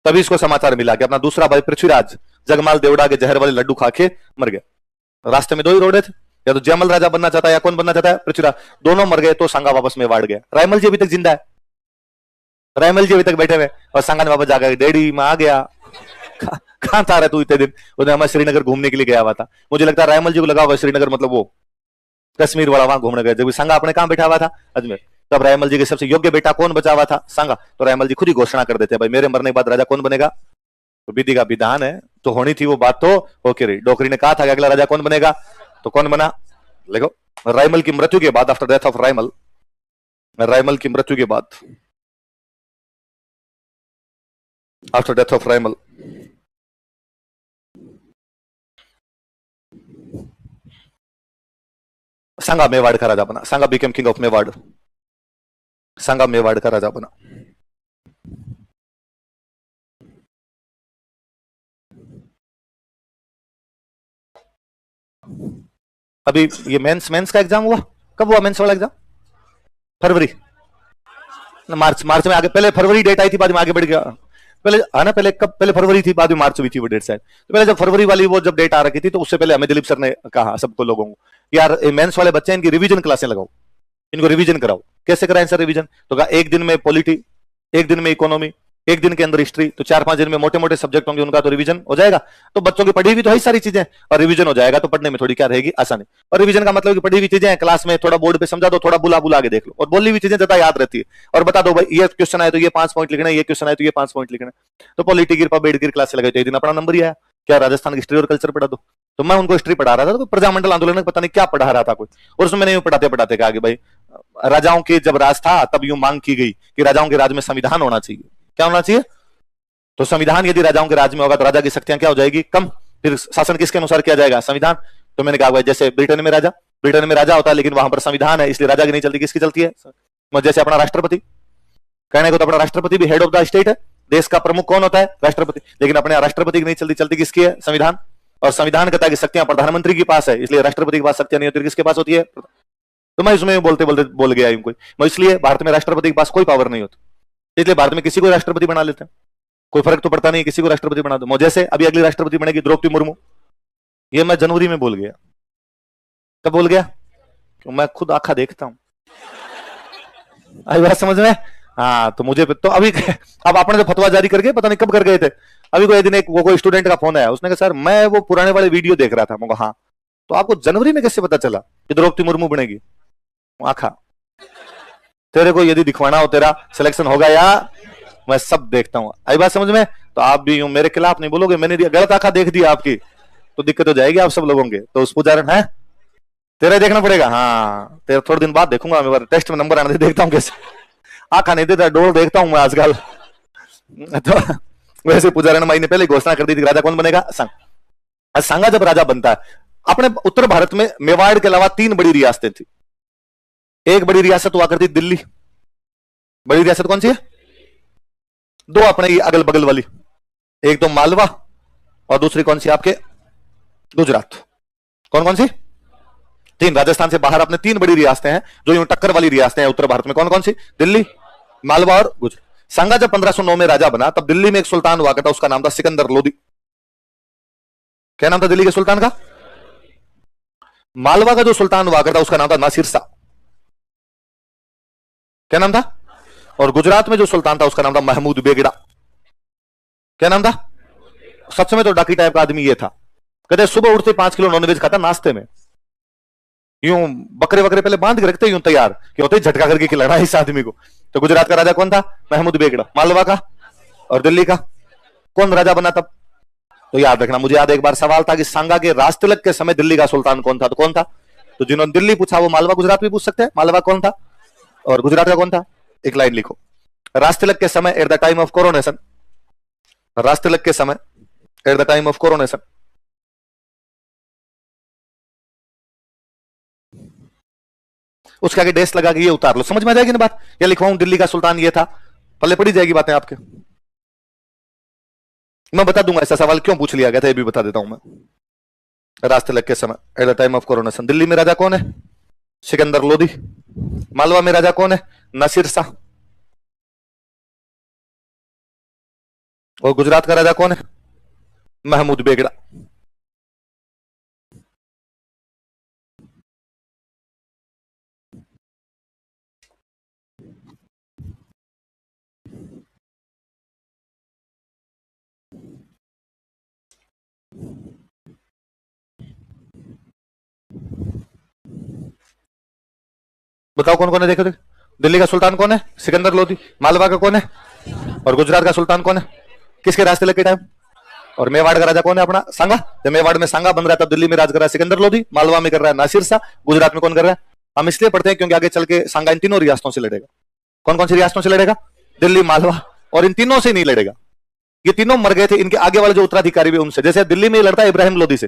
तभी इसको समाचार मिला कि अपना दूसरा भाई पृथ्वीराज जगमाल देवड़ा के जहर वाले लड्डू खा के मर गया। रास्ते में दो ही रोडे थे, या तो जयमल राजा बनना चाहता है या कौन बनना चाहता है, पृथ्वीराज। दोनों मर गए तो संगा वापस में वाड़ गया। रायमल जी अभी तक जिंदा है, रायमल जी अभी तक बैठे हुए, और संगा ने वापस जाकर डैडी मैं आ गया। कहां था रहा तू इतने दिन? उन्हें हमें श्रीनगर घूमने के लिए गया हुआ था। मुझे लगता है रायमल जी को लगा हुआ श्रीनगर मतलब वो कश्मीर वाला, वहां घूमने गए। जब संगा अपने कहां बैठा हुआ था, अजमेर। तब रायमल जी के सबसे योग्य बेटा कौन बचा हुआ था, संगा। तो रायमल जी खुद ही घोषणा कर देते भाई मेरे मरने के बाद राजा कौन बनेगा। तो विधि का विधान है, तो होनी थी वो बात, तो ओके रही। डोकरी ने कहा था कि अगला राजा कौन बनेगा, तो कौन बना। देखो रायमल की मृत्यु के बाद, after death of Raimal, Raimal की मृत्यु के बाद, आफ्टर डेथ ऑफ रायमल, संगा मेवाड़ का राजा बना। संगा बिकेम किंग ऑफ मेवाड़। संगा मेवाड़ का राजा बना। अभी ये मेंस का एग्जाम हुआ, कब हुआ मेंस वाला एग्जाम? फरवरी, मार्च में आगे, पहले फरवरी डेट आई थी, बाद में आगे बढ़ गया। पहले है ना, पहले कब, पहले फरवरी थी, बाद में मार्च हुई थी वो डेट शायद। तो पहले जब फरवरी वाली वो जब डेट आ रखी थी, तो उससे पहले हमें दिलीप सर ने कहा सबको लोगों को, यार मेंस वाले बच्चे इनकी रिवीजन क्लासें लगाओ, इनको रिवीजन कराओ। कैसे कराएं सर रिवीजन? तो कहा एक दिन में पॉलिटी, एक दिन में इकोनॉमी, एक दिन के अंदर हिस्ट्री, तो 4-5 दिन में मोटे मोटे सब्जेक्ट होंगे उनका, तो रिवीजन हो जाएगा। तो बच्चों की पढ़ी हुई तो है सारी चीजें, और रिवीजन हो जाएगा, तो पढ़ने में थोड़ी क्या रहेगी, आसानी। और रिवीजन का मतलब कि पढ़ी हुई चीजें क्लास में थोड़ा बोर्ड पे समझा दो, थोड़ा बुला के देख लो, और बोली हुई चीजें ज्यादा याद रहती है। और बता दो भाई ये क्वेश्चन आए तो ये 5 पॉइंट लिखना है, ये क्वेश्चन आए तो ये 5 पॉइंट लिखना है। तो पॉलिटी की रिपब्लिक की क्लास लगाई, तो एक दिन अपना नंबर ही आया, क्या राजस्थान की हिस्ट्री और कल्चर पढ़ा दो। तो मैं उनको हिस्ट्री पढ़ा रहा था, तो प्रजामंडल आंदोलन पता नहीं क्या पढ़ा रहा था कोई, और उसमें मैंने पढ़ाते कहा कि भाई राजाओं के जब राज था तब यूं मांग की गई कि राजाओं के राज में संविधान होना चाहिए। क्या होना चाहिए? तो संविधान यदि राजाओं के राज में होगा तो राजा की शक्तियां क्या हो जाएगी, कम। फिर शासन किसके अनुसार किया जाएगा, संविधान। तो मैंने कहा जैसे ब्रिटेन में राजा होता है, लेकिन वहां पर संविधान है, इसलिए राजा की नहीं चलती, किसकी चलती है? जैसे अपना राष्ट्रपति, कहने को तो अपना राष्ट्रपति भी हेड ऑफ द स्टेट है, देश का प्रमुख कौन होता है, राष्ट्रपति। लेकिन अपने राष्ट्रपति की नहीं चलती, चलती किसकी है, संविधान। और संविधान कहता है कि शक्तियां प्रधानमंत्री के पास है, इसलिए राष्ट्रपति के पास शक्तियां नहीं होती, किसके पास होती है? तो मैं इसमें बोलते बोल गया हूं कोई, मैं इसलिए भारत में राष्ट्रपति के पास कोई पावर नहीं होती, इसलिए भारत में किसी को राष्ट्रपति बना लेते हैं, कोई फर्क तो पड़ता नहीं, किसी को राष्ट्रपति बना दो। जैसे अभी अगली राष्ट्रपति बनेगी द्रौपदी मुर्मू, ये मैं जनवरी में बोल गया। कब बोल गया? क्यों, मैं खुद आंखा देखता हूं। आई बात समझ में? हाँ, तो मुझे तो अभी अब आपने तो फतवा जारी करके पता नहीं कब कर गए थे। अभी कोई दिन एक कोई स्टूडेंट का फोन आया, उसने कहा सर मैं वो पुराने वाले वीडियो देख रहा था। मैं हाँ, तो आपको जनवरी में कैसे पता चला कि द्रौपदी मुर्मू बनेगी? आंखा, तेरे को यदि दिखवाना हो तेरा सिलेक्शन होगा या, मैं सब देखता हूं। आई बात समझ में? तो आप भी यूं मेरे खिलाफ नहीं बोलोगे, मैंने गलत आंखा देख दी आपकी तो दिक्कत हो जाएगी आप सब लोगों के। तो उस पुजारण है तेरा देखना पड़ेगा। हाँ, तेरा थोड़े दिन बाद देखूंगा मैं, टेस्ट में नंबर आने दे, देखता हूं कैसे। आंखा नहीं देता, डोर देखता हूं मैं आजकल। तो वैसे पुजारण माई ने पहले घोषणा कर दी थी राजा कौन बनेगा, संग। संगा जब राजा बनता है, अपने उत्तर भारत में मेवाड़ के अलावा 3 बड़ी रियासतें थी। एक बड़ी रियासत हुआ करती दिल्ली। बड़ी रियासत कौन सी है? 2 अपने अगल बगल वाली, एक तो मालवा और दूसरी कौन सी आपके गुजरात। कौन कौन सी? 3। राजस्थान से बाहर अपने 3 बड़ी रियासतें हैं जो यूं टक्कर वाली रियासतें हैं उत्तर भारत में। कौन कौन सी? दिल्ली, मालवा और गुजरात। संगा जब 1509 में राजा बना, तब दिल्ली में एक सुल्तान हुआ करता, उसका नाम था सिकंदर लोदी। क्या नाम था दिल्ली के सुल्तान का? मालवा का जो सुल्तान हुआ करता उसका नाम था नासिर शाह। क्या नाम था? और गुजरात में जो सुल्तान था उसका नाम था महमूद बेगड़ा। क्या नाम था? सच में तो डाकी टाइप का आदमी ये था, कहते सुबह उठते 5 किलो नॉनवेज खाता नाश्ते में, यूं बकरे वकरे पहले बांध के रखते यूं तैयार कि होते झटका करके खिलाना इस आदमी को। तो गुजरात का राजा कौन था? महमूद बेगड़ा। मालवा का और दिल्ली का कौन राजा बना तब? तो याद रखना, मुझे याद एक बार सवाल था कि सांगा के राजतिलक के समय दिल्ली का सुल्तान कौन था, तो कौन था? तो जिन्होंने दिल्ली पूछा वो मालवा गुजरात भी पूछ सकते हैं, मालवा कौन था और गुजरात का कौन था। एक लाइन लिखो, राजतिलक के समय at the time of coronation, राजतिलक के समय at the time of coronation, उसके आगे डेस्क लगा के ये उतार लो, समझ में आ जाएगी ना बात। या लिखवाऊं दिल्ली का सुल्तान ये था, पल्ले पड़ी जाएगी बातें आपके। मैं बता दूंगा ऐसा सवाल क्यों पूछ लिया गया था, ये भी बता देता हूं मैं। राजतिलक के समय at the time of coronation Delhi में राजा कौन है? सिकंदर लोदी। मालवा में राजा कौन है? नासिर शाह। और गुजरात का राजा कौन है? महमूद बेगड़ा। बताओ कौन कौन है, देखो देखो। दिल्ली का सुल्तान कौन है? सिकंदर लोदी। मालवा का कौन है? और गुजरात का सुल्तान कौन है? किसके राज तिलक के टाइम? और मेवाड़ का राजा कौन है? अपना सांगा। जब मेवाड़ में सांगा बन रहा था, दिल्ली में राज कर रहा है सिकंदर लोदी, मालवा में कर रहा है नासिर शाह, गुजरात में कौन कर रहा है? हम इसलिए पढ़ते हैं क्योंकि आगे चल के सांगा इन तीनों रियासतों से लड़ेगा। कौन कौन सी रियासतों से लड़ेगा? दिल्ली, मालवा, और इन तीनों से नहीं लड़ेगा। ये तीनों मर गए थे, इनके आगे वाले जो उत्तराधिकारी भी उनसे। जैसे दिल्ली में लड़ता है इब्राहिम लोदी से।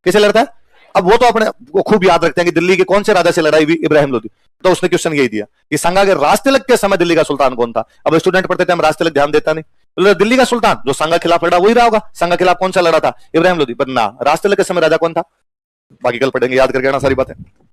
किसे लड़ता है? अब वो तो अपने वो खूब याद रखते हैं कि दिल्ली के कौन से राजा से लड़ाई हुई? इब्राहिम लोदी। तो उसने क्वेश्चन यही दिया कि संगा के राज तिलक के समय दिल्ली का सुल्तान कौन था? अब स्टूडेंट पढ़ते थे, हम राज तिलक ध्यान देता नहीं। तो दिल्ली का सुल्तान जो संगा खिलाफ लड़ा वही रहा होगा। संगा खिलाफ कौन सा लड़ा था? इब्राहिम लोदी। पर ना, राज तिलक के समय राजा कौन था? बाकी कल पढ़ेंगे, याद करके आना सारी बातें।